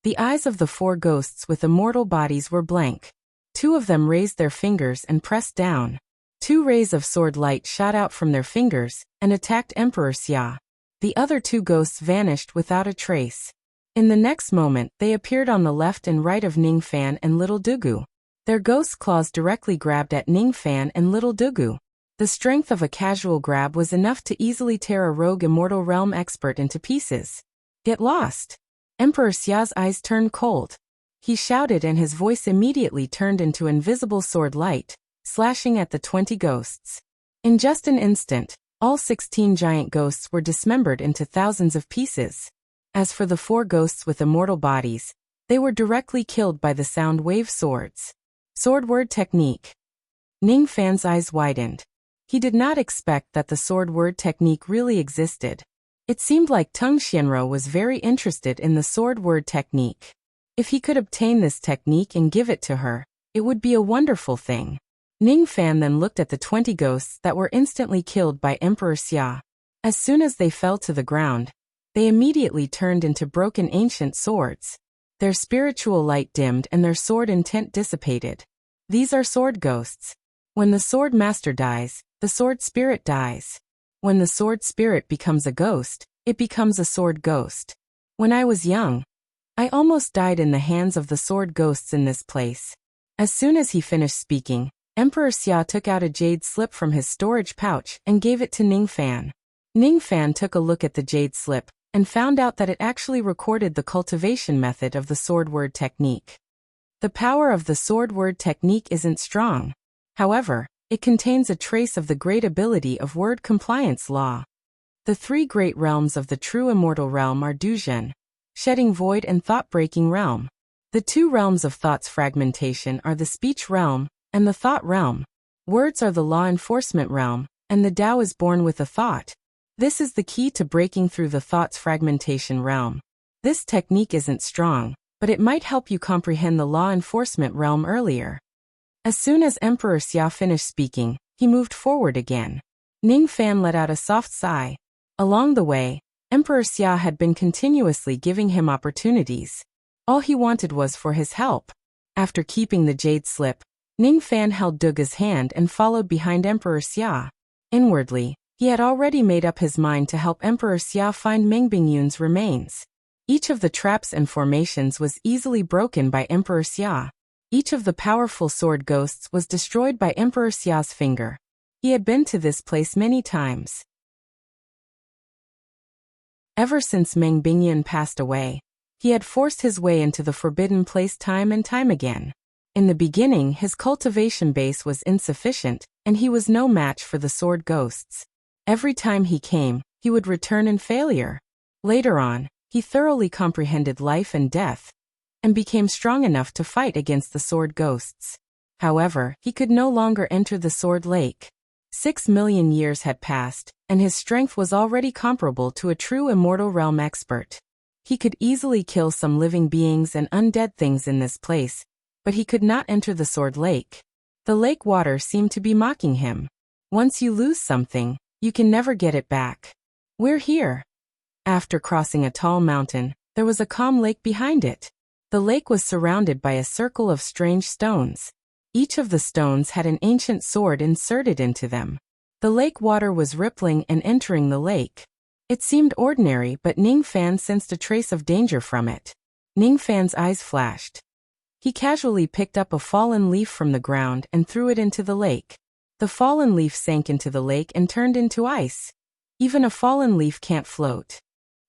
The eyes of the 4 ghosts with immortal bodies were blank. 2 of them raised their fingers and pressed down. 2 rays of sword light shot out from their fingers and attacked Emperor Xia. The other 2 ghosts vanished without a trace. In the next moment, they appeared on the left and right of Ning Fan and Little Dugu. Their ghost claws directly grabbed at Ning Fan and Little Dugu. The strength of a casual grab was enough to easily tear a rogue immortal realm expert into pieces. Get lost! Emperor Xia's eyes turned cold. He shouted and his voice immediately turned into invisible sword light, slashing at the 20 ghosts. In just an instant, all 16 giant ghosts were dismembered into thousands of pieces. As for the 4 ghosts with immortal bodies, they were directly killed by the sound wave swords. Sword word technique. Ning Fan's eyes widened. He did not expect that the sword word technique really existed. It seemed like Tung Xianro was very interested in the sword word technique. If he could obtain this technique and give it to her, it would be a wonderful thing. Ning Fan then looked at the 20 ghosts that were instantly killed by Emperor Xia. As soon as they fell to the ground, they immediately turned into broken ancient swords. Their spiritual light dimmed and their sword intent dissipated. These are sword ghosts. When the sword master dies, the sword spirit dies. When the sword spirit becomes a ghost, it becomes a sword ghost. When I was young, I almost died in the hands of the sword ghosts in this place. As soon as he finished speaking, Emperor Xia took out a jade slip from his storage pouch and gave it to Ning Fan. Ning Fan took a look at the jade slip and found out that it actually recorded the cultivation method of the sword word technique. The power of the sword word technique isn't strong. However, it contains a trace of the great ability of word compliance law. The 3 great realms of the true immortal realm are Duzhen, shedding void, and thought-breaking realm. The 2 realms of thought's fragmentation are the speech realm and the thought realm. Words are the law enforcement realm, and the Tao is born with a thought. This is the key to breaking through the thought's fragmentation realm. This technique isn't strong, but it might help you comprehend the law enforcement realm earlier. As soon as Emperor Xia finished speaking, he moved forward again. Ning Fan let out a soft sigh. Along the way, Emperor Xia had been continuously giving him opportunities. All he wanted was for his help. After keeping the jade slip, Ning Fan held Duga's hand and followed behind Emperor Xia. Inwardly, he had already made up his mind to help Emperor Xia find Meng Bingyun's remains. Each of the traps and formations was easily broken by Emperor Xia. Each of the powerful sword ghosts was destroyed by Emperor Xia's finger. He had been to this place many times. Ever since Meng Bingyun passed away, he had forced his way into the forbidden place time and time again. In the beginning, his cultivation base was insufficient, and he was no match for the sword ghosts. Every time he came, he would return in failure. Later on, he thoroughly comprehended life and death, and became strong enough to fight against the sword ghosts. However, he could no longer enter the sword lake. 6 million years had passed, and his strength was already comparable to a true immortal realm expert. He could easily kill some living beings and undead things in this place, but he could not enter the sword lake. The lake water seemed to be mocking him. Once you lose something, you can never get it back. We're here. After crossing a tall mountain, there was a calm lake behind it. The lake was surrounded by a circle of strange stones. Each of the stones had an ancient sword inserted into them. The lake water was rippling and entering the lake. It seemed ordinary, but Ning Fan sensed a trace of danger from it. Ning Fan's eyes flashed. He casually picked up a fallen leaf from the ground and threw it into the lake. The fallen leaf sank into the lake and turned into ice. Even a fallen leaf can't float.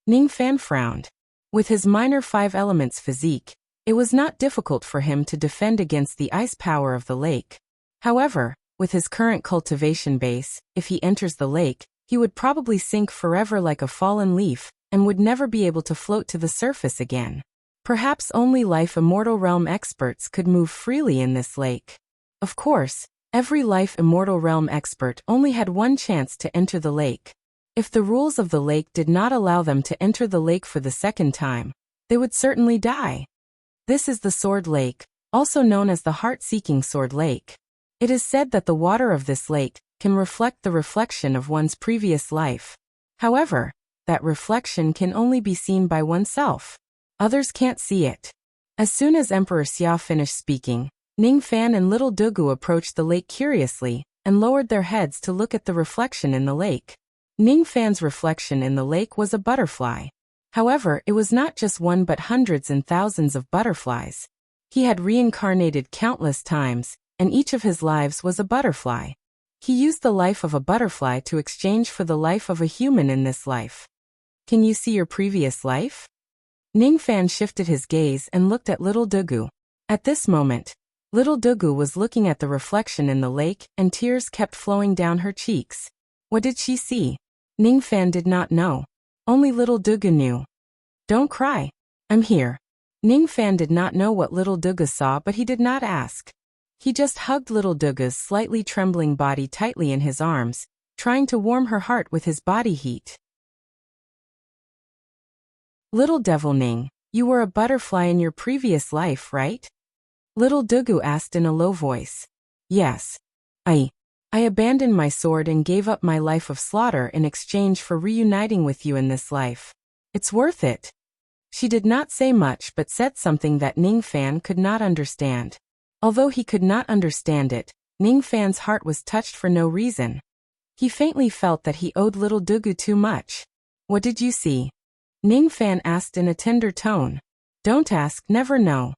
Ning Fan frowned. With his minor 5 elements physique, it was not difficult for him to defend against the ice power of the lake. However, with his current cultivation base, if he enters the lake, he would probably sink forever like a fallen leaf, and would never be able to float to the surface again. Perhaps only Life Immortal Realm experts could move freely in this lake. Of course, every Life Immortal Realm expert only had one chance to enter the lake. If the rules of the lake did not allow them to enter the lake for the second time, they would certainly die. This is the Sword Lake, also known as the Heart-Seeking Sword Lake. It is said that the water of this lake can reflect the reflection of one's previous life. However, that reflection can only be seen by oneself. Others can't see it. As soon as Emperor Xia finished speaking, Ning Fan and Little Dugu approached the lake curiously, and lowered their heads to look at the reflection in the lake. Ning Fan's reflection in the lake was a butterfly. However, it was not just one but hundreds and thousands of butterflies. He had reincarnated countless times, and each of his lives was a butterfly. He used the life of a butterfly to exchange for the life of a human in this life. Can you see your previous life? Ning Fan shifted his gaze and looked at Little Dugu. At this moment, Little Dugu was looking at the reflection in the lake, and tears kept flowing down her cheeks. What did she see? Ning Fan did not know. Only Little Dugu knew. Don't cry. I'm here. Ning Fan did not know what Little Dugu saw, but he did not ask. He just hugged Little Dugu's slightly trembling body tightly in his arms, trying to warm her heart with his body heat. Little Devil Ning, you were a butterfly in your previous life, right? Little Dugu asked in a low voice. Yes. I abandoned my sword and gave up my life of slaughter in exchange for reuniting with you in this life. It's worth it. She did not say much but said something that Ning Fan could not understand. Although he could not understand it, Ning Fan's heart was touched for no reason. He faintly felt that he owed Little Dugu too much. What did you see? Ning Fan asked in a tender tone. Don't ask, never know.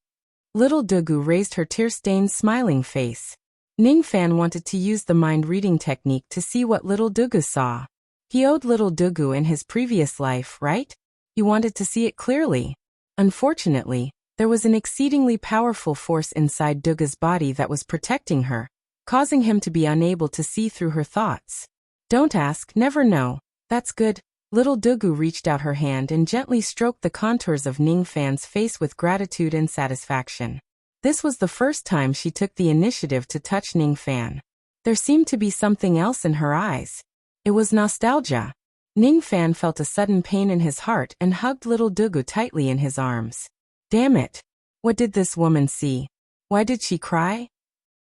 Little Dugu raised her tear-stained smiling face. Ning Fan wanted to use the mind-reading technique to see what Little Dugu saw. He owed Little Dugu in his previous life, right? He wanted to see it clearly. Unfortunately, there was an exceedingly powerful force inside Dugu's body that was protecting her, causing him to be unable to see through her thoughts. Don't ask, never know. That's good. Little Dugu reached out her hand and gently stroked the contours of Ning Fan's face with gratitude and satisfaction. This was the first time she took the initiative to touch Ning Fan. There seemed to be something else in her eyes. It was nostalgia. Ning Fan felt a sudden pain in his heart and hugged Little Dugu tightly in his arms. Damn it! What did this woman see? Why did she cry?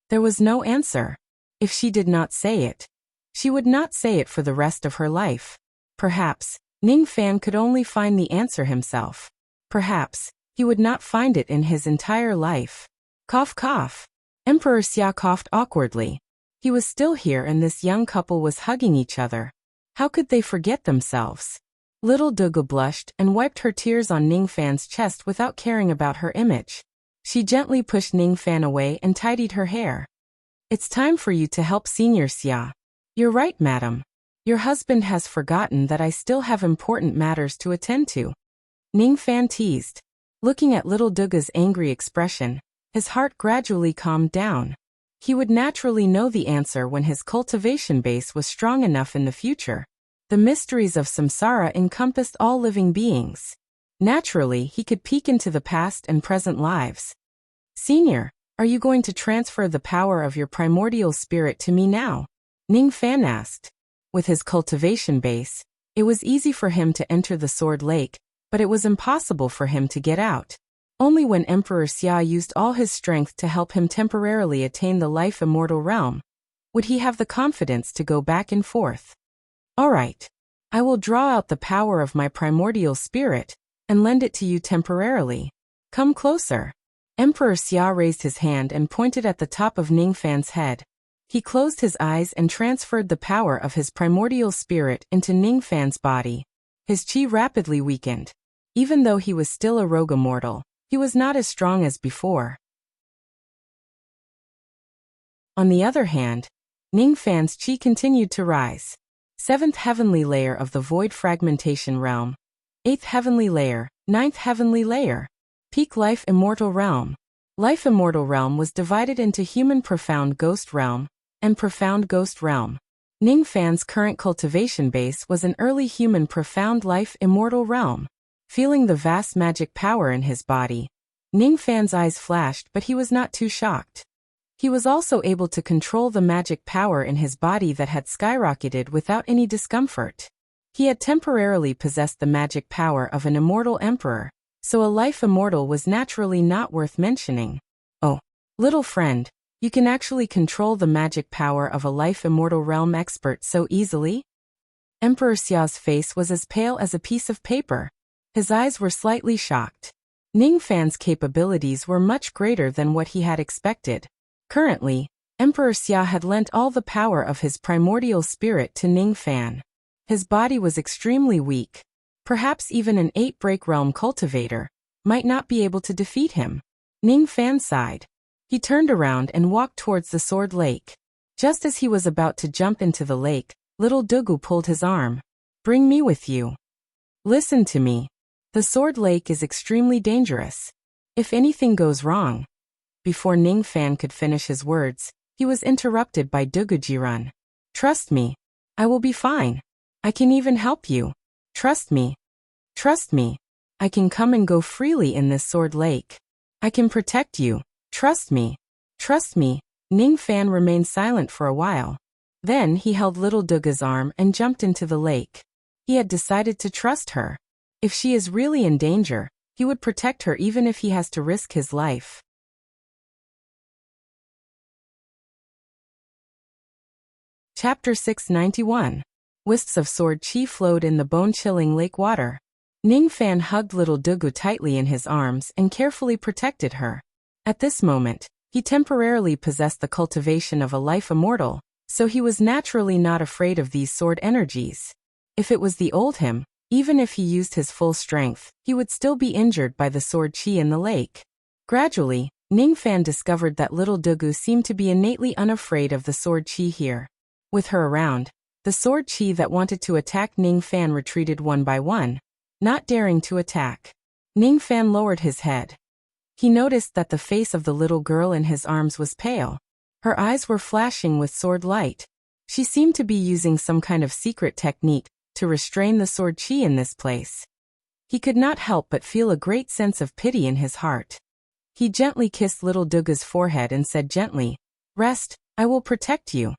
There was no answer. If she did not say it, she would not say it for the rest of her life. Perhaps, Ning Fan could only find the answer himself. Perhaps, he would not find it in his entire life. Cough cough. Emperor Xia coughed awkwardly. He was still here and this young couple was hugging each other. How could they forget themselves? Little Dugu blushed and wiped her tears on Ning Fan's chest without caring about her image. She gently pushed Ning Fan away and tidied her hair. It's time for you to help Senior Xia. You're right, madam. Your husband has forgotten that I still have important matters to attend to. Ning Fan teased. Looking at Little Dugu's angry expression, his heart gradually calmed down. He would naturally know the answer when his cultivation base was strong enough in the future. The mysteries of samsara encompassed all living beings. Naturally, he could peek into the past and present lives. Senior, are you going to transfer the power of your primordial spirit to me now? Ning Fan asked. With his cultivation base, it was easy for him to enter the Sword Lake, but it was impossible for him to get out. Only when Emperor Xia used all his strength to help him temporarily attain the Life Immortal Realm would he have the confidence to go back and forth. All right. I will draw out the power of my primordial spirit and lend it to you temporarily. Come closer. Emperor Xia raised his hand and pointed at the top of Ningfan's head. He closed his eyes and transferred the power of his primordial spirit into Ningfan's body. His qi rapidly weakened. Even though he was still a rogue immortal, he was not as strong as before. On the other hand, Ningfan's qi continued to rise. 7th heavenly layer of the void fragmentation realm. 8th heavenly layer, 9th heavenly layer. Peak life immortal realm. Life immortal realm was divided into human profound ghost realm and profound ghost realm. Ningfan's current cultivation base was an early human profound life immortal realm. Feeling the vast magic power in his body, Ningfan's eyes flashed, but he was not too shocked. He was also able to control the magic power in his body that had skyrocketed without any discomfort. He had temporarily possessed the magic power of an immortal emperor, so a life immortal was naturally not worth mentioning. Oh, little friend, you can actually control the magic power of a life immortal realm expert so easily? Emperor Xiao's face was as pale as a piece of paper. His eyes were slightly shocked. Ningfan's capabilities were much greater than what he had expected. Currently, Emperor Xia had lent all the power of his primordial spirit to Ningfan. His body was extremely weak. Perhaps even an 8-break realm cultivator might not be able to defeat him. Ningfan sighed. He turned around and walked towards the sword lake. Just as he was about to jump into the lake, little Dugu pulled his arm. Bring me with you. Listen to me. The sword lake is extremely dangerous. If anything goes wrong. Before Ningfan could finish his words, he was interrupted by Dugujiran. Trust me. I will be fine. I can even help you. Trust me. Trust me. I can come and go freely in this sword lake. I can protect you. Trust me. Trust me. Ningfan remained silent for a while. Then he held little Duga's arm and jumped into the lake. He had decided to trust her. If she is really in danger, he would protect her even if he has to risk his life. Chapter 691. Wisps of sword qi flowed in the bone-chilling lake water. Ningfan hugged little Dugu tightly in his arms and carefully protected her. At this moment, he temporarily possessed the cultivation of a life immortal, so he was naturally not afraid of these sword energies. If it was the old him, even if he used his full strength, he would still be injured by the sword qi in the lake. Gradually, Ningfan discovered that little Dugu seemed to be innately unafraid of the sword qi here. With her around, the sword qi that wanted to attack Ningfan retreated one by one, not daring to attack. Ningfan lowered his head. He noticed that the face of the little girl in his arms was pale. Her eyes were flashing with sword light. She seemed to be using some kind of secret technique to restrain the sword qi in this place. He could not help but feel a great sense of pity in his heart. He gently kissed little Dugu's forehead and said gently, "Rest, I will protect you."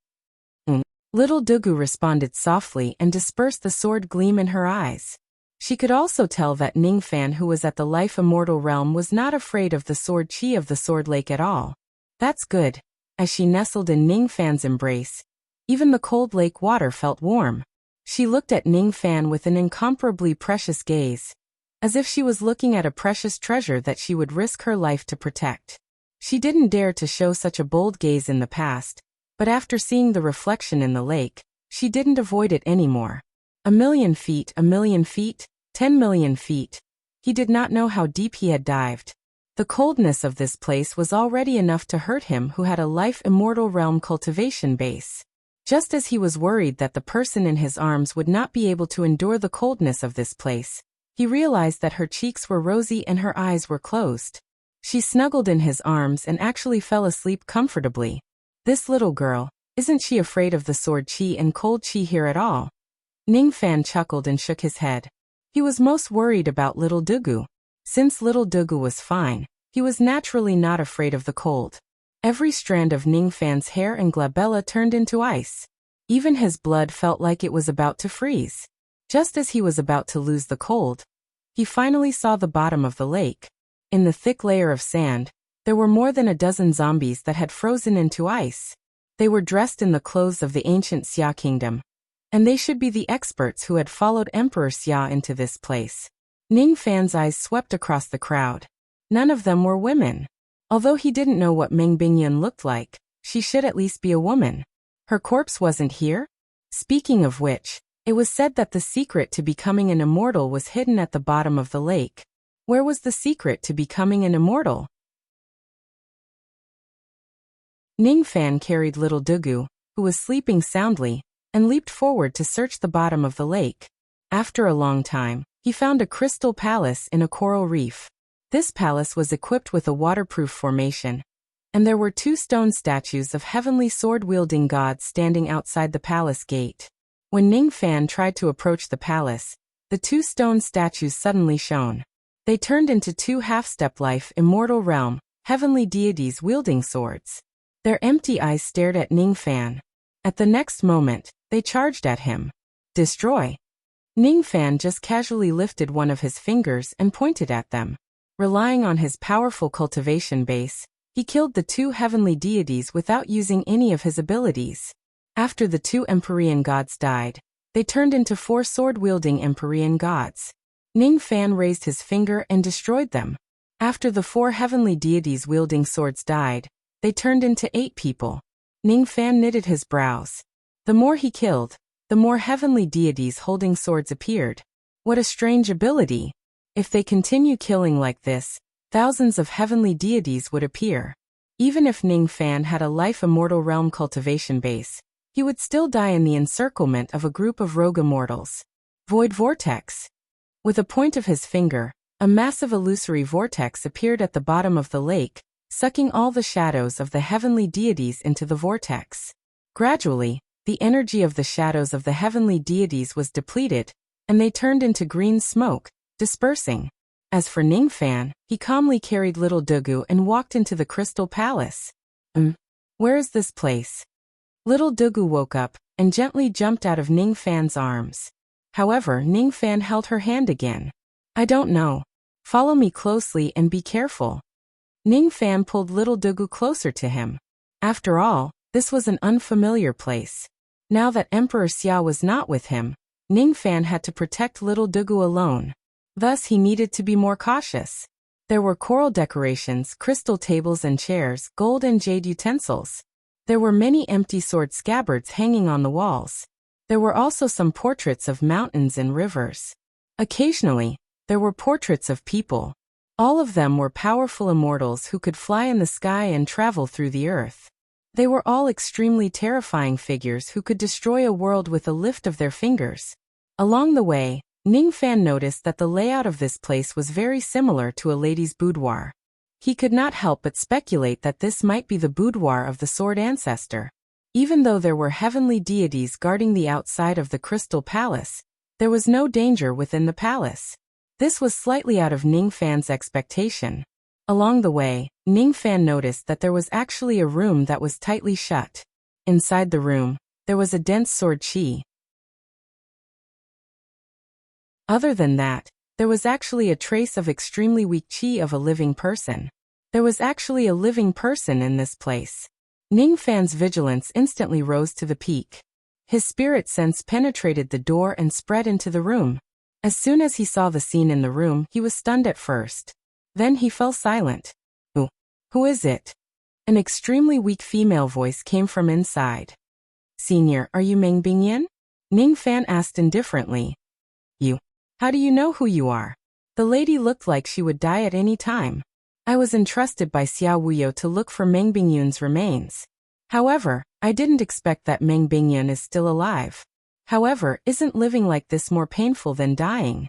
Little Dugu responded softly and dispersed the sword gleam in her eyes. She could also tell that Ningfan, who was at the life immortal realm, was not afraid of the sword qi of the sword lake at all. That's good. As she nestled in Ningfan's embrace, even the cold lake water felt warm. She looked at Ningfan with an incomparably precious gaze, as if she was looking at a precious treasure that she would risk her life to protect. She didn't dare to show such a bold gaze in the past, but after seeing the reflection in the lake, she didn't avoid it anymore. 1,000,000 feet, 1,000,000 feet, 10,000,000 feet. He did not know how deep he had dived. The coldness of this place was already enough to hurt him who had a life immortal realm cultivation base. Just as he was worried that the person in his arms would not be able to endure the coldness of this place, he realized that her cheeks were rosy and her eyes were closed. She snuggled in his arms and actually fell asleep comfortably. This little girl, isn't she afraid of the sword qi and cold qi here at all? Ningfan chuckled and shook his head. He was most worried about little Dugu. Since little Dugu was fine, he was naturally not afraid of the cold. Every strand of Ningfan's hair and glabella turned into ice. Even his blood felt like it was about to freeze. Just as he was about to lose the cold, he finally saw the bottom of the lake. In the thick layer of sand, there were more than a dozen zombies that had frozen into ice. They were dressed in the clothes of the ancient Xia kingdom. And they should be the experts who had followed Emperor Xia into this place. Ning Fan's eyes swept across the crowd. None of them were women. Although he didn't know what Meng Bingyun looked like, she should at least be a woman. Her corpse wasn't here? Speaking of which, it was said that the secret to becoming an immortal was hidden at the bottom of the lake. Where was the secret to becoming an immortal? Ning Fan carried little Dugu, who was sleeping soundly, and leaped forward to search the bottom of the lake. After a long time, he found a crystal palace in a coral reef. This palace was equipped with a waterproof formation, and there were 2 stone statues of heavenly sword-wielding gods standing outside the palace gate. When Ning Fan tried to approach the palace, the 2 stone statues suddenly shone. They turned into 2 half-step-life immortal realm, heavenly deities wielding swords. Their empty eyes stared at Ning Fan. At the next moment, they charged at him. Destroy! Ning Fan just casually lifted one of his fingers and pointed at them. Relying on his powerful cultivation base, he killed the 2 heavenly deities without using any of his abilities. After the 2 Empyrean gods died, they turned into 4 sword-wielding Empyrean gods. Ning Fan raised his finger and destroyed them. After the 4 heavenly deities wielding swords died, they turned into 8 people. Ning Fan knitted his brows. The more he killed, the more heavenly deities holding swords appeared. What a strange ability! If they continue killing like this, thousands of heavenly deities would appear. Even if Ning Fan had a life immortal realm cultivation base, he would still die in the encirclement of a group of rogue immortals. Void vortex. With a point of his finger, a massive illusory vortex appeared at the bottom of the lake, sucking all the shadows of the heavenly deities into the vortex. Gradually, the energy of the shadows of the heavenly deities was depleted, and they turned into green smoke, dispersing. As for Ning Fan, he calmly carried little Dugu and walked into the crystal palace. Where is this place? Little Dugu woke up and gently jumped out of Ning Fan's arms. However, Ning Fan held her hand again. I don't know. Follow me closely and be careful. Ning Fan pulled little Dugu closer to him. After all, this was an unfamiliar place. Now that Emperor Xia was not with him, Ning Fan had to protect little Dugu alone. Thus he needed to be more cautious. There were coral decorations, crystal tables and chairs, gold and jade utensils. There were many empty sword scabbards hanging on the walls. There were also some portraits of mountains and rivers. Occasionally, there were portraits of people. All of them were powerful immortals who could fly in the sky and travel through the earth. They were all extremely terrifying figures who could destroy a world with a lift of their fingers. Along the way, Ning Fan noticed that the layout of this place was very similar to a lady's boudoir. He could not help but speculate that this might be the boudoir of the sword ancestor. Even though there were heavenly deities guarding the outside of the crystal palace, there was no danger within the palace. This was slightly out of Ning Fan's expectation. Along the way, Ning Fan noticed that there was actually a room that was tightly shut. Inside the room, there was a dense sword qi. Other than that, there was actually a trace of extremely weak qi of a living person. There was actually a living person in this place. Ning Fan's vigilance instantly rose to the peak. His spirit sense penetrated the door and spread into the room. As soon as he saw the scene in the room, he was stunned at first. Then he fell silent. Who is it? An extremely weak female voice came from inside. Senior, are you Meng Bingyun? Ning Fan asked indifferently. You. How do you know who you are? The lady looked like she would die at any time. I was entrusted by Xiao Wuyo to look for Meng Bingyun's remains. However, I didn't expect that Meng Bingyun is still alive. However, isn't living like this more painful than dying?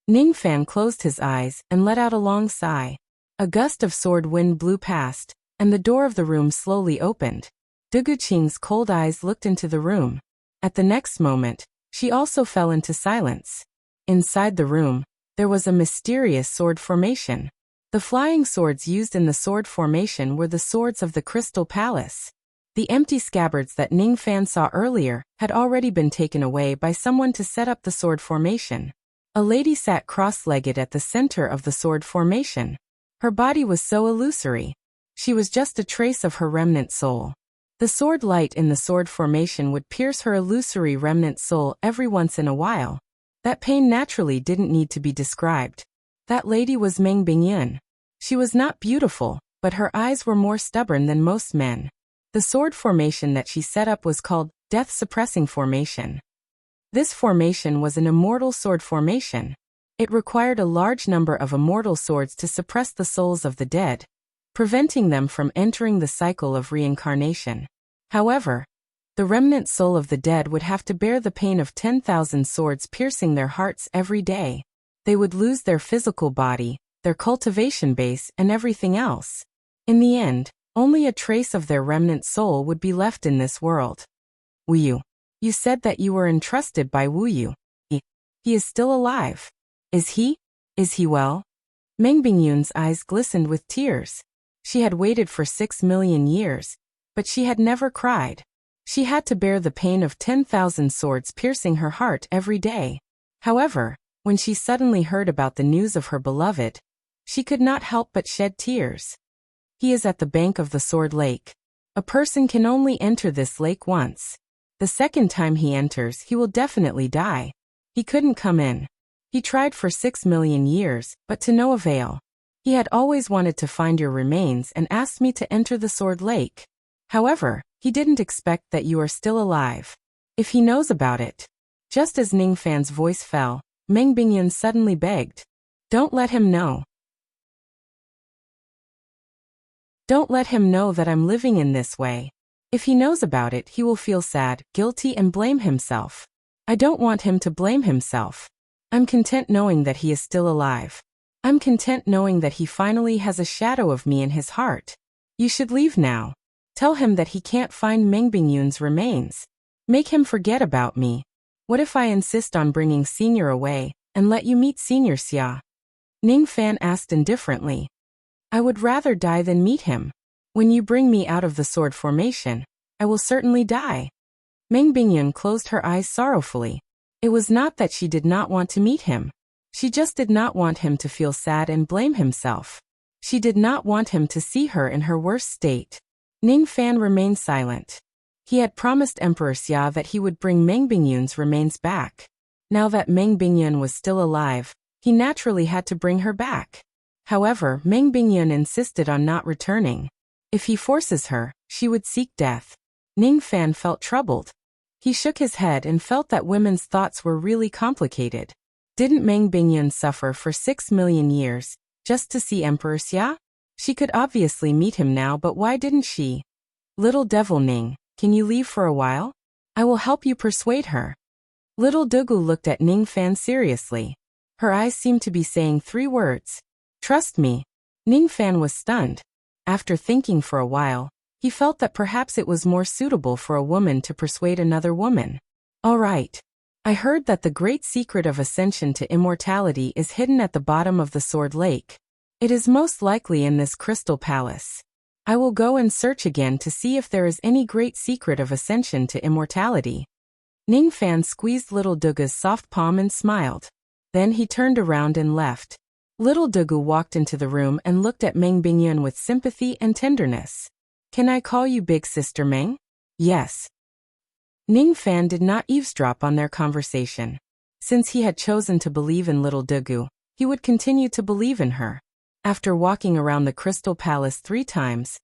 Ning Fan closed his eyes and let out a long sigh. A gust of sword wind blew past, and the door of the room slowly opened. Dugu Qing's cold eyes looked into the room. At the next moment, she also fell into silence. Inside the room, there was a mysterious sword formation. The flying swords used in the sword formation were the swords of the Crystal Palace. The empty scabbards that Ning Fan saw earlier had already been taken away by someone to set up the sword formation. A lady sat cross-legged at the center of the sword formation. Her body was so illusory. She was just a trace of her remnant soul. The sword light in the sword formation would pierce her illusory remnant soul every once in a while. That pain naturally didn't need to be described. That lady was Meng Bingyun. She was not beautiful, but her eyes were more stubborn than most men. The sword formation that she set up was called Death-Suppressing Formation. This formation was an immortal sword formation. It required a large number of immortal swords to suppress the souls of the dead, preventing them from entering the cycle of reincarnation. However, the remnant soul of the dead would have to bear the pain of 10,000 swords piercing their hearts every day. They would lose their physical body, their cultivation base, and everything else. In the end, only a trace of their remnant soul would be left in this world. Wuyu. You said that you were entrusted by Wuyu. He is still alive. Is he? Is he well? Meng Bingyun's eyes glistened with tears. She had waited for 6 million years, but she had never cried. She had to bear the pain of 10,000 swords piercing her heart every day. However, when she suddenly heard about the news of her beloved, she could not help but shed tears. He is at the bank of the Sword Lake. A person can only enter this lake once. The second time he enters, he will definitely die. He couldn't come in. He tried for 6 million years, but to no avail. He had always wanted to find your remains and asked me to enter the Sword Lake. However, he didn't expect that you are still alive. If he knows about it. Just as Ning Fan's voice fell, Meng Bingyun suddenly begged. Don't let him know. Don't let him know that I'm living in this way. If he knows about it, he will feel sad, guilty, and blame himself. I don't want him to blame himself. I'm content knowing that he is still alive. I'm content knowing that he finally has a shadow of me in his heart. You should leave now. Tell him that he can't find Meng Bingyun's remains. Make him forget about me. What if I insist on bringing Senior away, and let you meet Senior Xia? Ning Fan asked indifferently. I would rather die than meet him. When you bring me out of the sword formation, I will certainly die. Meng Bingyun closed her eyes sorrowfully. It was not that she did not want to meet him. She just did not want him to feel sad and blame himself. She did not want him to see her in her worst state. Ning Fan remained silent. He had promised Emperor Xia that he would bring Meng Bingyun's remains back. Now that Meng Bingyun was still alive, he naturally had to bring her back. However, Meng Bingyun insisted on not returning. If he forces her, she would seek death. Ning Fan felt troubled. He shook his head and felt that women's thoughts were really complicated. Didn't Meng Bingyun suffer for 6 million years, just to see Emperor Xia? She could obviously meet him now, but why didn't she? Little devil Ning, can you leave for a while? I will help you persuade her. Little Dugu looked at Ning Fan seriously. Her eyes seemed to be saying 3 words. Trust me. Ning Fan was stunned. After thinking for a while, he felt that perhaps it was more suitable for a woman to persuade another woman. All right. I heard that the great secret of ascension to immortality is hidden at the bottom of the Sword Lake. It is most likely in this crystal palace. I will go and search again to see if there is any great secret of ascension to immortality. Ning Fan squeezed Little Dugu's soft palm and smiled. Then he turned around and left. Little Dugu walked into the room and looked at Meng Bingyun with sympathy and tenderness. Can I call you Big Sister Meng? Yes. Ning Fan did not eavesdrop on their conversation. Since he had chosen to believe in Little Dugu, he would continue to believe in her. After walking around the Crystal Palace 3 times,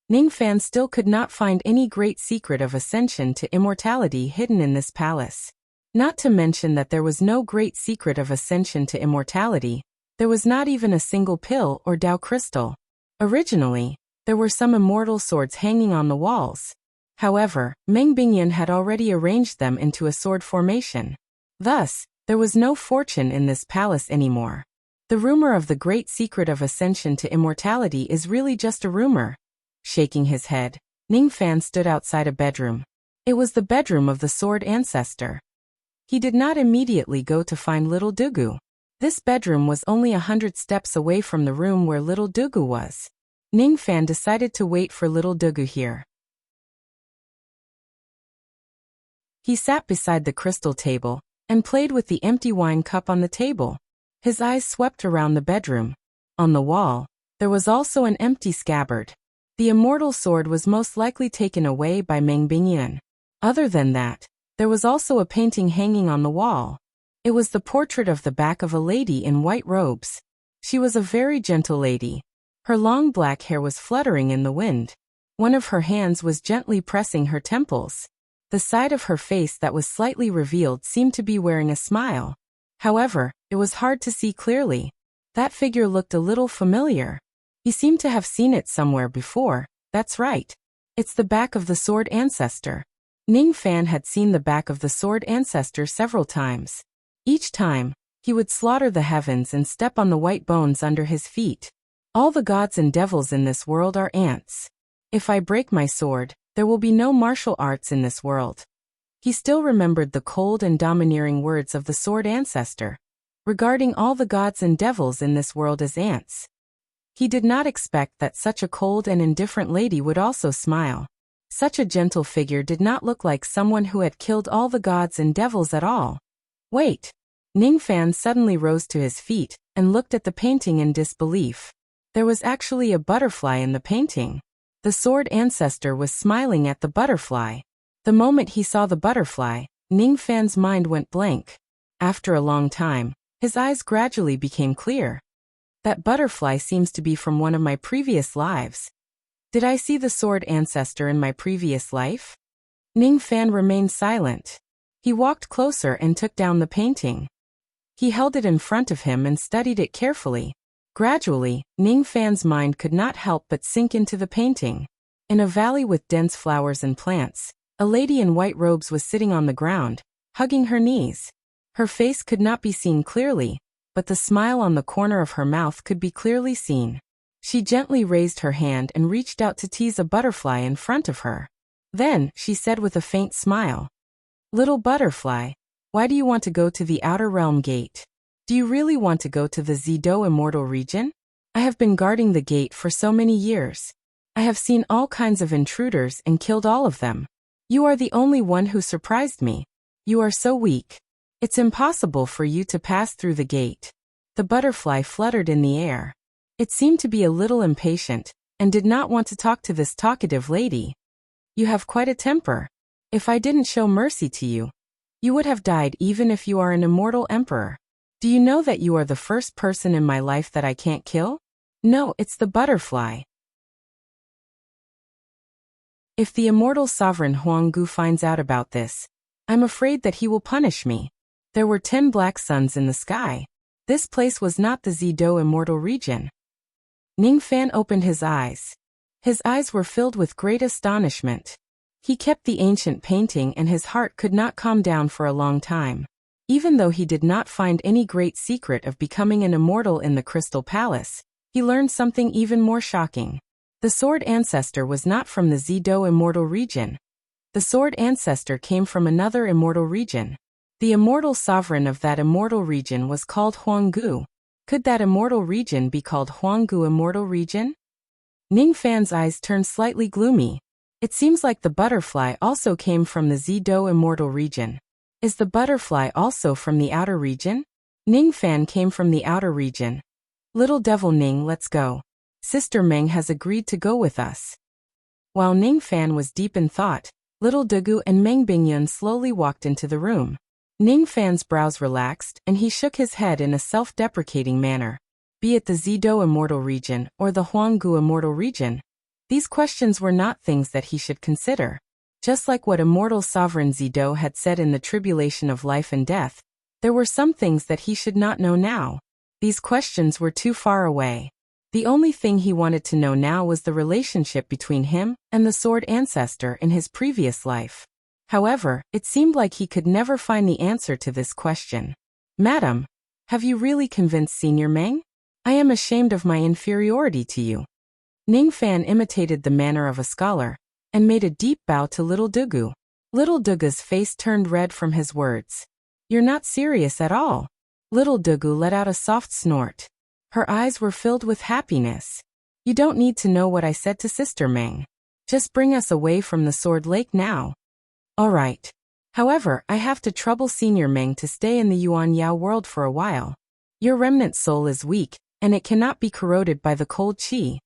Ning Fan still could not find any great secret of ascension to immortality hidden in this palace. Not to mention that there was no great secret of ascension to immortality. There was not even a single pill or Dao crystal. Originally, there were some immortal swords hanging on the walls. However, Meng Bingyun had already arranged them into a sword formation. Thus, there was no fortune in this palace anymore. The rumor of the great secret of ascension to immortality is really just a rumor. Shaking his head, Ning Fan stood outside a bedroom. It was the bedroom of the sword ancestor. He did not immediately go to find Little Dugu. This bedroom was only 100 steps away from the room where Little Dugu was. Ning Fan decided to wait for Little Dugu here. He sat beside the crystal table and played with the empty wine cup on the table. His eyes swept around the bedroom. On the wall, there was also an empty scabbard. The immortal sword was most likely taken away by Meng Bingyun. Other than that, there was also a painting hanging on the wall. It was the portrait of the back of a lady in white robes. She was a very gentle lady. Her long black hair was fluttering in the wind. One of her hands was gently pressing her temples. The side of her face that was slightly revealed seemed to be wearing a smile. However, it was hard to see clearly. That figure looked a little familiar. He seemed to have seen it somewhere before. That's right. It's the back of the sword ancestor. Ning Fan had seen the back of the sword ancestor several times. Each time, he would slaughter the heavens and step on the white bones under his feet. All the gods and devils in this world are ants. If I break my sword, there will be no martial arts in this world. He still remembered the cold and domineering words of the sword ancestor, regarding all the gods and devils in this world as ants. He did not expect that such a cold and indifferent lady would also smile. Such a gentle figure did not look like someone who had killed all the gods and devils at all. Wait! Ning Fan suddenly rose to his feet and looked at the painting in disbelief. There was actually a butterfly in the painting. The sword ancestor was smiling at the butterfly. The moment he saw the butterfly, Ning Fan's mind went blank. After a long time, his eyes gradually became clear. That butterfly seems to be from one of my previous lives. Did I see the sword ancestor in my previous life? Ning Fan remained silent. He walked closer and took down the painting. He held it in front of him and studied it carefully. Gradually, Ning Fan's mind could not help but sink into the painting. In a valley with dense flowers and plants, a lady in white robes was sitting on the ground, hugging her knees. Her face could not be seen clearly, but the smile on the corner of her mouth could be clearly seen. She gently raised her hand and reached out to tease a butterfly in front of her. Then, she said with a faint smile, "Little butterfly, why do you want to go to the outer realm gate? Do you really want to go to the Zido immortal region? I have been guarding the gate for so many years. I have seen all kinds of intruders and killed all of them. You are the only one who surprised me. You are so weak. It's impossible for you to pass through the gate." The butterfly fluttered in the air. It seemed to be a little impatient, and did not want to talk to this talkative lady. "You have quite a temper. If I didn't show mercy to you, you would have died even if you are an immortal emperor. Do you know that you are the first person in my life that I can't kill? No, it's the butterfly. If the immortal sovereign Huanggu finds out about this, I'm afraid that he will punish me." There were 10 black suns in the sky. This place was not the Zido immortal region. Ning Fan opened his eyes. His eyes were filled with great astonishment. He kept the ancient painting and his heart could not calm down for a long time. Even though he did not find any great secret of becoming an immortal in the Crystal Palace, he learned something even more shocking. The sword ancestor was not from the Zido immortal region. The sword ancestor came from another immortal region. The immortal sovereign of that immortal region was called Huanggu. Could that immortal region be called Huanggu immortal region? Ning Fan's eyes turned slightly gloomy. It seems like the butterfly also came from the Zido immortal region. Is the butterfly also from the outer region? Ning Fan came from the outer region. "Little devil Ning, let's go. Sister Meng has agreed to go with us." While Ning Fan was deep in thought, little Dugu and Meng Bingyun slowly walked into the room. Ning Fan's brows relaxed and he shook his head in a self-deprecating manner. Be it the Zido immortal region or the Huanggu immortal region, these questions were not things that he should consider. Just like what immortal sovereign Zido had said in the tribulation of life and death, there were some things that he should not know now. These questions were too far away. The only thing he wanted to know now was the relationship between him and the sword ancestor in his previous life. However, it seemed like he could never find the answer to this question. "Madam, have you really convinced Senior Meng? I am ashamed of my inferiority to you." Ning Fan imitated the manner of a scholar, and made a deep bow to little Dugu. Little Dugu's face turned red from his words. "You're not serious at all." Little Dugu let out a soft snort. Her eyes were filled with happiness. "You don't need to know what I said to Sister Meng. Just bring us away from the Sword Lake now." "All right. However, I have to trouble Senior Meng to stay in the Yuan Yao world for a while. Your remnant soul is weak, and it cannot be corroded by the cold qi."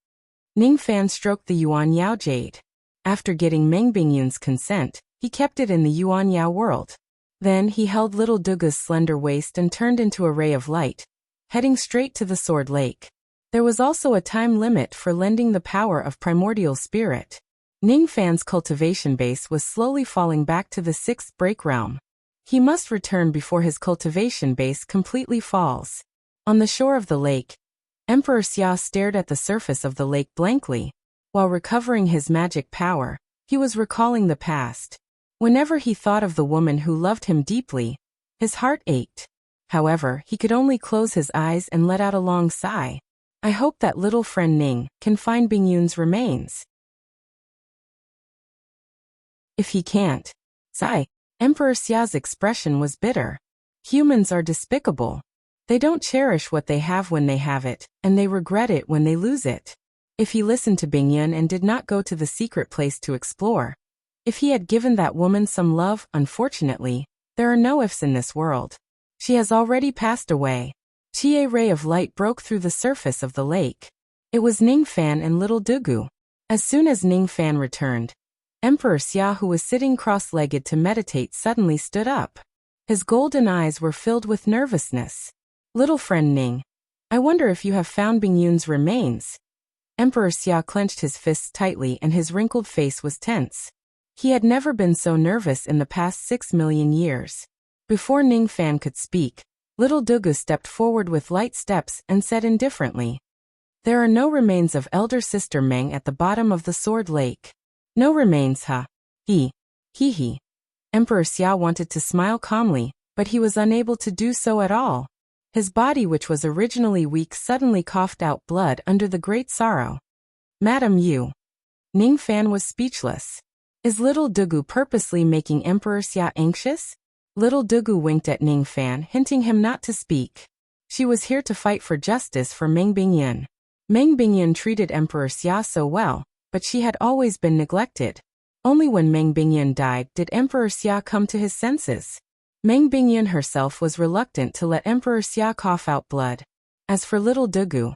Ning Fan stroked the Yuan Yao jade. After getting Meng Bingyun's consent, he kept it in the Yuan Yao world. Then he held little Duga's slender waist and turned into a ray of light, heading straight to the Sword Lake. There was also a time limit for lending the power of primordial spirit. Ning Fan's cultivation base was slowly falling back to the 6th break realm. He must return before his cultivation base completely falls. On the shore of the lake, Emperor Xia stared at the surface of the lake blankly. While recovering his magic power, he was recalling the past. Whenever he thought of the woman who loved him deeply, his heart ached. However, he could only close his eyes and let out a long sigh. I hope that little friend Ning can find Bingyun's remains. If he can't, sigh. Emperor Xia's expression was bitter. Humans are despicable. They don't cherish what they have when they have it, and they regret it when they lose it. If he listened to Bingyun and did not go to the secret place to explore, if he had given that woman some love, unfortunately, there are no ifs in this world. She has already passed away. A ray of light broke through the surface of the lake. It was Ning Fan and little Dugu. As soon as Ning Fan returned, Emperor Xia, who was sitting cross-legged to meditate, suddenly stood up. His golden eyes were filled with nervousness. Little friend Ning, I wonder if you have found Bingyun's remains. Emperor Xia clenched his fists tightly and his wrinkled face was tense. He had never been so nervous in the past 6 million years. Before Ning Fan could speak, little Dugu stepped forward with light steps and said indifferently, "There are no remains of elder sister Meng at the bottom of the Sword Lake." No remains, huh? He. Emperor Xia wanted to smile calmly, but he was unable to do so at all. His body, which was originally weak, suddenly coughed out blood under the great sorrow. Madam Yu. Ning Fan was speechless. Is little Dugu purposely making Emperor Xia anxious? Little Dugu winked at Ning Fan, hinting him not to speak. She was here to fight for justice for Meng Bingyun. Meng Bingyun treated Emperor Xia so well, but she had always been neglected. Only when Meng Bingyun died did Emperor Xia come to his senses. Meng Bingyun herself was reluctant to let Emperor Xia cough out blood. As for little Dugu,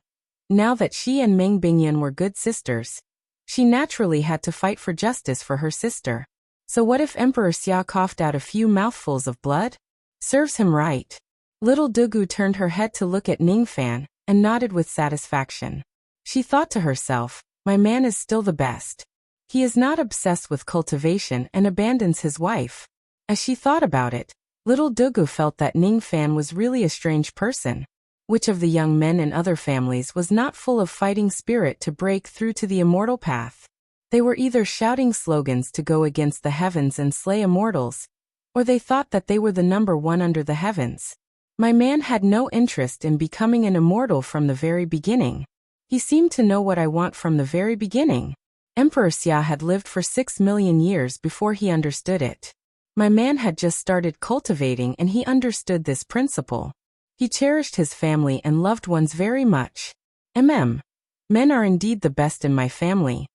now that she and Meng Bingyun were good sisters, she naturally had to fight for justice for her sister. So what if Emperor Xia coughed out a few mouthfuls of blood? Serves him right. Little Dugu turned her head to look at Ning Fan and nodded with satisfaction. She thought to herself, my man is still the best. He is not obsessed with cultivation and abandons his wife. As she thought about it, little Dugu felt that Ning Fan was really a strange person. Which of the young men in other families was not full of fighting spirit to break through to the immortal path? They were either shouting slogans to go against the heavens and slay immortals, or they thought that they were the number one under the heavens. My man had no interest in becoming an immortal from the very beginning. He seemed to know what I want from the very beginning. Emperor Xia had lived for 6 million years before he understood it. My man had just started cultivating and he understood this principle. He cherished his family and loved ones very much. Men are indeed the best in my family.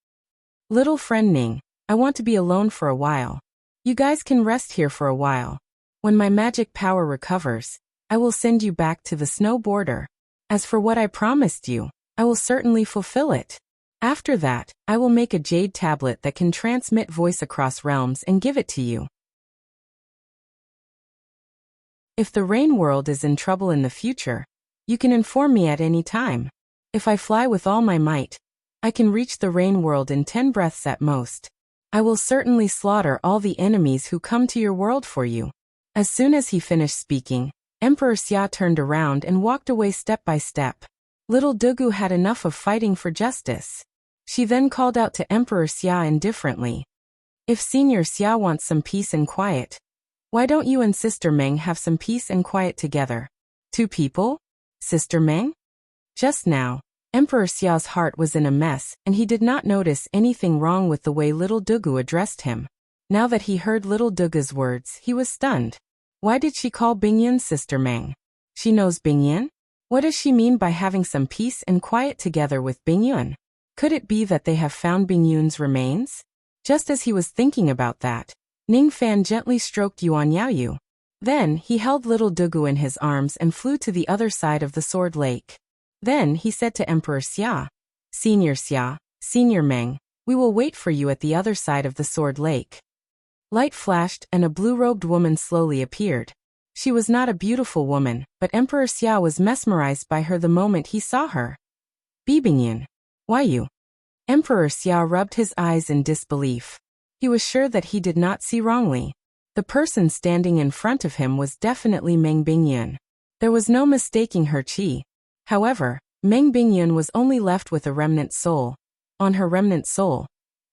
Little friend Ning, I want to be alone for a while. You guys can rest here for a while. When my magic power recovers, I will send you back to the snow border. As for what I promised you, I will certainly fulfill it. After that, I will make a jade tablet that can transmit voice across realms and give it to you. If the rain world is in trouble in the future, you can inform me at any time. If I fly with all my might, I can reach the rain world in 10 breaths at most. I will certainly slaughter all the enemies who come to your world for you. As soon as he finished speaking, Emperor Xia turned around and walked away step by step. Little Dugu had enough of fighting for justice. She then called out to Emperor Xia indifferently. If Senior Xia wants some peace and quiet, why don't you and Sister Meng have some peace and quiet together? 2 people? Sister Meng? Just now, Emperor Xiao's heart was in a mess and he did not notice anything wrong with the way little Dugu addressed him. Now that he heard little Dugu's words, he was stunned. Why did she call Bingyun Sister Meng? She knows Bingyun? What does she mean by having some peace and quiet together with Bingyun? Could it be that they have found Bingyun's remains? Just as he was thinking about that, Ning Fan gently stroked Yuan Yaoyu. Then he held little Dugu in his arms and flew to the other side of the Sword Lake. Then he said to Emperor Xia, Senior Xia, Senior Meng, we will wait for you at the other side of the Sword Lake. Light flashed and a blue-robed woman slowly appeared. She was not a beautiful woman, but Emperor Xia was mesmerized by her the moment he saw her. Bibingyan. Why you? Emperor Xia rubbed his eyes in disbelief. He was sure that he did not see wrongly. The person standing in front of him was definitely Meng Bingyan. There was no mistaking her qi. However, Meng Bingyan was only left with a remnant soul. On her remnant soul,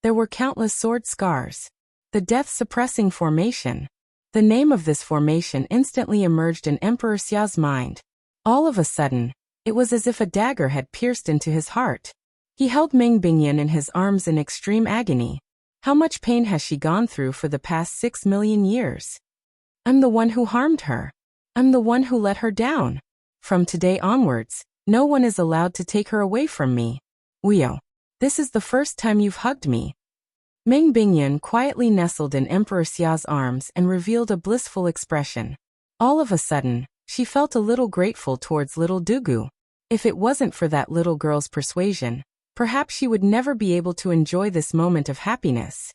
there were countless sword scars. The death-suppressing formation. The name of this formation instantly emerged in Emperor Xia's mind. All of a sudden, it was as if a dagger had pierced into his heart. He held Meng Bingyan in his arms in extreme agony. How much pain has she gone through for the past 6 million years? I'm the one who harmed her. I'm the one who let her down. From today onwards, no one is allowed to take her away from me. Wuxia, this is the first time you've hugged me. Meng Bingyan quietly nestled in Emperor Xia's arms and revealed a blissful expression. All of a sudden, she felt a little grateful towards little Dugu. If it wasn't for that little girl's persuasion, perhaps she would never be able to enjoy this moment of happiness.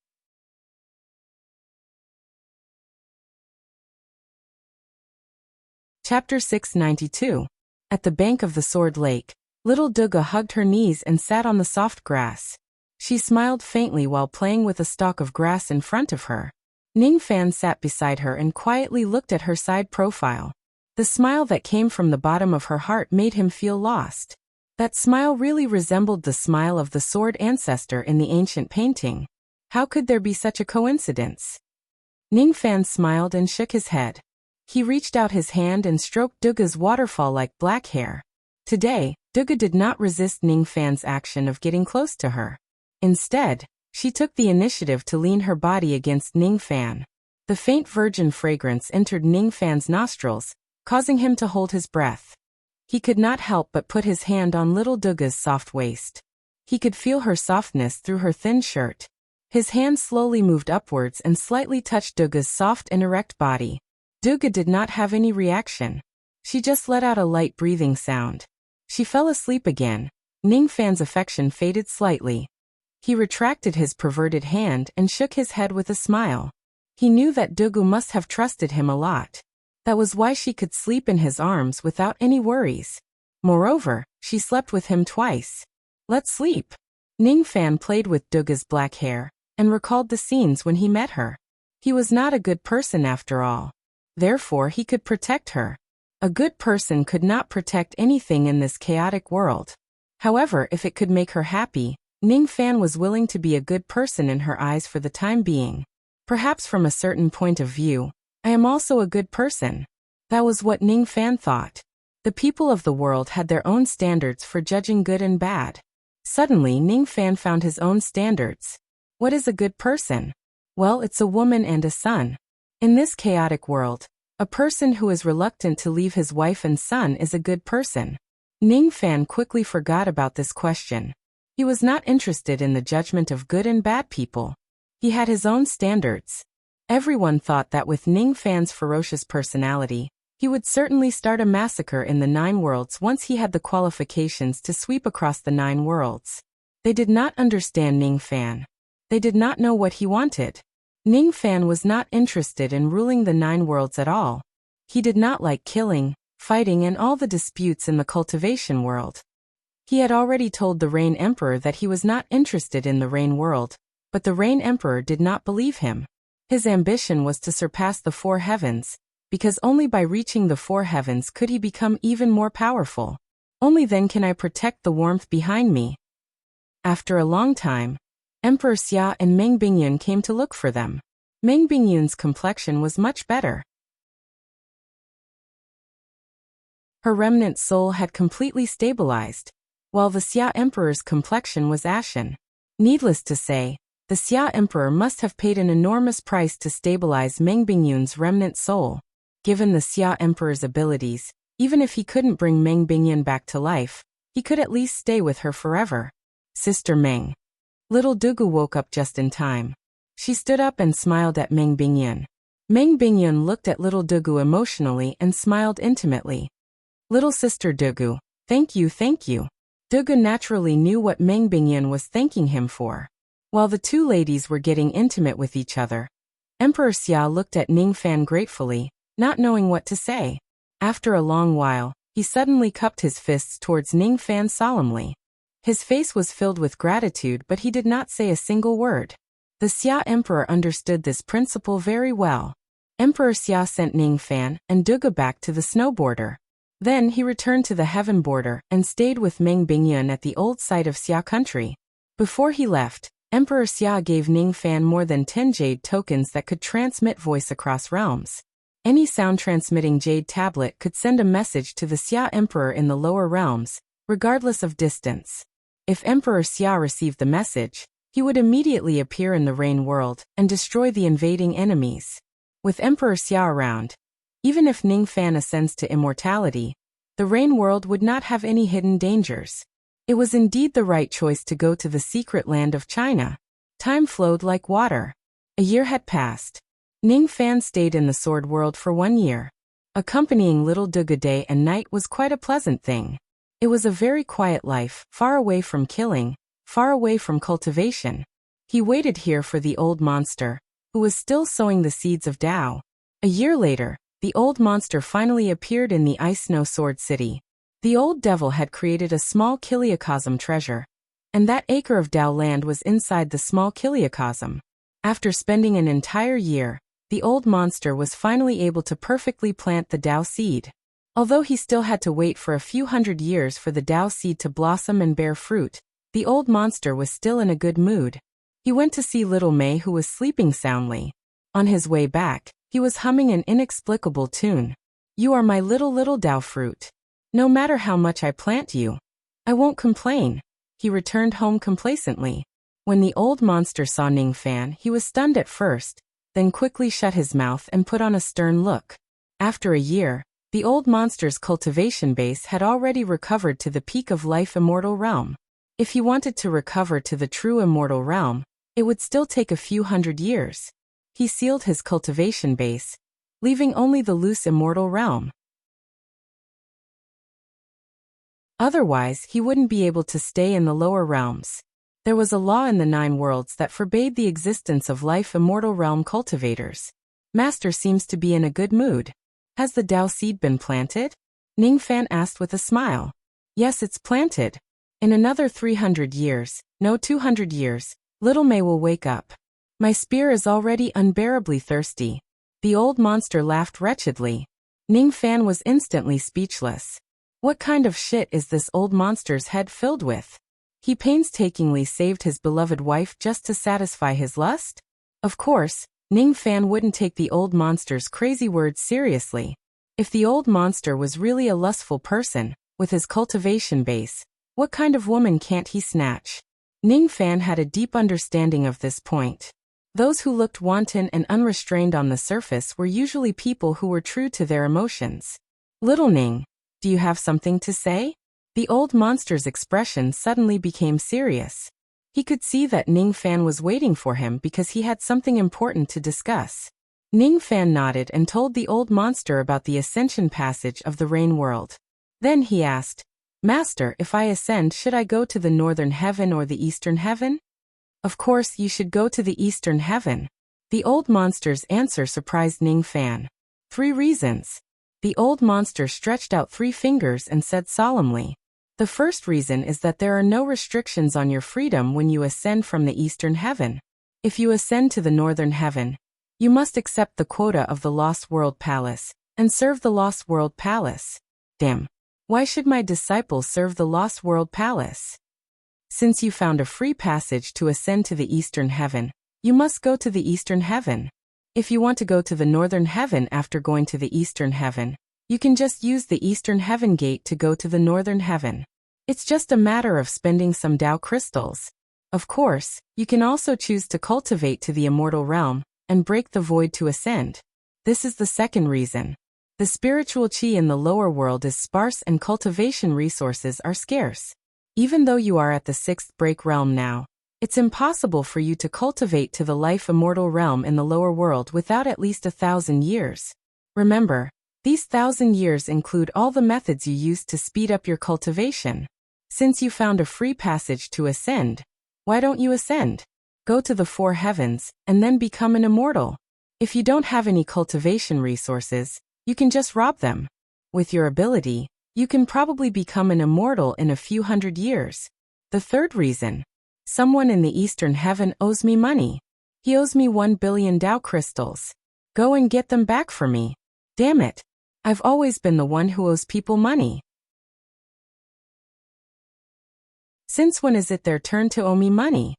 Chapter 692. At the bank of the Sword Lake, little Dugu hugged her knees and sat on the soft grass. She smiled faintly while playing with a stalk of grass in front of her. Ning Fan sat beside her and quietly looked at her side profile. The smile that came from the bottom of her heart made him feel lost. That smile really resembled the smile of the sword ancestor in the ancient painting. How could there be such a coincidence? Ning Fan smiled and shook his head. He reached out his hand and stroked Dugu's waterfall-like black hair. Today, Dugu did not resist Ning Fan's action of getting close to her. Instead, she took the initiative to lean her body against Ning Fan. The faint virgin fragrance entered Ning Fan's nostrils, causing him to hold his breath. He could not help but put his hand on little Dugu's soft waist. He could feel her softness through her thin shirt. His hand slowly moved upwards and slightly touched Dugu's soft and erect body. Dugu did not have any reaction. She just let out a light breathing sound. She fell asleep again. Ning Fan's affection faded slightly. He retracted his perverted hand and shook his head with a smile. He knew that Dugu must have trusted him a lot. That was why she could sleep in his arms without any worries. Moreover, she slept with him twice. Let's sleep. Ning Fan played with Dugu's black hair and recalled the scenes when he met her. He was not a good person after all. Therefore, he could protect her. A good person could not protect anything in this chaotic world. However, if it could make her happy, Ning Fan was willing to be a good person in her eyes for the time being. Perhaps from a certain point of view, I am also a good person. That was what Ning Fan thought. The people of the world had their own standards for judging good and bad. Suddenly, Ning Fan found his own standards. What is a good person? Well, it's a woman and a son. In this chaotic world, a person who is reluctant to leave his wife and son is a good person. Ning Fan quickly forgot about this question. He was not interested in the judgment of good and bad people. He had his own standards. Everyone thought that with Ning Fan's ferocious personality, he would certainly start a massacre in the 9 worlds once he had the qualifications to sweep across the 9 worlds. They did not understand Ning Fan. They did not know what he wanted. Ning Fan was not interested in ruling the 9 worlds at all. He did not like killing, fighting and all the disputes in the cultivation world. He had already told the Rain Emperor that he was not interested in the Rain world, but the Rain Emperor did not believe him. His ambition was to surpass the 4 heavens, because only by reaching the 4 heavens could he become even more powerful. Only then can I protect the warmth behind me. After a long time, Emperor Xia and Meng Bingyan came to look for them. Meng Bingyan's complexion was much better. Her remnant soul had completely stabilized, while the Xia Emperor's complexion was ashen. Needless to say, the Xia Emperor must have paid an enormous price to stabilize Meng Bingyan's remnant soul. Given the Xia Emperor's abilities, even if he couldn't bring Meng Bingyan back to life, he could at least stay with her forever. Sister Meng. Little Dugu woke up just in time. She stood up and smiled at Meng Bingyan. Meng Bingyan looked at little Dugu emotionally and smiled intimately. Little sister Dugu, thank you, thank you. Duga naturally knew what Meng Bingyan was thanking him for. While the two ladies were getting intimate with each other, Emperor Xia looked at Ning Fan gratefully, not knowing what to say. After a long while, he suddenly cupped his fists towards Ning Fan solemnly. His face was filled with gratitude, but he did not say a single word. The Xia Emperor understood this principle very well. Emperor Xia sent Ning Fan and Duga back to the snow border. Then he returned to the heaven border and stayed with Meng Bingyan at the old site of Xia country. Before he left, Emperor Xia gave Ning Fan more than 10 jade tokens that could transmit voice across realms. Any sound-transmitting jade tablet could send a message to the Xia Emperor in the lower realms, regardless of distance. If Emperor Xia received the message, he would immediately appear in the rain world and destroy the invading enemies. With Emperor Xia around, even if Ning Fan ascends to immortality, the rain world would not have any hidden dangers. It was indeed the right choice to go to the secret land of China. Time flowed like water. A year had passed. Ning Fan stayed in the sword world for 1 year. Accompanying little Duga day and night was quite a pleasant thing. It was a very quiet life, far away from killing, far away from cultivation. He waited here for the old monster, who was still sowing the seeds of Tao. A year later, the old monster finally appeared in the Ice Snow Sword City. The old devil had created a small Kiliacosm treasure, and that acre of Tao land was inside the small Kiliacosm. After spending an entire year, the old monster was finally able to perfectly plant the Tao seed. Although he still had to wait for a few hundred years for the Tao seed to blossom and bear fruit, the old monster was still in a good mood. He went to see little Mei, who was sleeping soundly. On his way back, he was humming an inexplicable tune. "You are my little Tao fruit. No matter how much I plant you, I won't complain." He returned home complacently. When the old monster saw Ning Fan, he was stunned at first, then quickly shut his mouth and put on a stern look. After a year, the old monster's cultivation base had already recovered to the peak of life immortal realm. If he wanted to recover to the true immortal realm, it would still take a few hundred years. He sealed his cultivation base, leaving only the loose immortal realm. Otherwise, he wouldn't be able to stay in the lower realms. There was a law in the 9 worlds that forbade the existence of life immortal realm cultivators. Master seems to be in a good mood. Has the Tao seed been planted? Ning Fan asked with a smile. Yes, it's planted. In another 300 years, no 200 years, little Mei will wake up. My spear is already unbearably thirsty. The old monster laughed wretchedly. Ning Fan was instantly speechless. What kind of shit is this old monster's head filled with? He painstakingly saved his beloved wife just to satisfy his lust? Of course, Ning Fan wouldn't take the old monster's crazy words seriously. If the old monster was really a lustful person, with his cultivation base, what kind of woman can't he snatch? Ning Fan had a deep understanding of this point. Those who looked wanton and unrestrained on the surface were usually people who were true to their emotions. Little Ning, do you have something to say? The old monster's expression suddenly became serious. He could see that Ning Fan was waiting for him because he had something important to discuss. Ning Fan nodded and told the old monster about the ascension passage of the rain world. Then he asked, Master, if I ascend, should I go to the northern heaven or the eastern heaven? Of course, you should go to the eastern heaven. The old monster's answer surprised Ning Fan. 3 reasons. The old monster stretched out 3 fingers and said solemnly, the first reason is that there are no restrictions on your freedom when you ascend from the eastern heaven. If you ascend to the northern heaven, you must accept the quota of the Lost World Palace and serve the Lost World Palace. Damn. Why should my disciples serve the Lost World Palace? Since you found a free passage to ascend to the eastern heaven, you must go to the eastern heaven. If you want to go to the northern heaven after going to the eastern heaven, you can just use the eastern heaven gate to go to the northern heaven. It's just a matter of spending some Tao crystals. Of course, you can also choose to cultivate to the immortal realm and break the void to ascend. This is the second reason. The spiritual qi in the lower world is sparse and cultivation resources are scarce. Even though you are at the 6th break realm now, it's impossible for you to cultivate to the life immortal realm in the lower world without at least 1,000 years. Remember, these 1,000 years include all the methods you used to speed up your cultivation. Since you found a free passage to ascend, why don't you ascend? Go to the 4 heavens, and then become an immortal. If you don't have any cultivation resources, you can just rob them. With your ability, you can probably become an immortal in a few hundred years. The third reason. Someone in the Eastern Heaven owes me money. He owes me 1 billion Tao crystals. Go and get them back for me. Damn it. I've always been the one who owes people money. Since when is it their turn to owe me money?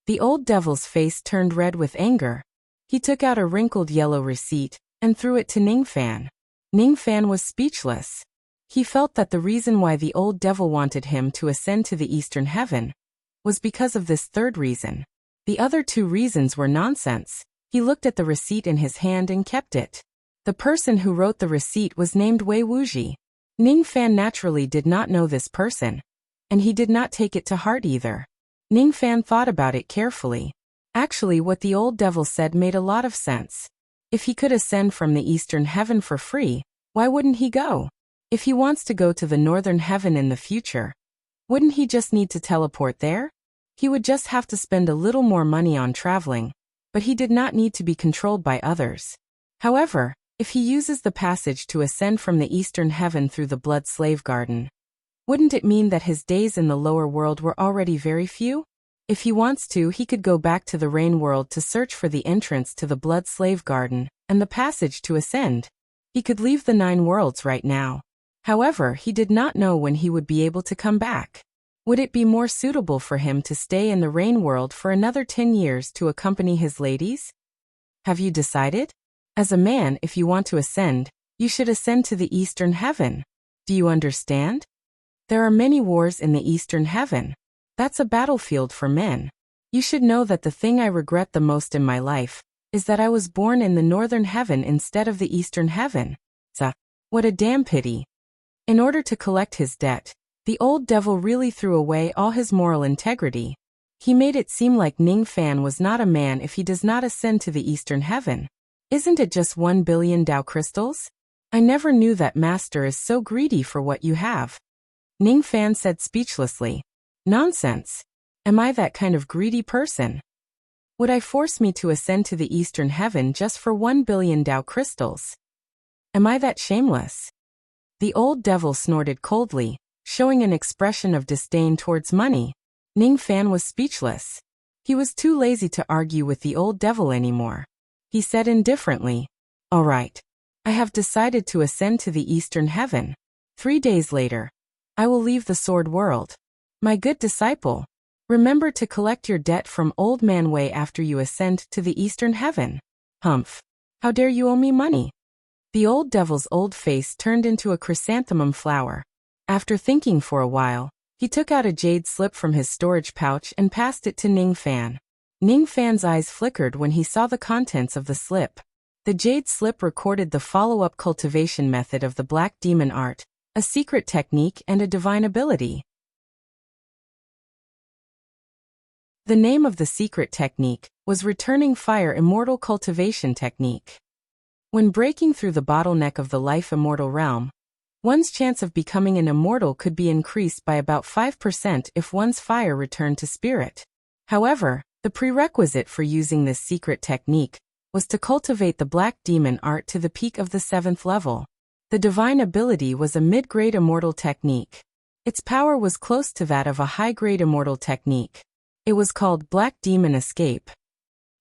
The old devil's face turned red with anger. He took out a wrinkled yellow receipt and threw it to Ningfan. Ningfan was speechless. He felt that the reason why the old devil wanted him to ascend to the Eastern Heaven was because of this third reason. The other 2 reasons were nonsense. He looked at the receipt in his hand and kept it. The person who wrote the receipt was named Wei Wuxia. Ningfan naturally did not know this person, and he did not take it to heart either. Ningfan thought about it carefully. Actually, what the old devil said made a lot of sense. If he could ascend from the Eastern Heaven for free, why wouldn't he go? If he wants to go to the Northern Heaven in the future, wouldn't he just need to teleport there? He would just have to spend a little more money on traveling, but he did not need to be controlled by others. However, if he uses the passage to ascend from the Eastern Heaven through the Blood Slave Garden, wouldn't it mean that his days in the lower world were already very few? If he wants to, he could go back to the Rain World to search for the entrance to the Blood Slave Garden and the passage to ascend. He could leave the 9 worlds right now. However, he did not know when he would be able to come back. Would it be more suitable for him to stay in the Rain World for another 10 years to accompany his ladies? Have you decided? As a man, if you want to ascend, you should ascend to the Eastern Heaven. Do you understand? There are many wars in the Eastern Heaven. That's a battlefield for men. You should know that the thing I regret the most in my life is that I was born in the Northern Heaven instead of the Eastern Heaven. What a damn pity. In order to collect his debt, the old devil really threw away all his moral integrity. He made it seem like Ningfan was not a man if he does not ascend to the Eastern Heaven. Isn't it just 1 billion Tao crystals? I never knew that master is so greedy for what you have. Ningfan said speechlessly. Nonsense. Am I that kind of greedy person? Would I force me to ascend to the Eastern Heaven just for 1 billion Tao crystals? Am I that shameless? The old devil snorted coldly, showing an expression of disdain towards money. Ningfan was speechless. He was too lazy to argue with the old devil anymore. He said indifferently, "All right. I have decided to ascend to the Eastern Heaven. 3 days later, I will leave the Sword World. My good disciple, remember to collect your debt from Old Man Wei after you ascend to the Eastern Heaven." Humph. How dare you owe me money? The old devil's old face turned into a chrysanthemum flower. After thinking for a while, he took out a jade slip from his storage pouch and passed it to Ningfan. Ningfan's eyes flickered when he saw the contents of the slip. The jade slip recorded the follow-up cultivation method of the Black Demon Art, a secret technique and a divine ability. The name of the secret technique was Returning Fire Immortal Cultivation Technique. When breaking through the bottleneck of the life immortal realm, one's chance of becoming an immortal could be increased by about 5% if one's fire returned to spirit. However, the prerequisite for using this secret technique was to cultivate the Black Demon Art to the peak of the 7th level. The divine ability was a mid-grade immortal technique. Its power was close to that of a high-grade immortal technique. It was called Black Demon Escape.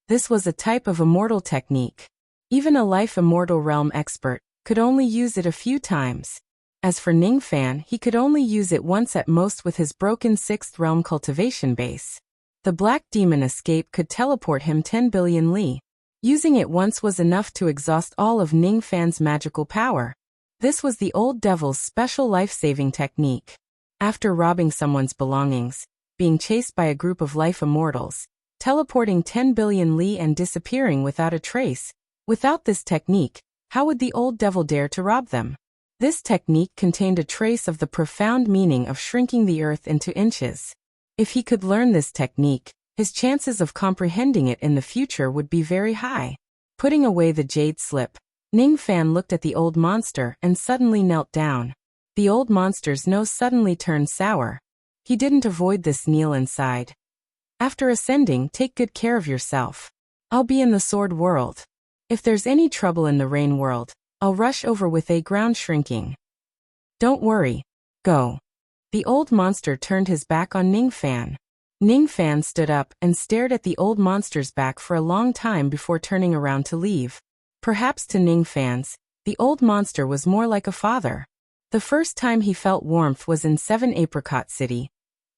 This was a type of immortal technique. Even a life immortal realm expert could only use it a few times. As for Ningfan, he could only use it once at most with his broken 6th realm cultivation base. The Black Demon Escape could teleport him 10 billion li. Using it once was enough to exhaust all of Ningfan's magical power. This was the old devil's special life-saving technique. After robbing someone's belongings, being chased by a group of life immortals, teleporting 10 billion li and disappearing without a trace, without this technique, how would the old devil dare to rob them? This technique contained a trace of the profound meaning of shrinking the earth into inches. If he could learn this technique, his chances of comprehending it in the future would be very high. Putting away the jade slip, Ningfan looked at the old monster and suddenly knelt down. The old monster's nose suddenly turned sour. He didn't avoid this kneel inside. After ascending, take good care of yourself. I'll be in the sword world. If there's any trouble in the rain world, I'll rush over with a ground shrinking. Don't worry. Go. The old monster turned his back on Ningfan. Ningfan stood up and stared at the old monster's back for a long time before turning around to leave. Perhaps to Ningfan's, the old monster was more like a father. The first time he felt warmth was in 7 Apricot City,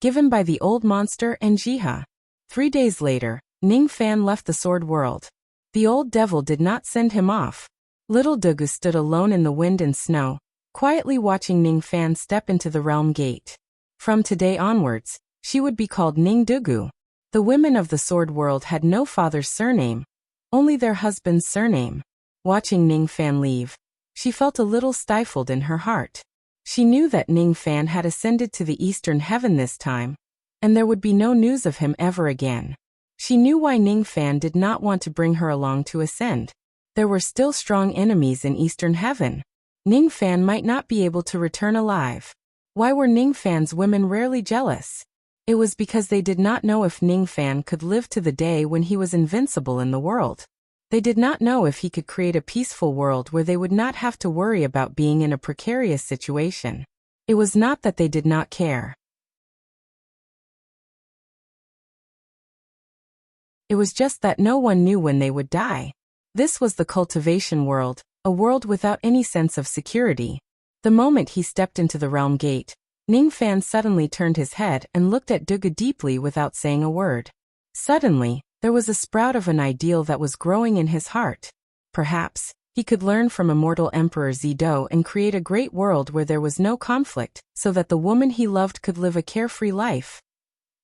given by the old monster and Jiha. 3 days later, Ningfan left the sword world. The old devil did not send him off. Little Dugu stood alone in the wind and snow, quietly watching Ningfan step into the realm gate. From today onwards, she would be called Ning Dugu. The women of the sword world had no father's surname, only their husband's surname. Watching Ningfan leave, she felt a little stifled in her heart. She knew that Ningfan had ascended to the eastern heaven this time, and there would be no news of him ever again. She knew why Ningfan did not want to bring her along to ascend. There were still strong enemies in eastern heaven. Ningfan might not be able to return alive. Why were Ningfan's women rarely jealous? It was because they did not know if Ningfan could live to the day when he was invincible in the world. They did not know if he could create a peaceful world where they would not have to worry about being in a precarious situation. It was not that they did not care. It was just that no one knew when they would die. This was the cultivation world, a world without any sense of security. The moment he stepped into the realm gate, Ningfan suddenly turned his head and looked at Dugu deeply without saying a word. Suddenly, there was a sprout of an ideal that was growing in his heart. Perhaps, he could learn from immortal Emperor Zido and create a great world where there was no conflict, so that the woman he loved could live a carefree life.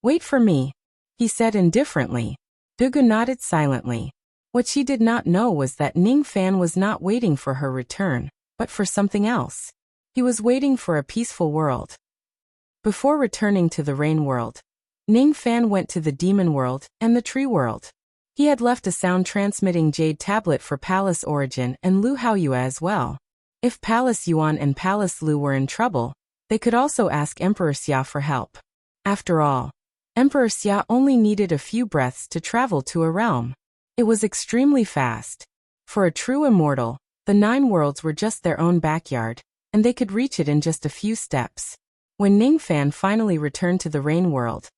Wait for me, he said indifferently. Dugu nodded silently. What she did not know was that Ningfan was not waiting for her return, but for something else. He was waiting for a peaceful world. Before returning to the rain world, Ningfan went to the demon world and the tree world. He had left a sound-transmitting jade tablet for Palace Origin and Lu Haoyue as well. If Palace Yuan and Palace Lu were in trouble, they could also ask Emperor Xia for help. After all, Emperor Xia only needed a few breaths to travel to a realm. It was extremely fast. For a true immortal, the 9 worlds were just their own backyard, and they could reach it in just a few steps. When Ningfan finally returned to the rain world,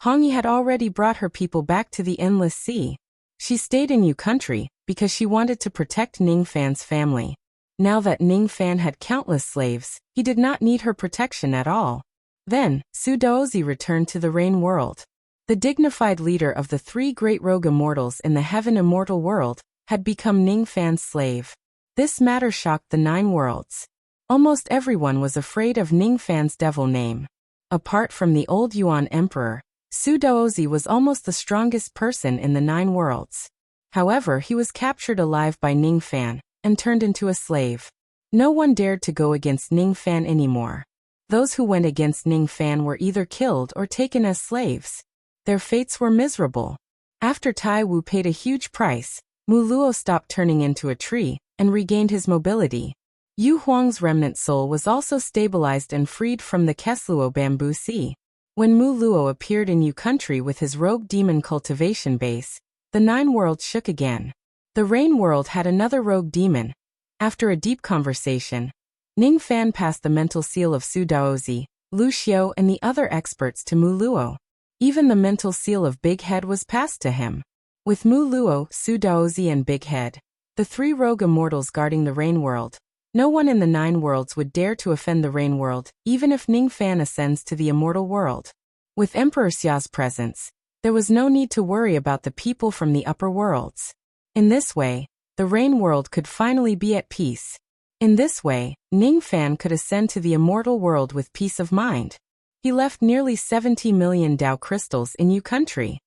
Hongyi had already brought her people back to the Endless Sea. She stayed in Yu Country because she wanted to protect Ningfan's family. Now that Ningfan had countless slaves, he did not need her protection at all. Then, Su Daozi returned to the rain world. The dignified leader of the 3 great rogue immortals in the heaven immortal world had become Ningfan's slave. This matter shocked the 9 worlds. Almost everyone was afraid of Ningfan's devil name. Apart from the old Yuan emperor, Su Daozi was almost the strongest person in the 9 worlds. However, he was captured alive by Ningfan and turned into a slave. No one dared to go against Ningfan anymore. Those who went against Ningfan were either killed or taken as slaves. Their fates were miserable. After Tai Wu paid a huge price, Mu Luo stopped turning into a tree and regained his mobility. Yu Huang's remnant soul was also stabilized and freed from the Kesluo bamboo sea. When Mu Luo appeared in Yu Country with his rogue demon cultivation base, the 9 worlds shook again. The rain world had another rogue demon. After a deep conversation, Ningfan passed the mental seal of Su Daozi, Lu Xiao and the other experts to Mu Luo. Even the mental seal of Big Head was passed to him. With Mu Luo, Su Daozi and Big Head, the 3 rogue immortals guarding the rain world, no one in the 9 worlds would dare to offend the rain world, even if Ningfan ascends to the immortal world. With Emperor Xia's presence, there was no need to worry about the people from the upper worlds. In this way, the rain world could finally be at peace. In this way, Ningfan could ascend to the immortal world with peace of mind. He left nearly 70 million Dao crystals in Yu Country.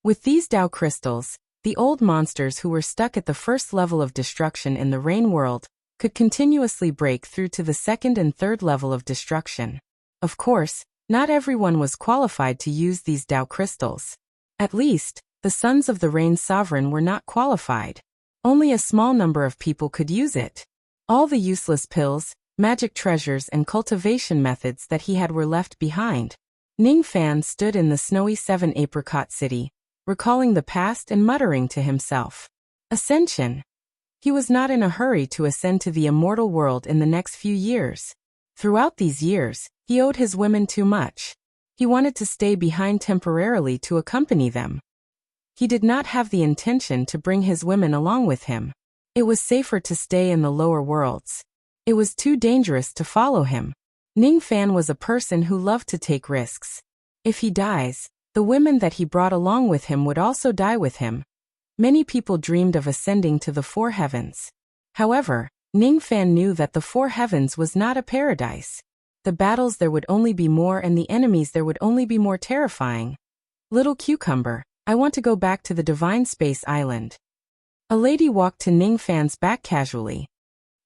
With these Dao crystals, the old monsters who were stuck at the first level of destruction in the rain world could continuously break through to the 2nd and 3rd level of destruction. Of course, not everyone was qualified to use these Dao crystals. At least, the sons of the Rain Sovereign were not qualified. Only a small number of people could use it. All the useless pills, magic treasures and cultivation methods that he had were left behind. Ning Fan stood in the snowy 7-apricot city, recalling the past and muttering to himself. Ascension. He was not in a hurry to ascend to the immortal world in the next few years. Throughout these years, he owed his women too much. He wanted to stay behind temporarily to accompany them. He did not have the intention to bring his women along with him. It was safer to stay in the lower worlds. It was too dangerous to follow him. Ning Fan was a person who loved to take risks. If he dies, the women that he brought along with him would also die with him. Many people dreamed of ascending to the four heavens. However, Ning Fan knew that the four heavens was not a paradise. The battles there would only be more and the enemies there would only be more terrifying. Little cucumber, I want to go back to the Divine Space Island. A lady walked to Ning Fan's back casually.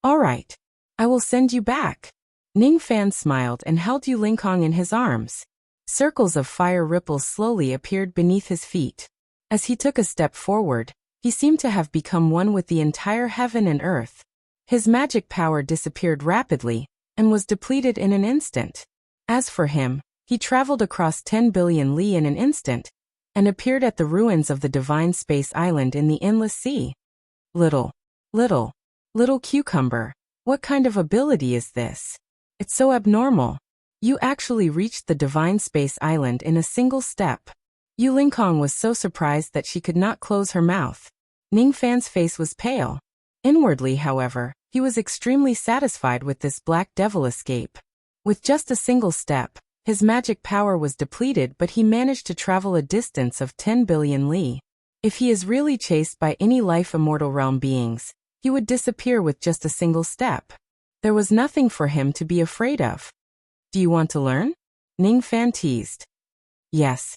All right. I will send you back. Ning Fan smiled and held Yu Lingkong in his arms. Circles of fire ripples slowly appeared beneath his feet. As he took a step forward, he seemed to have become one with the entire heaven and earth. His magic power disappeared rapidly, and was depleted in an instant. As for him, he traveled across 10 billion li in an instant, and appeared at the ruins of the Divine Space Island in the Endless Sea. Little cucumber, what kind of ability is this? It's so abnormal. You actually reached the Divine Space Island in a single step. Yu Lingkong was so surprised that she could not close her mouth. Ning Fan's face was pale. Inwardly, however, he was extremely satisfied with this black devil escape. With just a single step, his magic power was depleted, but he managed to travel a distance of 10 billion li. If he is really chased by any life immortal realm beings, he would disappear with just a single step. There was nothing for him to be afraid of. Do you want to learn? Ning Fan teased. Yes.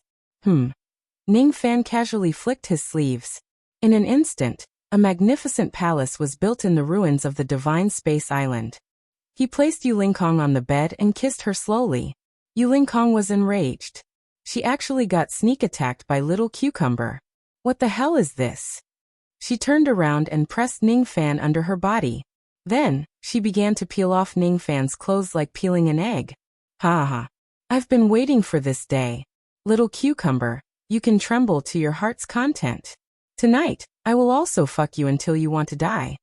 Ning Fan casually flicked his sleeves. In an instant, a magnificent palace was built in the ruins of the Divine Space Island. He placed Yu Lingkong on the bed and kissed her slowly. Yu Lingkong was enraged. She actually got sneak attacked by Little Cucumber. What the hell is this? She turned around and pressed Ning Fan under her body. Then, she began to peel off Ning Fan's clothes like peeling an egg. Ha ha. I've been waiting for this day. Little Cucumber, you can tremble to your heart's content. Tonight, I will also fuck you until you want to die.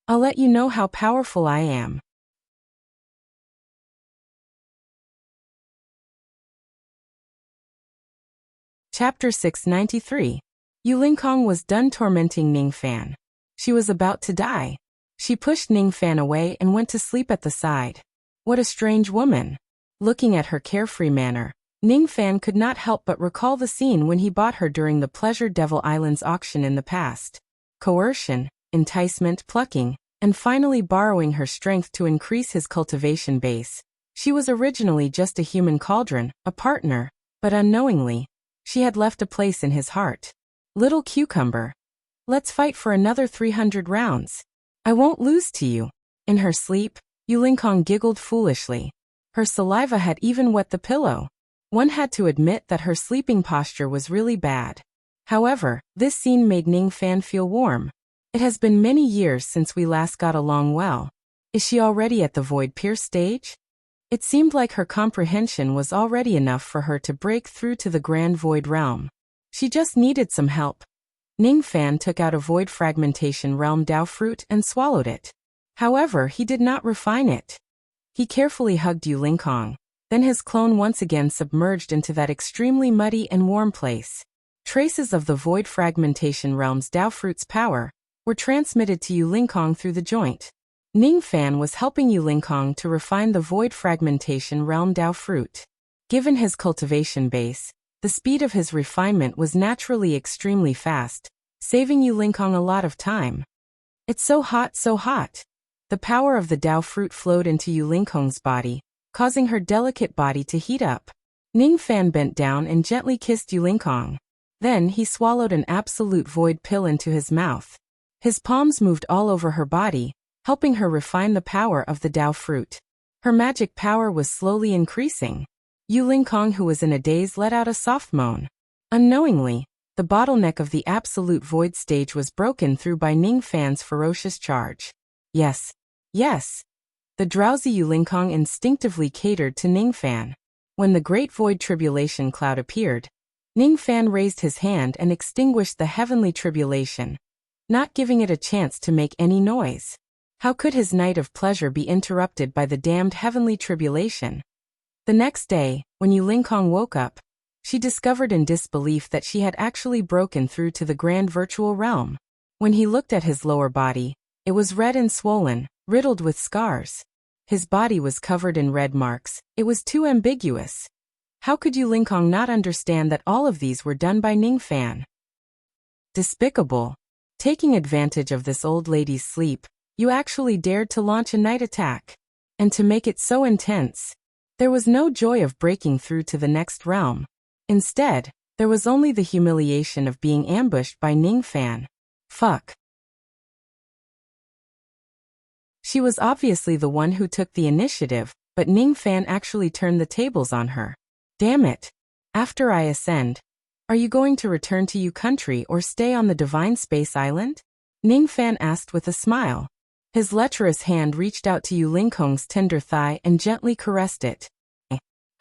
I'll let you know how powerful I am. Chapter 693. Yu Lingkong was done tormenting Ning Fan. She was about to die. She pushed Ning Fan away and went to sleep at the side. What a strange woman. Looking at her carefree manner, Ning Fan could not help but recall the scene when he bought her during the Pleasure Devil Islands auction in the past. Coercion, enticement, plucking, and finally borrowing her strength to increase his cultivation base. She was originally just a human cauldron, a partner, but unknowingly, she had left a place in his heart. Little Cucumber. Let's fight for another 300 rounds. I won't lose to you. In her sleep, Yu Lingkong giggled foolishly. Her saliva had even wet the pillow. One had to admit that her sleeping posture was really bad. However, this scene made Ning Fan feel warm. It has been many years since we last got along well. Is she already at the Void Pierce stage? It seemed like her comprehension was already enough for her to break through to the Grand Void Realm. She just needed some help. Ning Fan took out a Void Fragmentation Realm Dao fruit and swallowed it. However, he did not refine it. He carefully hugged Yu Lingkong. Then his clone once again submerged into that extremely muddy and warm place. Traces of the Void Fragmentation Realm's Dao fruit's power were transmitted to Yu Lingkong through the joint. Ning Fan was helping Yu Lingkong to refine the Void Fragmentation Realm Dao fruit. Given his cultivation base, the speed of his refinement was naturally extremely fast, saving Yu Lingkong a lot of time. It's so hot, so hot. The power of the Dao fruit flowed into Yu Lingkong's body, causing her delicate body to heat up. Ning Fan bent down and gently kissed Yu Lingkong. Then he swallowed an absolute void pill into his mouth. His palms moved all over her body, helping her refine the power of the Dao fruit. Her magic power was slowly increasing. Yu Lingkong, who was in a daze, let out a soft moan. Unknowingly, The bottleneck of the absolute void stage was broken through by Ning Fan's ferocious charge. Yes. Yes. The drowsy Yulinkong instinctively catered to Ning Fan. When the great void tribulation cloud appeared, Ning Fan raised his hand and extinguished the heavenly tribulation, not giving it a chance to make any noise. How could his night of pleasure be interrupted by the damned heavenly tribulation? The next day, when Yulinkong woke up, she discovered in disbelief that she had actually broken through to the grand virtual realm. When he looked at his lower body, it was red and swollen, riddled with scars. His body was covered in red marks. It was too ambiguous. How could Yulinkong not understand that all of these were done by Ning Fan? Despicable. Taking advantage of this old lady's sleep, you actually dared to launch a night attack. And to make it so intense, there was no joy of breaking through to the next realm. Instead, there was only the humiliation of being ambushed by Ning Fan. Fuck. She was obviously the one who took the initiative, but Ning Fan actually turned the tables on her. Damn it. After I ascend, are you going to return to Yu country or stay on the Divine Space Island? Ning Fan asked with a smile. His lecherous hand reached out to Yulinkong's tender thigh and gently caressed it.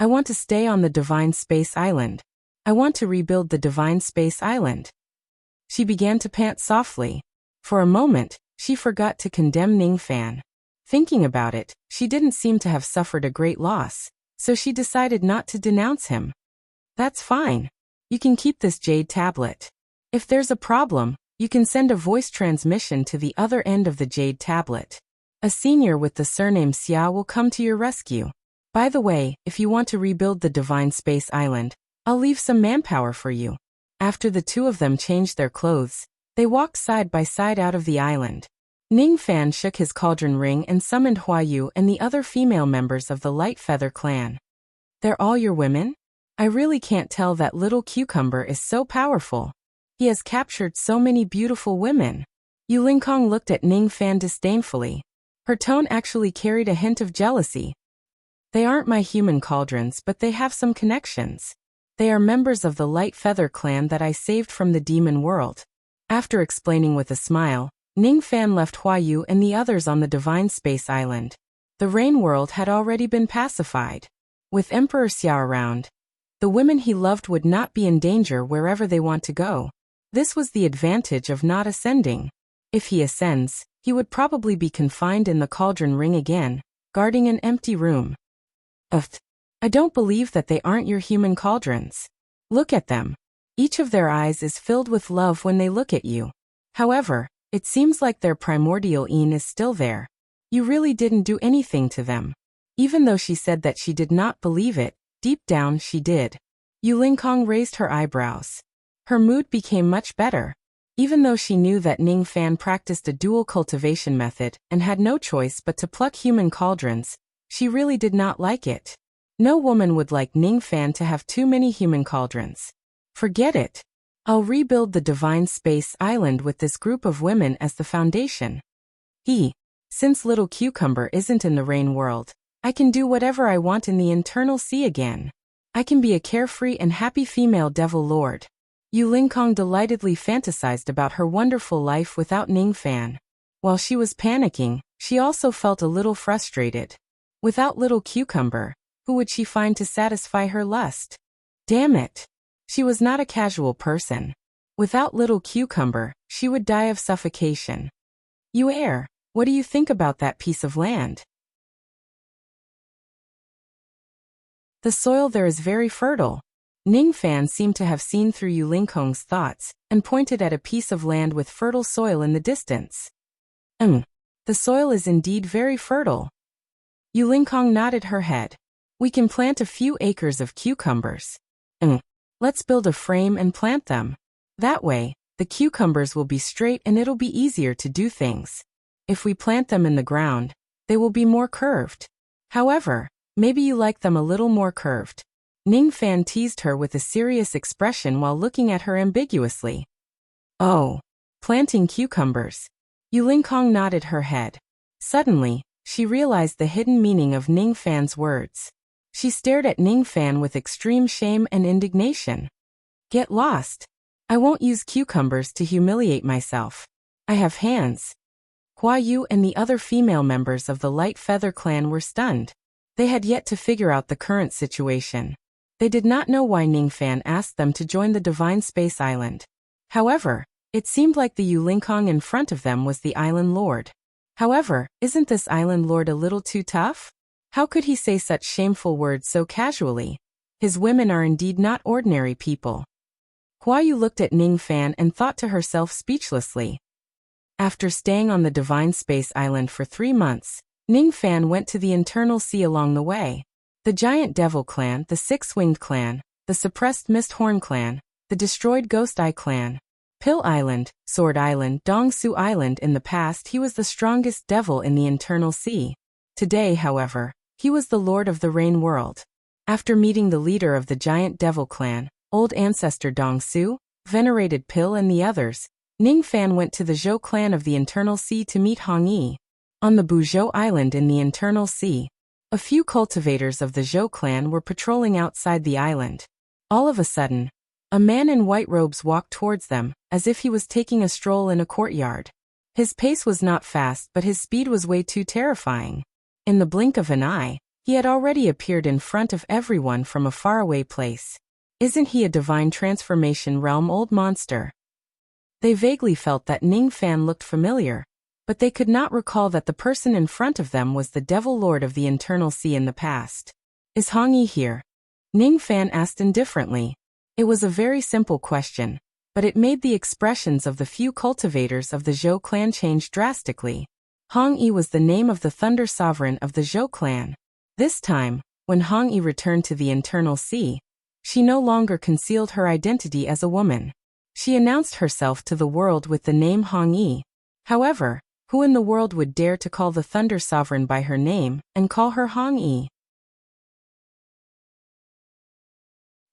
I want to stay on the Divine Space Island. I want to rebuild the Divine Space Island. She began to pant softly. For a moment, she forgot to condemn Ning Fan. Thinking about it, she didn't seem to have suffered a great loss, so she decided not to denounce him. That's fine. You can keep this jade tablet. If there's a problem, you can send a voice transmission to the other end of the jade tablet. A senior with the surname Xia will come to your rescue. By the way, if you want to rebuild the Divine Space Island, I'll leave some manpower for you. After the two of them changed their clothes, they walked side by side out of the island. Ning Fan shook his cauldron ring and summoned Huayu and the other female members of the Light Feather clan. They're all your women? I really can't tell. That little cucumber is so powerful. He has captured so many beautiful women. Yulinkong looked at Ning Fan disdainfully. Her tone actually carried a hint of jealousy. They aren't my human cauldrons, but they have some connections. They are members of the Light Feather clan that I saved from the demon world. After explaining with a smile, Ning Fan left Huayu and the others on the Divine Space Island. The Rain World had already been pacified. With Emperor Xia around, the women he loved would not be in danger wherever they want to go. This was the advantage of not ascending. If he ascends, he would probably be confined in the cauldron ring again, guarding an empty room. I don't believe that they aren't your human cauldrons. Look at them. Each of their eyes is filled with love when they look at you. However, it seems like their primordial Yin is still there. You really didn't do anything to them. Even though she said that she did not believe it, deep down she did. Yulinkong raised her eyebrows. Her mood became much better. Even though she knew that Ning Fan practiced a dual cultivation method and had no choice but to pluck human cauldrons, she really did not like it. No woman would like Ning Fan to have too many human cauldrons. Forget it. I'll rebuild the Divine Space Island with this group of women as the foundation. Since little cucumber isn't in the Rain World, I can do whatever I want in the Internal Sea again. I can be a carefree and happy female devil lord. Yulinkong delightedly fantasized about her wonderful life without Ning Fan. While she was panicking, she also felt a little frustrated. Without little cucumber, who would she find to satisfy her lust? Damn it. She was not a casual person. Without little cucumber, she would die of suffocation. You heir, what do you think about that piece of land? The soil there is very fertile. Ning Fan seemed to have seen through Yulinkong's thoughts, and pointed at a piece of land with fertile soil in the distance. The soil is indeed very fertile. Yulinkong nodded her head. We can plant a few acres of cucumbers. Let's build a frame and plant them. That way, the cucumbers will be straight and it'll be easier to do things. If we plant them in the ground, they will be more curved. However, maybe you like them a little more curved. Ning Fan teased her with a serious expression while looking at her ambiguously. Oh, planting cucumbers. Yulinkong nodded her head. Suddenly, she realized the hidden meaning of Ning Fan's words. She stared at Ning Fan with extreme shame and indignation. Get lost. I won't use cucumbers to humiliate myself. I have hands. Hua Yu and the other female members of the Light Feather clan were stunned. They had yet to figure out the current situation. They did not know why Ningfan asked them to join the Divine Space Island. However, it seemed like the Yulinkong in front of them was the island lord. However, isn't this island lord a little too tough? How could he say such shameful words so casually? His women are indeed not ordinary people. Hua Yu looked at Ningfan and thought to herself speechlessly. After staying on the Divine Space Island for 3 months, Ningfan went to the Internal Sea along the way. The Giant Devil Clan, the Six-Winged Clan, the Suppressed Misthorn Clan, the Destroyed Ghost Eye Clan, Pill Island, Sword Island, Dongsu Island. In the past he was the strongest devil in the Internal Sea. Today, however, he was the Lord of the Rain World. After meeting the leader of the Giant Devil Clan, Old Ancestor Dongsu, Venerated Pill and the others, Ningfan went to the Zhou clan of the Internal Sea to meet Hong Yi. On the Buzhou Island in the Internal Sea, a few cultivators of the Zhou clan were patrolling outside the island. All of a sudden, a man in white robes walked towards them, as if he was taking a stroll in a courtyard. His pace was not fast, but his speed was way too terrifying. In the blink of an eye, he had already appeared in front of everyone from a faraway place. Isn't he a divine transformation realm old monster? They vaguely felt that Ningfan looked familiar, but they could not recall that the person in front of them was the Devil Lord of the Internal Sea in the past. Is Hong Yi here? Ningfan asked indifferently. It was a very simple question, but it made the expressions of the few cultivators of the Zhou clan change drastically. Hong Yi was the name of the Thunder Sovereign of the Zhou clan. This time, when Hong Yi returned to the Internal Sea, she no longer concealed her identity as a woman. She announced herself to the world with the name Hong Yi. However, who in the world would dare to call the Thunder Sovereign by her name and call her Hong Yi?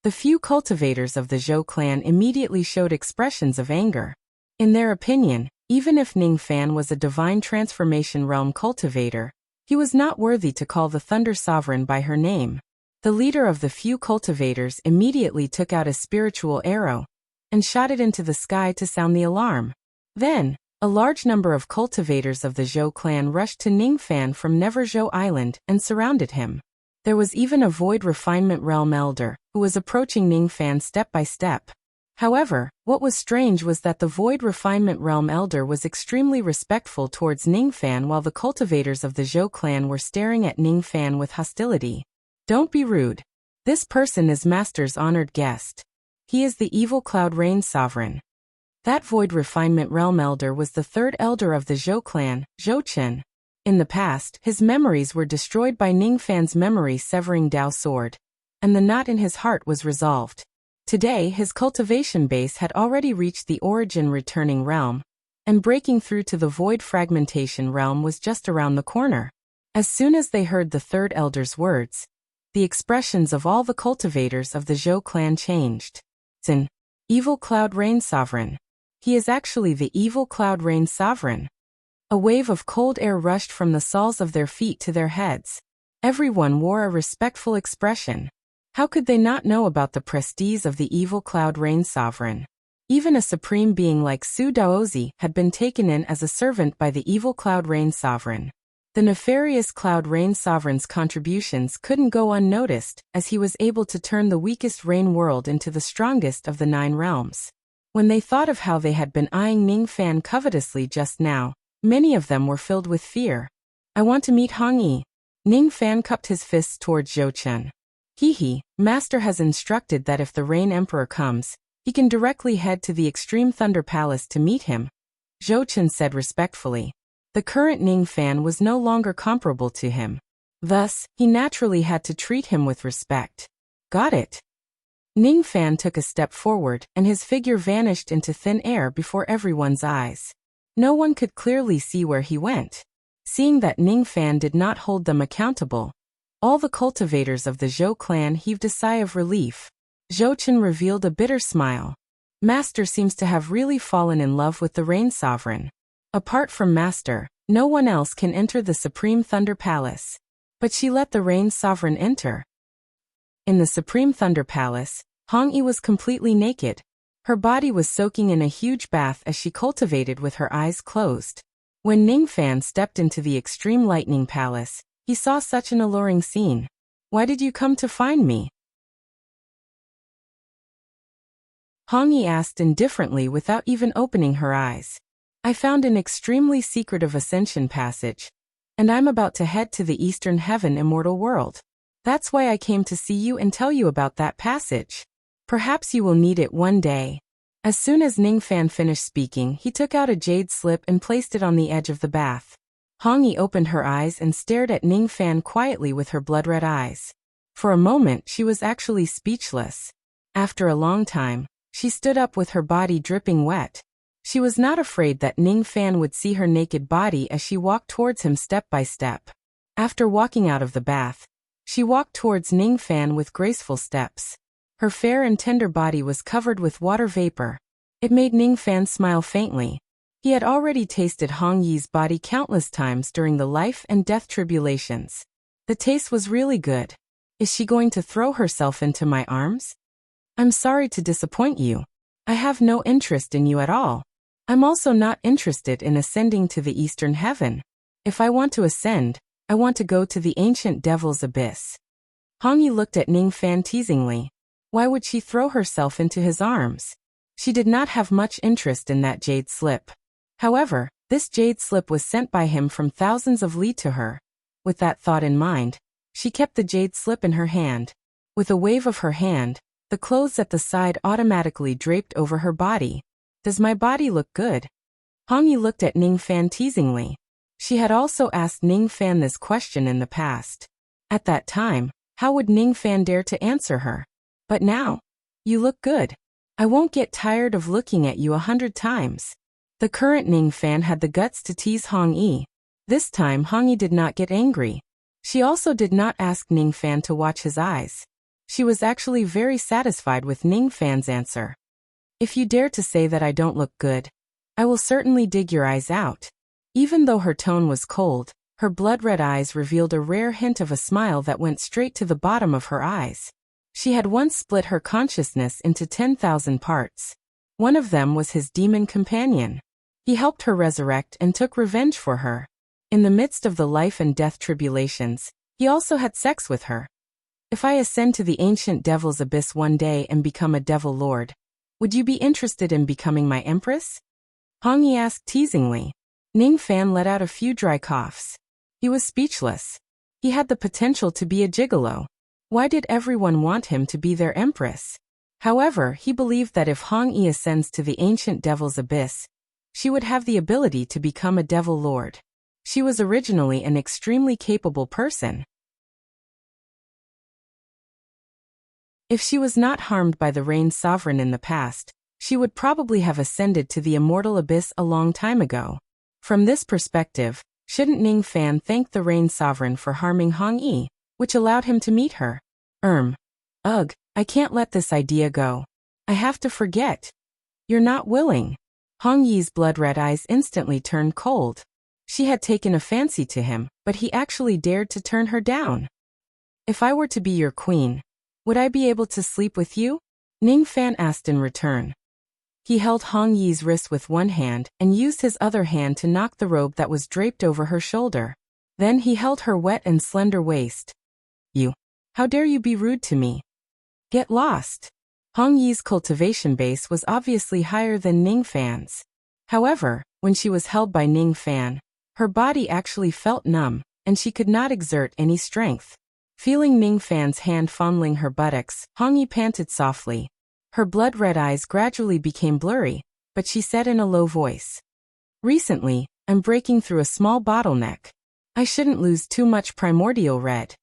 The few cultivators of the Zhou clan immediately showed expressions of anger. In their opinion, even if Ningfan was a divine transformation realm cultivator, he was not worthy to call the Thunder Sovereign by her name. The leader of the few cultivators immediately took out a spiritual arrow and shot it into the sky to sound the alarm. Then, a large number of cultivators of the Zhou clan rushed to Ningfan from Neverzhou Island and surrounded him. There was even a Void Refinement Realm Elder, who was approaching Ningfan step by step. However, what was strange was that the Void Refinement Realm Elder was extremely respectful towards Ningfan while the cultivators of the Zhou clan were staring at Ningfan with hostility. Don't be rude. This person is Master's honored guest. He is the Evil Cloud Rain Sovereign. That Void Refinement Realm Elder was the third elder of the Zhou clan, Zhou Chen. In the past, his memories were destroyed by Ningfan's memory-severing Dao sword, and the knot in his heart was resolved. Today, his cultivation base had already reached the origin returning realm, and breaking through to the Void Fragmentation realm was just around the corner. As soon as they heard the third elder's words, the expressions of all the cultivators of the Zhou clan changed. An Evil Cloud Rain Sovereign. He is actually the Evil Cloud Rain Sovereign. A wave of cold air rushed from the soles of their feet to their heads. Everyone wore a respectful expression. How could they not know about the prestige of the Evil Cloud Rain Sovereign? Even a supreme being like Su Daozi had been taken in as a servant by the Evil Cloud Rain Sovereign. The nefarious Cloud Rain Sovereign's contributions couldn't go unnoticed, as he was able to turn the weakest rain world into the strongest of the 9 realms. When they thought of how they had been eyeing Ningfan covetously just now, many of them were filled with fear. I want to meet Hong Yi. Ningfan cupped his fists towards Zhou Chen. Master has instructed that if the Rain Emperor comes, he can directly head to the Extreme Thunder Palace to meet him, Zhou Chen said respectfully. The current Ningfan was no longer comparable to him. Thus, he naturally had to treat him with respect. Got it. Ningfan took a step forward, and his figure vanished into thin air before everyone's eyes. No one could clearly see where he went. Seeing that Ningfan did not hold them accountable, all the cultivators of the Zhou clan heaved a sigh of relief. Zhou Chen revealed a bitter smile. Master seems to have really fallen in love with the Rain Sovereign. Apart from Master, no one else can enter the Supreme Thunder Palace. But she let the Rain Sovereign enter. In the Supreme Thunder Palace, Hong Yi was completely naked. Her body was soaking in a huge bath as she cultivated with her eyes closed. When Ningfan stepped into the extreme lightning palace, he saw such an alluring scene. "Why did you come to find me?" Hongyi asked indifferently without even opening her eyes. "I found an extremely secretive ascension passage, and I'm about to head to the Eastern Heaven Immortal World. That's why I came to see you and tell you about that passage. Perhaps you will need it one day." As soon as Ningfan finished speaking, he took out a jade slip and placed it on the edge of the bath. Hongyi opened her eyes and stared at Ningfan quietly with her blood-red eyes. For a moment, she was actually speechless. After a long time, she stood up with her body dripping wet. She was not afraid that Ningfan would see her naked body as she walked towards him step by step. After walking out of the bath, she walked towards Ningfan with graceful steps. Her fair and tender body was covered with water vapor. It made Ningfan smile faintly. He had already tasted Hongyi's body countless times during the life and death tribulations. The taste was really good. Is she going to throw herself into my arms? I'm sorry to disappoint you. I have no interest in you at all. I'm also not interested in ascending to the Eastern Heaven. If I want to ascend, I want to go to the ancient Devil's Abyss. Hongyi looked at Ningfan teasingly. Why would she throw herself into his arms? She did not have much interest in that jade slip. However, this jade slip was sent by him from thousands of li to her. With that thought in mind, she kept the jade slip in her hand. With a wave of her hand, the clothes at the side automatically draped over her body. Does my body look good? Hongyi looked at Ningfan teasingly. She had also asked Ningfan this question in the past. At that time, how would Ningfan dare to answer her? But now, you look good. I won't get tired of looking at you 100 times. The current Ningfan had the guts to tease Hongyi. This time Hongyi did not get angry. She also did not ask Ningfan to watch his eyes. She was actually very satisfied with Ningfan's answer. If you dare to say that I don't look good, I will certainly dig your eyes out. Even though her tone was cold, her blood-red eyes revealed a rare hint of a smile that went straight to the bottom of her eyes. She had once split her consciousness into 10,000 parts. One of them was his demon companion. He helped her resurrect and took revenge for her. In the midst of the life and death tribulations, he also had sex with her. If I ascend to the ancient Devil's Abyss one day and become a Devil Lord, would you be interested in becoming my empress? Hongyi asked teasingly. Ningfan let out a few dry coughs. He was speechless. He had the potential to be a gigolo. Why did everyone want him to be their empress? However, he believed that if Hongyi ascends to the ancient Devil's Abyss, she would have the ability to become a Devil Lord. She was originally an extremely capable person. If she was not harmed by the Rain Sovereign in the past, she would probably have ascended to the Immortal Abyss a long time ago. From this perspective, shouldn't Ningfan thank the Rain Sovereign for harming Hongyi, which allowed him to meet her? Ugh, I can't let this idea go. I have to forget. You're not willing. Hongyi's blood-red eyes instantly turned cold. She had taken a fancy to him, but he actually dared to turn her down. If I were to be your queen, would I be able to sleep with you? Ningfan asked in return. He held Hongyi's wrist with one hand and used his other hand to knock the robe that was draped over her shoulder. Then he held her wet and slender waist. How dare you be rude to me? Get lost. Hongyi's cultivation base was obviously higher than Ningfan's. However, when she was held by Ningfan, her body actually felt numb, and she could not exert any strength. Feeling Ningfan's hand fondling her buttocks, Hongyi panted softly. Her blood-red eyes gradually became blurry, but she said in a low voice. Recently, I'm breaking through a small bottleneck. I shouldn't lose too much primordial red.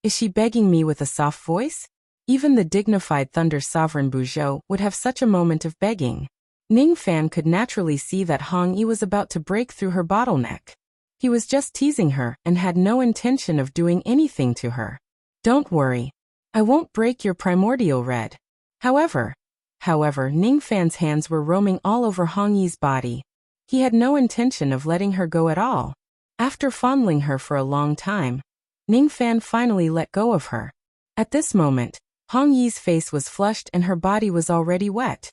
Is she begging me with a soft voice? Even the dignified Thunder Sovereign Buzhou would have such a moment of begging. Ningfan could naturally see that Hongyi was about to break through her bottleneck. He was just teasing her and had no intention of doing anything to her. Don't worry. I won't break your primordial red. However, Ningfan's hands were roaming all over Hongyi's body. He had no intention of letting her go at all. After fondling her for a long time, Ningfan finally let go of her. At this moment, Hongyi's face was flushed and her body was already wet.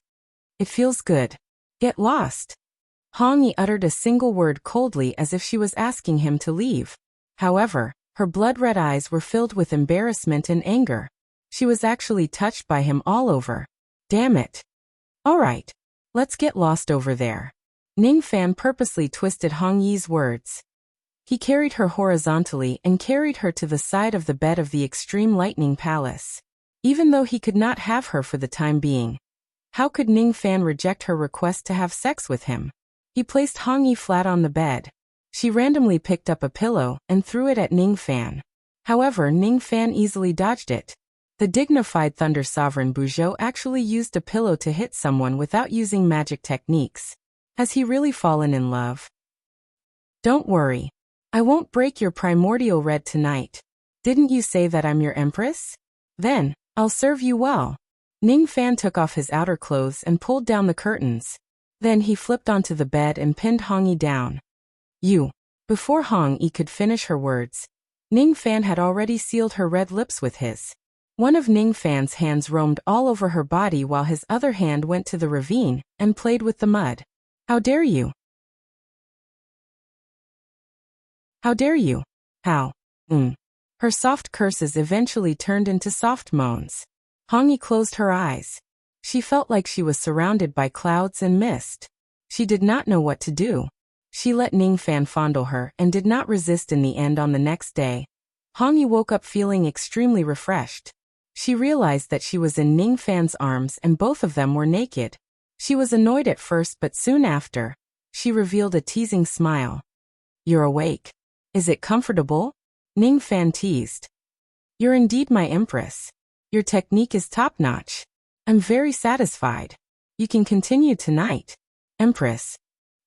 It feels good. Get lost. Hong Yi uttered a single word coldly as if she was asking him to leave. However, her blood-red eyes were filled with embarrassment and anger. She was actually touched by him all over. Damn it. All right. Let's get lost over there. Ning Fan purposely twisted Hong Yi's words. He carried her horizontally and carried her to the side of the bed of the Extreme Lightning Palace. Even though he could not have her for the time being. How could Ning Fan reject her request to have sex with him? He placed Hong Yi flat on the bed. She randomly picked up a pillow and threw it at Ning Fan. However, Ning Fan easily dodged it. The dignified Thunder Sovereign Buzhou actually used a pillow to hit someone without using magic techniques. Has he really fallen in love? Don't worry. I won't break your primordial red tonight. Didn't you say that I'm your empress? Then, I'll serve you well. Ning Fan took off his outer clothes and pulled down the curtains. Then he flipped onto the bed and pinned Hong Yi down. You. Before Hong Yi could finish her words, Ning Fan had already sealed her red lips with his. One of Ning Fan's hands roamed all over her body while his other hand went to the ravine and played with the mud. How dare you? How dare you? How? Her soft curses eventually turned into soft moans. Hong Yi closed her eyes. She felt like she was surrounded by clouds and mist. She did not know what to do. She let Ning Fan fondle her and did not resist in the end. On the next day, Hong Yi woke up feeling extremely refreshed. She realized that she was in Ning Fan's arms and both of them were naked. She was annoyed at first, but soon after, she revealed a teasing smile. You're awake. Is it comfortable? Ning Fan teased. You're indeed my empress. Your technique is top-notch. I'm very satisfied. You can continue tonight. Empress.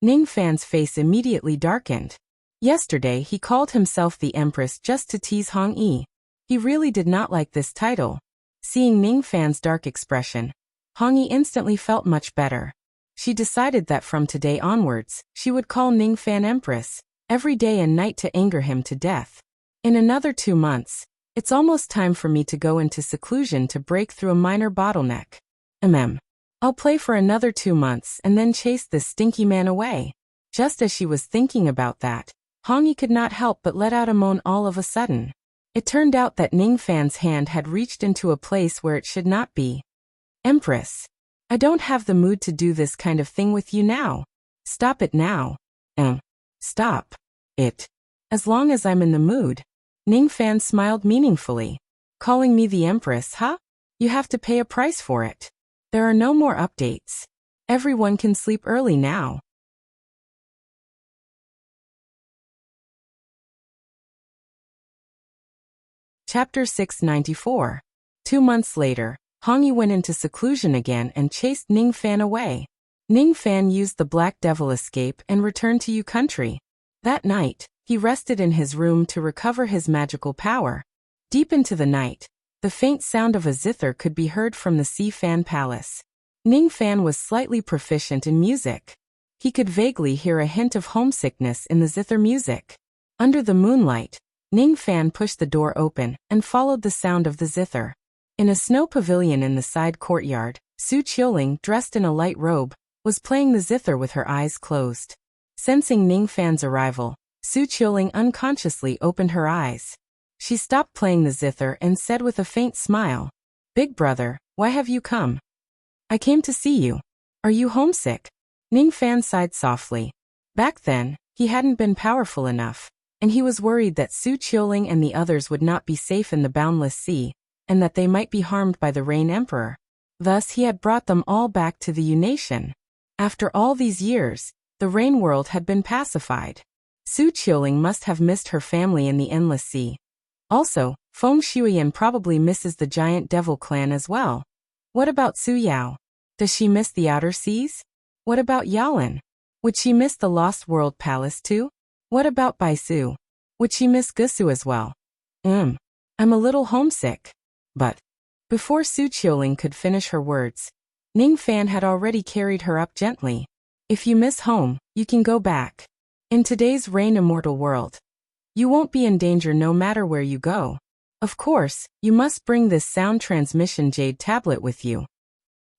Ning Fan's face immediately darkened. Yesterday he called himself the Empress just to tease Hong Yi. He really did not like this title. Seeing Ning Fan's dark expression, Hong Yi instantly felt much better. She decided that from today onwards, she would call Ning Fan Empress, every day and night to anger him to death. In another 2 months, it's almost time for me to go into seclusion to break through a minor bottleneck. I'll play for another 2 months and then chase this stinky man away. Just as she was thinking about that, Hong Yi could not help but let out a moan all of a sudden. It turned out that Ning Fan's hand had reached into a place where it should not be. Empress, I don't have the mood to do this kind of thing with you now. Stop it now. Stop it. As long as I'm in the mood. Ning Fan smiled meaningfully. Calling me the Empress, huh? You have to pay a price for it. There are no more updates. Everyone can sleep early now. Chapter 694. 2 months later, Hong Yi went into seclusion again and chased Ning Fan away. Ning Fan used the Black Devil escape and returned to Yu country. That night, he rested in his room to recover his magical power. Deep into the night, the faint sound of a zither could be heard from the Si Fan Palace. Ning Fan was slightly proficient in music. He could vaguely hear a hint of homesickness in the zither music. Under the moonlight, Ning Fan pushed the door open and followed the sound of the zither. In a snow pavilion in the side courtyard, Su Qiuling, dressed in a light robe, was playing the zither with her eyes closed. Sensing Ning Fan's arrival, Su Qiuling unconsciously opened her eyes. She stopped playing the zither and said with a faint smile, "Big brother, why have you come?" "I came to see you. Are you homesick?" Ning Fan sighed softly. Back then, he hadn't been powerful enough, and he was worried that Su Qiuling and the others would not be safe in the boundless sea, and that they might be harmed by the Rain Emperor. Thus he had brought them all back to the Yu Nation. After all these years, the Rain world had been pacified. Su Qiuling must have missed her family in the Endless Sea. Also, Feng Shuiyan probably misses the giant devil clan as well. What about Su Yao? Does she miss the outer seas? What about Yaolin? Would she miss the Lost World Palace too? What about Bai Su? Would she miss Gusu as well? I'm a little homesick. But before Su Qiuling could finish her words, Ning Fan had already carried her up gently. If you miss home, you can go back. In today's Rain Immortal world, you won't be in danger no matter where you go. Of course, you must bring this sound transmission jade tablet with you.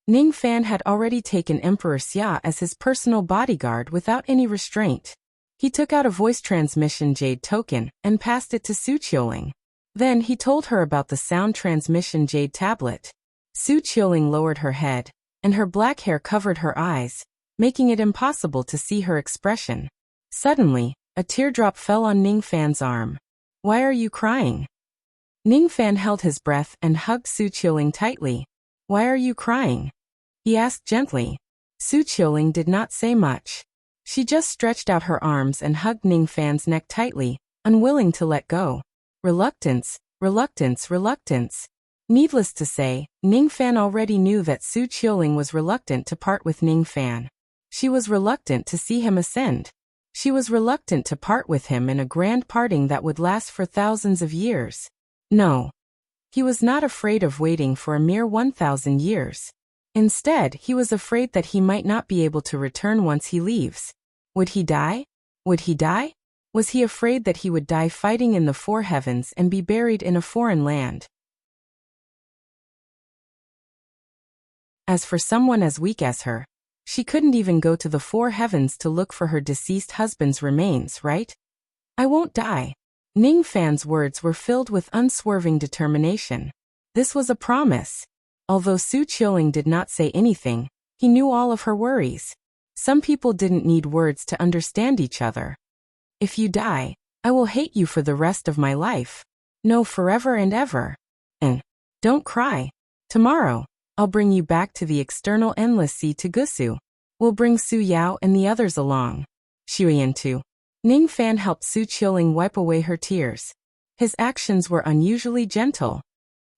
Ning Fan had already taken Emperor Xia as his personal bodyguard without any restraint. He took out a voice transmission jade token and passed it to Su Qiuling. Then he told her about the sound transmission jade tablet. Su Qiuling lowered her head, and her black hair covered her eyes, making it impossible to see her expression. Suddenly, a teardrop fell on Ning Fan's arm. "Why are you crying?" Ning Fan held his breath and hugged Su Qiuling tightly. "Why are you crying?" he asked gently. Su Qiuling did not say much. She just stretched out her arms and hugged Ning Fan's neck tightly, unwilling to let go. Reluctance, reluctance, reluctance. Needless to say, Ning Fan already knew that Su Qiuling was reluctant to part with Ning Fan. She was reluctant to see him ascend. She was reluctant to part with him in a grand parting that would last for thousands of years. No. He was not afraid of waiting for a mere 1,000 years. Instead, he was afraid that he might not be able to return once he leaves. Would he die? Would he die? Was he afraid that he would die fighting in the four heavens and be buried in a foreign land? As for someone as weak as her, she couldn't even go to the four heavens to look for her deceased husband's remains, right? "I won't die." Ning Fan's words were filled with unswerving determination. This was a promise. Although Su Qiuling did not say anything, he knew all of her worries. Some people didn't need words to understand each other. "If you die, I will hate you for the rest of my life. No, forever and ever. And don't cry. Tomorrow, I'll bring you back to the external endless sea to Gusu. We'll bring Su Yao and the others along." Xueyan too. Ning Fan helped Su Qiuling wipe away her tears. His actions were unusually gentle.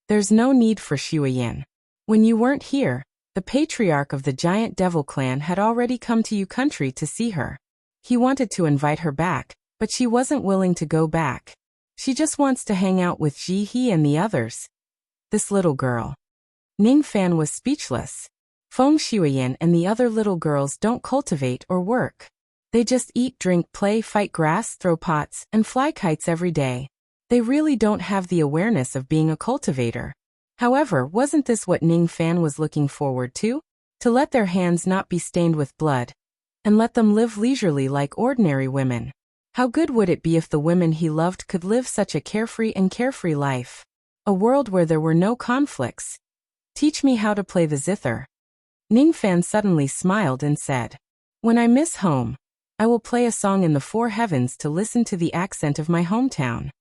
"There's no need for Xueyan. When you weren't here, the patriarch of the giant devil clan had already come to your country to see her. He wanted to invite her back, but she wasn't willing to go back. She just wants to hang out with Ji He and the others. This little girl." Ning Fan was speechless. Feng Xueyan and the other little girls don't cultivate or work. They just eat, drink, play, fight grass, throw pots, and fly kites every day. They really don't have the awareness of being a cultivator. However, wasn't this what Ning Fan was looking forward to? To let their hands not be stained with blood, and let them live leisurely like ordinary women. How good would it be if the women he loved could live such a carefree life? A world where there were no conflicts. "Teach me how to play the zither." Ning Fan suddenly smiled and said, "When I miss home, I will play a song in the four heavens to listen to the accent of my hometown."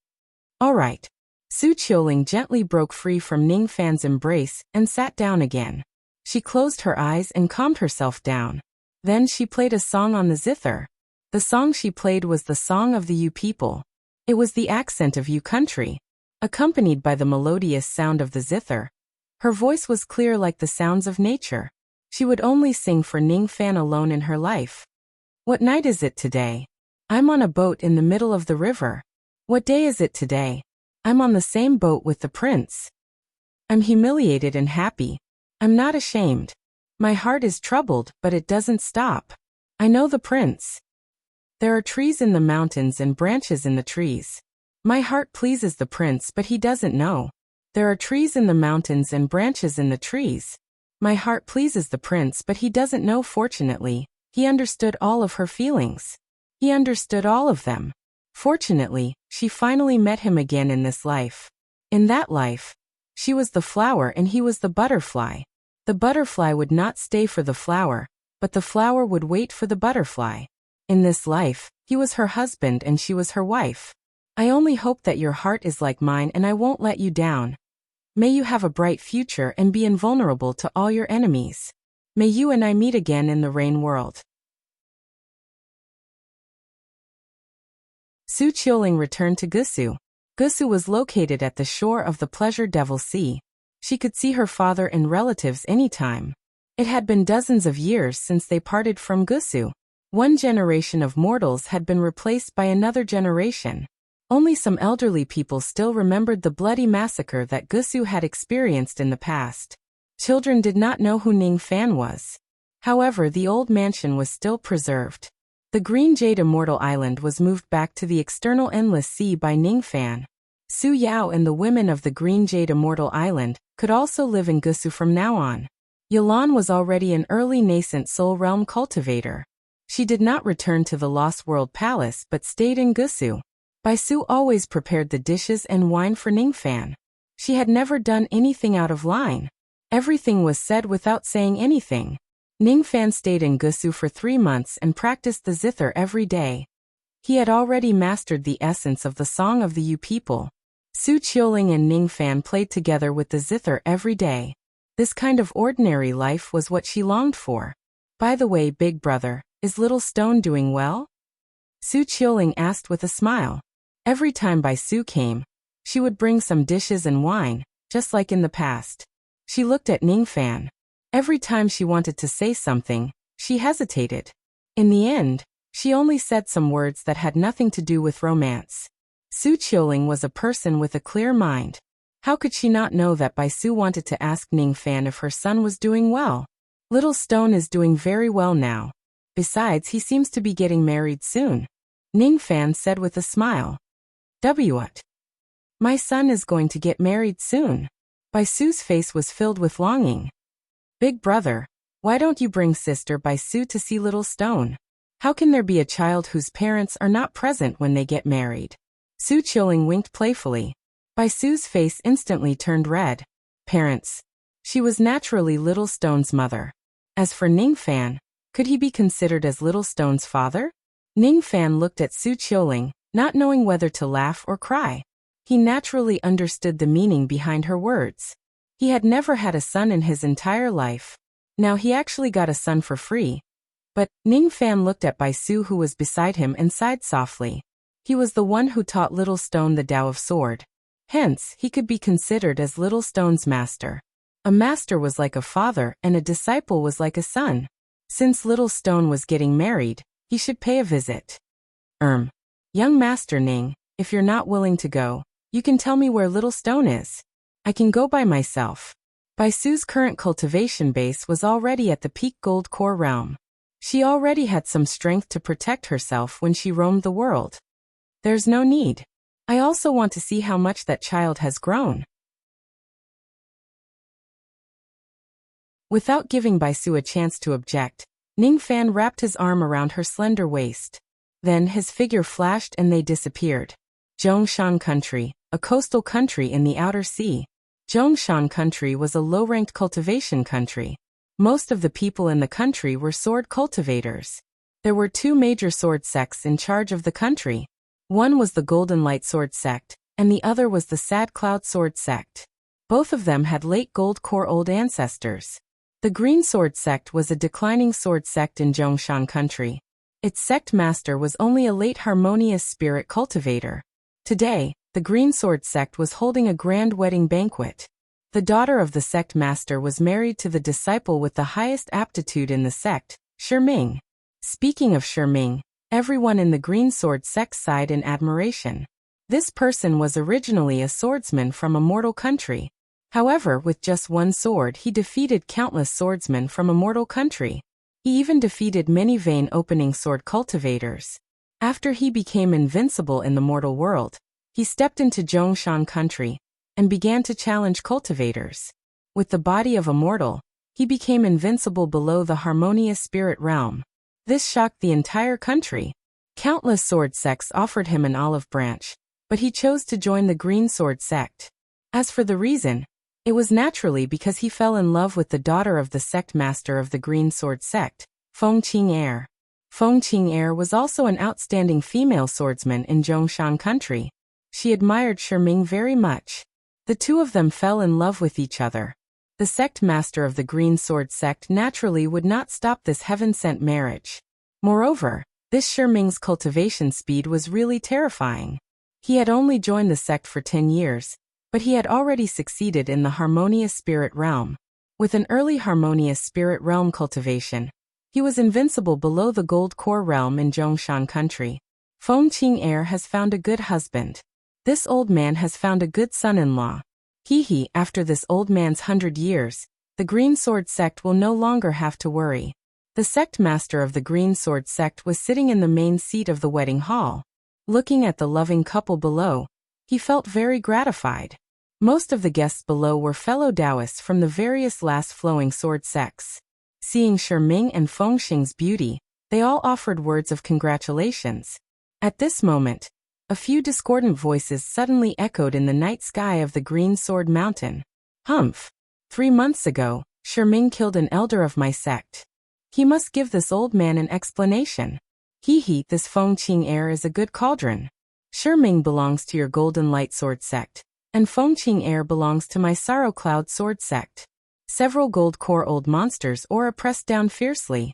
"All right." Su Qiuling gently broke free from Ning Fan's embrace and sat down again. She closed her eyes and calmed herself down. Then she played a song on the zither. The song she played was the song of the Yu people. It was the accent of Yu country, accompanied by the melodious sound of the zither. Her voice was clear like the sounds of nature. She would only sing for Ning Fan alone in her life. "What night is it today? I'm on a boat in the middle of the river. What day is it today? I'm on the same boat with the prince. I'm humiliated and happy. I'm not ashamed. My heart is troubled, but it doesn't stop. I know the prince. There are trees in the mountains and branches in the trees. My heart pleases the prince, but he doesn't know. There are trees in the mountains and branches in the trees. My heart pleases the prince, but he doesn't know. Fortunately, he understood all of her feelings. He understood all of them. Fortunately, she finally met him again in this life. In that life, she was the flower and he was the butterfly. The butterfly would not stay for the flower, but the flower would wait for the butterfly. In this life, he was her husband and she was her wife. I only hope that your heart is like mine and I won't let you down. May you have a bright future and be invulnerable to all your enemies. May you and I meet again in the rain world. Su Qiuling returned to Gusu. Gusu was located at the shore of the Pleasure Devil Sea. She could see her father and relatives anytime. It had been dozens of years since they parted from Gusu. One generation of mortals had been replaced by another generation. Only some elderly people still remembered the bloody massacre that Gusu had experienced in the past. Children did not know who Ning Fan was. However, the old mansion was still preserved. The Green Jade Immortal Island was moved back to the external endless sea by Ning Fan. Su Yao and the women of the Green Jade Immortal Island could also live in Gusu from now on. Yilan was already an early nascent soul realm cultivator. She did not return to the Lost World Palace but stayed in Gusu. Baisu always prepared the dishes and wine for Ningfan. She had never done anything out of line. Everything was said without saying anything. Ningfan stayed in Gusu for 3 months and practiced the zither every day. He had already mastered the essence of the Song of the Yu people. Su Qiuling and Ningfan played together with the zither every day. This kind of ordinary life was what she longed for. By the way, big brother, is little Stone doing well? Su Qiuling asked with a smile. Every time Baisu came, she would bring some dishes and wine, just like in the past. She looked at Ningfan. Every time she wanted to say something, she hesitated. In the end, she only said some words that had nothing to do with romance. Su Qiuling was a person with a clear mind. How could she not know that Baisu wanted to ask Ningfan if her son was doing well? Little Stone is doing very well now. Besides, he seems to be getting married soon. Ningfan said with a smile. What? My son is going to get married soon. Baisu's face was filled with longing. Big brother, why don't you bring sister Baisu to see little Stone? How can there be a child whose parents are not present when they get married? Su Qiuling winked playfully. Baisu's face instantly turned red. Parents. She was naturally little Stone's mother. As for Ningfan, could he be considered as little Stone's father? Ningfan looked at Su Qiuling, not knowing whether to laugh or cry. He naturally understood the meaning behind her words. He had never had a son in his entire life. Now he actually got a son for free. But Ningfan looked at Baisu who was beside him and sighed softly. He was the one who taught little Stone the Tao of Sword. Hence, he could be considered as little Stone's master. A master was like a father and a disciple was like a son. Since little Stone was getting married, he should pay a visit. Young Master Ning, if you're not willing to go, you can tell me where little Stone is. I can go by myself. Baisu's current cultivation base was already at the peak gold core realm. She already had some strength to protect herself when she roamed the world. There's no need. I also want to see how much that child has grown. Without giving Baisu a chance to object, Ningfan wrapped his arm around her slender waist. Then his figure flashed and they disappeared. Zhongshan Country, a coastal country in the outer sea. Zhongshan Country was a low-ranked cultivation country. Most of the people in the country were sword cultivators. There were 2 major sword sects in charge of the country. One was the Golden Light Sword sect, and the other was the Sad Cloud Sword sect. Both of them had late gold core old ancestors. The Green Sword sect was a declining sword sect in Zhongshan Country. Its sect master was only a late harmonious spirit cultivator. Today, the Green Sword sect was holding a grand wedding banquet. The daughter of the sect master was married to the disciple with the highest aptitude in the sect, Shiming. Speaking of Shiming, everyone in the Green Sword sect sighed in admiration. This person was originally a swordsman from a mortal country. However, with just one sword he defeated countless swordsmen from a mortal country. He even defeated many vein-opening sword cultivators. After he became invincible in the mortal world, he stepped into Zhongshan Country and began to challenge cultivators. With the body of a mortal, he became invincible below the harmonious spirit realm. This shocked the entire country. Countless sword sects offered him an olive branch, but he chose to join the Green Sword sect. As for the reason, it was naturally because he fell in love with the daughter of the sect master of the Green Sword sect, Feng Qing'er. Feng Qing'er was also an outstanding female swordsman in Zhongshan Country. She admired Shiming very much. The two of them fell in love with each other. The sect master of the Green Sword sect naturally would not stop this heaven-sent marriage. Moreover, this Shiming's cultivation speed was really terrifying. He had only joined the sect for 10 years, but he had already succeeded in the harmonious spirit realm. With an early harmonious spirit realm cultivation, he was invincible below the gold core realm in Zhongshan Country. Feng Qing'er has found a good husband. This old man has found a good son-in-law. After this old man's 100 years, the Green Sword sect will no longer have to worry. The sect master of the Green Sword sect was sitting in the main seat of the wedding hall. Looking at the loving couple below, he felt very gratified. Most of the guests below were fellow Taoists from the various last-flowing sword sects. Seeing Shi Ming and Feng Xing's beauty, they all offered words of congratulations. At this moment, a few discordant voices suddenly echoed in the night sky of the Green Sword Mountain. Humph! 3 months ago, Shi Ming killed an elder of my sect. He must give this old man an explanation. Hee, this Feng Qing heir is a good cauldron. Shi Ming belongs to your Golden Light Sword sect, and Feng Qing heir belongs to my Sorrow Cloud Sword sect. Several gold core old monsters aura pressed down fiercely.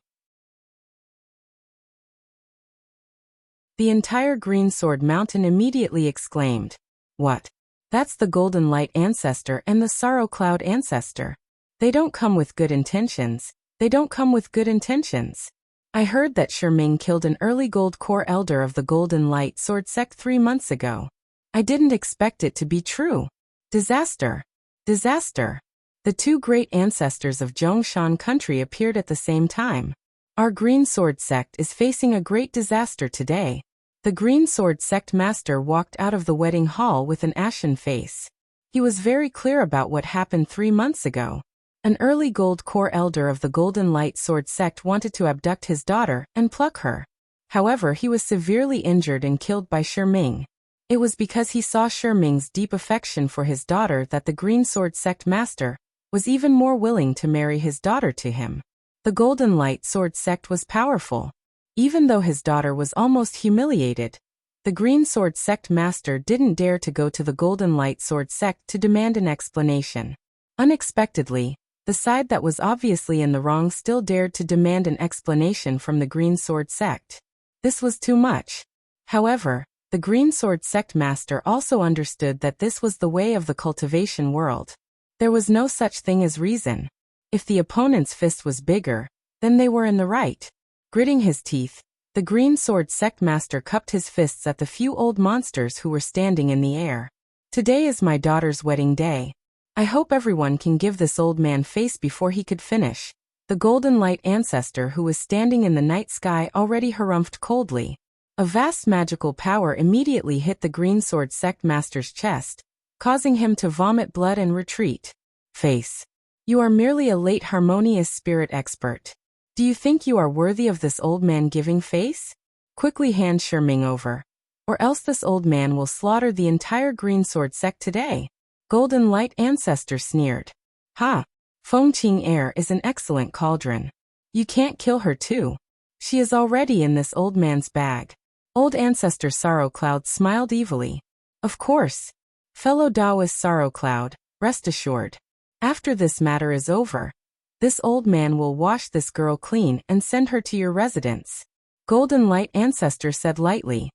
The entire Green Sword Mountain immediately exclaimed, "What? That's the Golden Light Ancestor and the Sorrow Cloud Ancestor. They don't come with good intentions. They don't come with good intentions. I heard that Shi Ming killed an early gold core elder of the Golden Light Sword sect 3 months ago. I didn't expect it to be true. Disaster! Disaster!" The 2 great ancestors of Zhongshan country appeared at the same time. Our Green Sword sect is facing a great disaster today. The Green Sword sect master walked out of the wedding hall with an ashen face. He was very clear about what happened 3 months ago. An early gold core elder of the Golden Light Sword sect wanted to abduct his daughter and pluck her. However, he was severely injured and killed by Shi Ming. It was because he saw Shi Ming's deep affection for his daughter that the Green Sword sect master was even more willing to marry his daughter to him. The Golden Light Sword sect was powerful. Even though his daughter was almost humiliated, the Green Sword sect master didn't dare to go to the Golden Light Sword sect to demand an explanation. Unexpectedly, the side that was obviously in the wrong still dared to demand an explanation from the Green Sword sect. This was too much. However, the Green Sword sect master also understood that this was the way of the cultivation world. There was no such thing as reason. If the opponent's fist was bigger, then they were in the right. Gritting his teeth, the Green Sword sect master cupped his fists at the few old monsters who were standing in the air. Today is my daughter's wedding day. I hope everyone can give this old man face before he could finish. The Golden Light Ancestor who was standing in the night sky already harumphed coldly. A vast magical power immediately hit the Green Sword sect master's chest, causing him to vomit blood and retreat. Face. You are merely a late harmonious spirit expert. Do you think you are worthy of this old man giving face? Quickly hand Shi Ming over, or else this old man will slaughter the entire Green Sword sect today. Golden Light Ancestor sneered. Ha! Feng Qing heir is an excellent cauldron. You can't kill her too. She is already in this old man's bag. Old Ancestor Sorrow Cloud smiled evilly. Of course. Fellow Taoist Sorrow Cloud, rest assured. After this matter is over, this old man will wash this girl clean and send her to your residence. Golden Light Ancestor said lightly.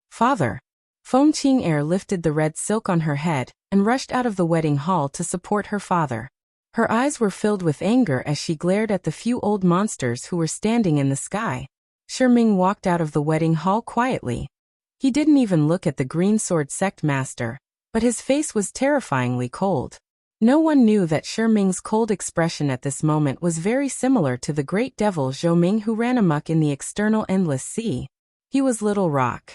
Father. Feng Qing heir lifted the red silk on her head and rushed out of the wedding hall to support her father. Her eyes were filled with anger as she glared at the few old monsters who were standing in the sky. Shi Ming walked out of the wedding hall quietly. He didn't even look at the Green Sword sect master, but his face was terrifyingly cold. No one knew that Shi Ming's cold expression at this moment was very similar to the great devil Zhou Ming who ran amok in the external endless sea. He was Little Rock.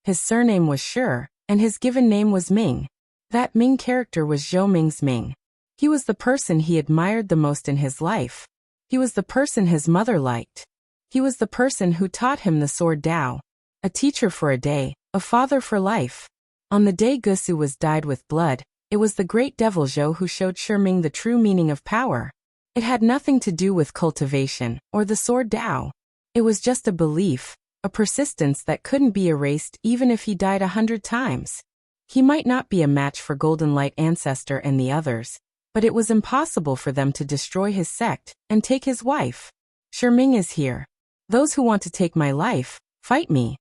His surname was Shi, and his given name was Ming. That Ming character was Zhou Ming's Ming. He was the person he admired the most in his life. He was the person his mother liked. He was the person who taught him the sword Dao. A teacher for a day, a father for life. On the day Gusu was dyed with blood, it was the great devil Zhou who showed Shi Ming the true meaning of power. It had nothing to do with cultivation or the sword Dao. It was just a belief, a persistence that couldn't be erased even if he died 100 times. He might not be a match for Golden Light Ancestor and the others, but it was impossible for them to destroy his sect and take his wife. Shi Ming is here. Those who want to take my life, fight me.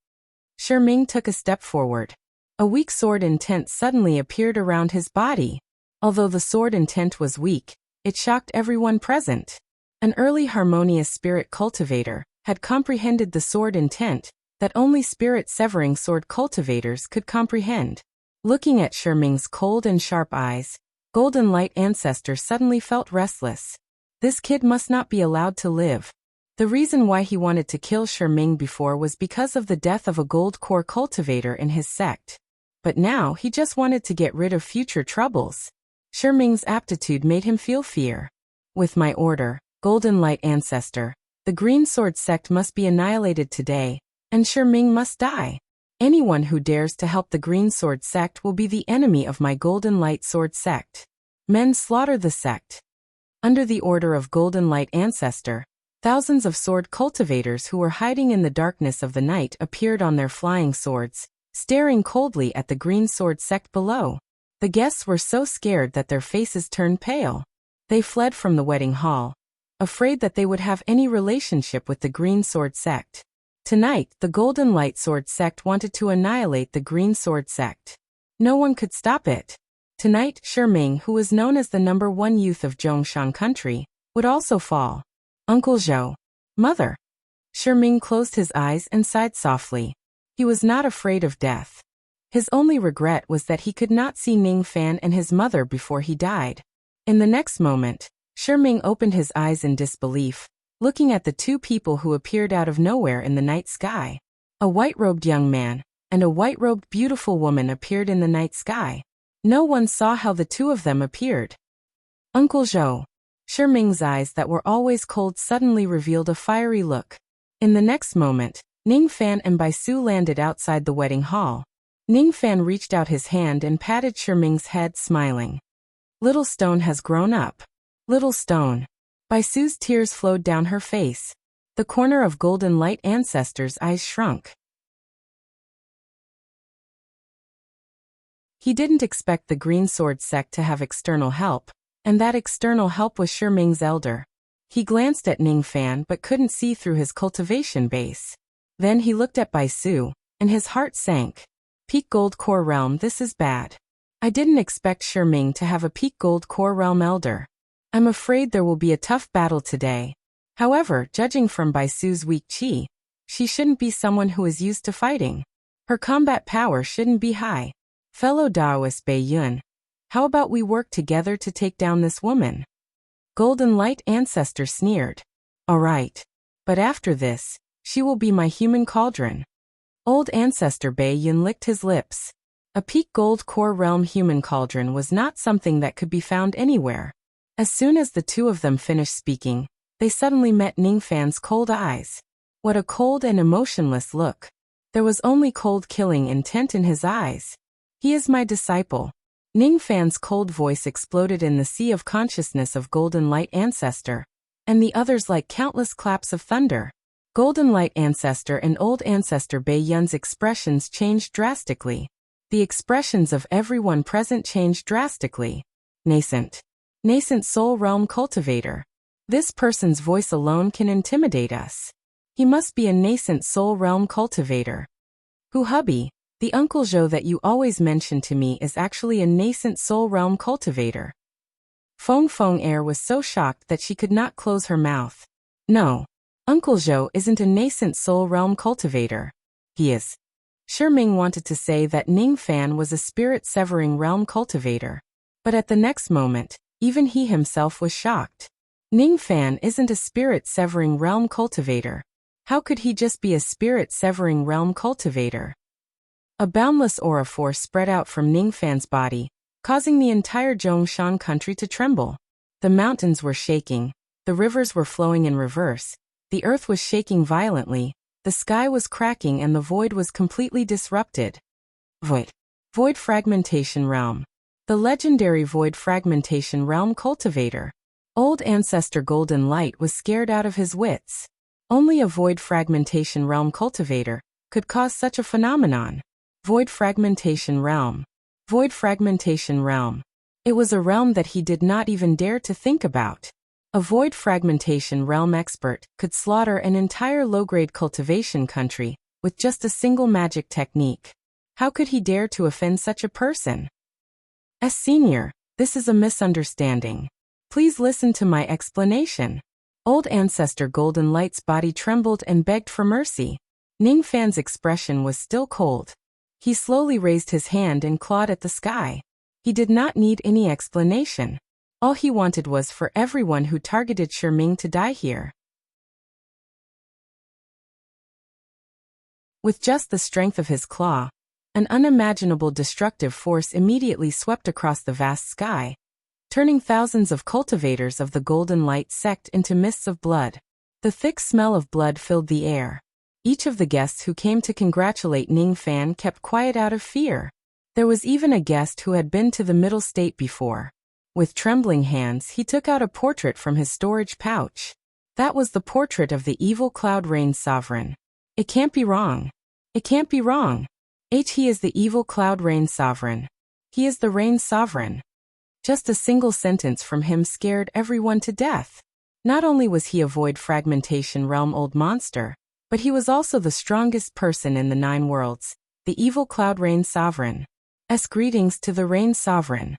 Shi Ming took a step forward. A weak sword intent suddenly appeared around his body. Although the sword intent was weak, it shocked everyone present. An early harmonious spirit cultivator had comprehended the sword intent that only spirit-severing sword cultivators could comprehend. Looking at Shi Ming's cold and sharp eyes, Golden Light Ancestor suddenly felt restless. This kid must not be allowed to live. The reason why he wanted to kill Ming before was because of the death of a gold core cultivator in his sect. But now he just wanted to get rid of future troubles. Ming's aptitude made him feel fear. With my order, Golden Light Ancestor, the Green Sword sect must be annihilated today, and Ming must die. Anyone who dares to help the Green Sword sect will be the enemy of my Golden Light Sword sect. Men slaughter the sect. Under the order of Golden Light Ancestor, thousands of sword cultivators who were hiding in the darkness of the night appeared on their flying swords, staring coldly at the Green Sword sect below. The guests were so scared that their faces turned pale. They fled from the wedding hall, afraid that they would have any relationship with the Green Sword sect. Tonight, the Golden Light Sword sect wanted to annihilate the Green Sword sect. No one could stop it. Tonight, Ming, who was known as the #1 youth of Zhongshan country, would also fall. Uncle Zhou. Mother. Ming closed his eyes and sighed softly. He was not afraid of death. His only regret was that he could not see Ning Fan and his mother before he died. In the next moment, Ming opened his eyes in disbelief, looking at the two people who appeared out of nowhere in the night sky. A white-robed young man and a white-robed beautiful woman appeared in the night sky. No one saw how the two of them appeared. Uncle Zhou. Ming's eyes that were always cold suddenly revealed a fiery look. In the next moment, Ning Fan and Bai Su landed outside the wedding hall. Ning Fan reached out his hand and patted Ming's head, smiling. Little stone has grown up. Little stone. Bai Su's tears flowed down her face. The corner of Golden Light Ancestor's eyes shrunk. He didn't expect the Green Sword sect to have external help, and that external help was Ming's elder. He glanced at Ning Fan but couldn't see through his cultivation base. Then he looked at Bai Su, and his heart sank. Peak Gold Core Realm, this is bad. I didn't expect Ming to have a Peak Gold Core Realm elder. I'm afraid there will be a tough battle today. However, judging from Bai Su's weak chi, she shouldn't be someone who is used to fighting. Her combat power shouldn't be high. Fellow Daoist Bai Yun, how about we work together to take down this woman? Golden Light Ancestor sneered. All right. But after this, she will be my human cauldron. Old Ancestor Bai Yun licked his lips. A Peak Gold Core Realm human cauldron was not something that could be found anywhere. As soon as the two of them finished speaking, they suddenly met Ning Fan's cold eyes. What a cold and emotionless look. There was only cold killing intent in his eyes. He is my disciple. Ning Fan's cold voice exploded in the sea of consciousness of Golden Light Ancestor, and the others like countless claps of thunder. Golden Light Ancestor and Old Ancestor Bai Yun's expressions changed drastically. The expressions of everyone present changed drastically. Nascent. Nascent Soul Realm Cultivator. This person's voice alone can intimidate us. He must be a nascent Soul Realm Cultivator. Who hubby, the Uncle Zhou that you always mention to me is actually a nascent Soul Realm Cultivator. Feng Feng Air was so shocked that she could not close her mouth. No. Uncle Zhou isn't a nascent Soul Realm Cultivator. He is. Ming wanted to say that Ning Fan was a spirit-severing realm cultivator. But at the next moment, even he himself was shocked. Ning Fan isn't a spirit-severing realm cultivator. How could he just be a spirit-severing realm cultivator? A boundless aura force spread out from Ning Fan's body, causing the entire Zhongshan country to tremble. The mountains were shaking, the rivers were flowing in reverse, the earth was shaking violently, the sky was cracking and the void was completely disrupted. Void. Void Fragmentation Realm. The legendary Void Fragmentation Realm Cultivator. Old Ancestor Golden Light was scared out of his wits. Only a Void Fragmentation Realm Cultivator could cause such a phenomenon. Void Fragmentation Realm. Void Fragmentation Realm. It was a realm that he did not even dare to think about. A Void Fragmentation Realm expert could slaughter an entire low-grade cultivation country with just a single magic technique. How could he dare to offend such a person? As senior, this is a misunderstanding. Please listen to my explanation. Old Ancestor Golden Light's body trembled and begged for mercy. Ning Fan's expression was still cold. He slowly raised his hand and clawed at the sky. He did not need any explanation. All he wanted was for everyone who targeted Ming to die here. With just the strength of his claw, an unimaginable destructive force immediately swept across the vast sky, turning thousands of cultivators of the Golden Light sect into mists of blood. The thick smell of blood filled the air. Each of the guests who came to congratulate Ning Fan kept quiet out of fear. There was even a guest who had been to the middle state before. With trembling hands, he took out a portrait from his storage pouch. That was the portrait of the evil Cloud Rain's sovereign. It can't be wrong. It can't be wrong. He is the evil Cloud Rain's sovereign. He is the Rain's sovereign. Just a single sentence from him scared everyone to death. Not only was he a void fragmentation realm old monster, but he was also the strongest person in the 9 worlds, the evil Cloud Rain's sovereign. Greetings to the Rain's sovereign.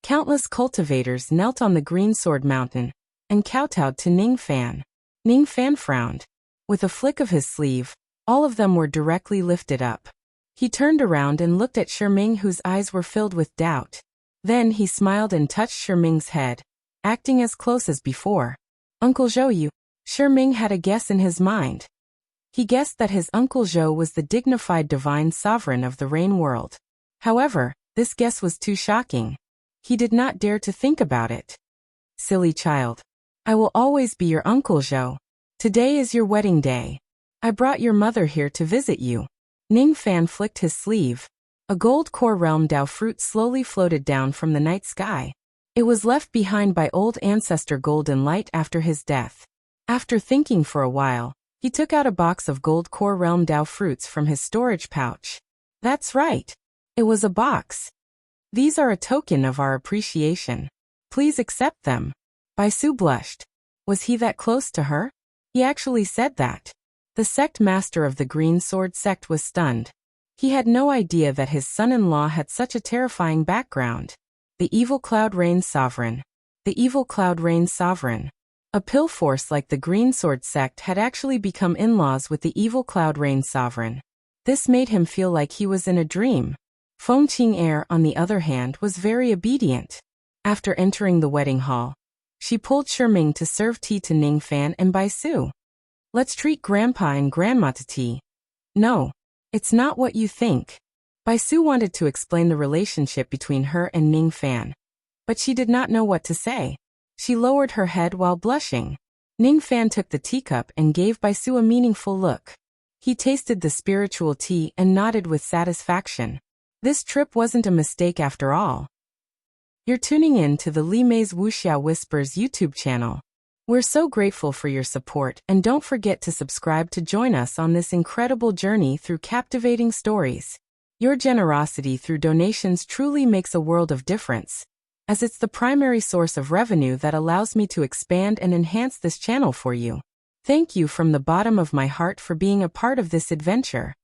Countless cultivators knelt on the Green Sword Mountain and kowtowed to Ning Fan. Ning Fan frowned. With a flick of his sleeve, all of them were directly lifted up. He turned around and looked at Shiming, whose eyes were filled with doubt. Then he smiled and touched Shiming's head, acting as close as before. Uncle Zhou, you. Shiming had a guess in his mind. He guessed that his Uncle Zhou was the dignified divine sovereign of the Rain world. However, this guess was too shocking. He did not dare to think about it. Silly child. I will always be your Uncle Zhou. Today is your wedding day. I brought your mother here to visit you. Ning Fan flicked his sleeve. A gold core realm Dao fruit slowly floated down from the night sky. It was left behind by old ancestor Golden Light after his death. After thinking for a while, he took out a box of gold core realm Dao fruits from his storage pouch. That's right. It was a box. These are a token of our appreciation. Please accept them. Baisu blushed. Was he that close to her? He actually said that. The sect master of the Green Sword sect was stunned. He had no idea that his son-in-law had such a terrifying background. The evil Cloud Rain's sovereign. The evil Cloud Rain's sovereign. A pill force like the Green Sword sect had actually become in-laws with the evil Cloud Rain's sovereign. This made him feel like he was in a dream. Feng Qing'er, on the other hand, was very obedient. After entering the wedding hall, she pulled Shiming to serve tea to Ning Fan and Baisu. Let's treat Grandpa and Grandma to tea. No, it's not what you think. Baisu wanted to explain the relationship between her and Ning Fan, but she did not know what to say. She lowered her head while blushing. Ning Fan took the teacup and gave Baisu a meaningful look. He tasted the spiritual tea and nodded with satisfaction. This trip wasn't a mistake after all. You're tuning in to the Li Mei's Wuxia Whispers YouTube channel. We're so grateful for your support, and don't forget to subscribe to join us on this incredible journey through captivating stories. Your generosity through donations truly makes a world of difference, as it's the primary source of revenue that allows me to expand and enhance this channel for you. Thank you from the bottom of my heart for being a part of this adventure.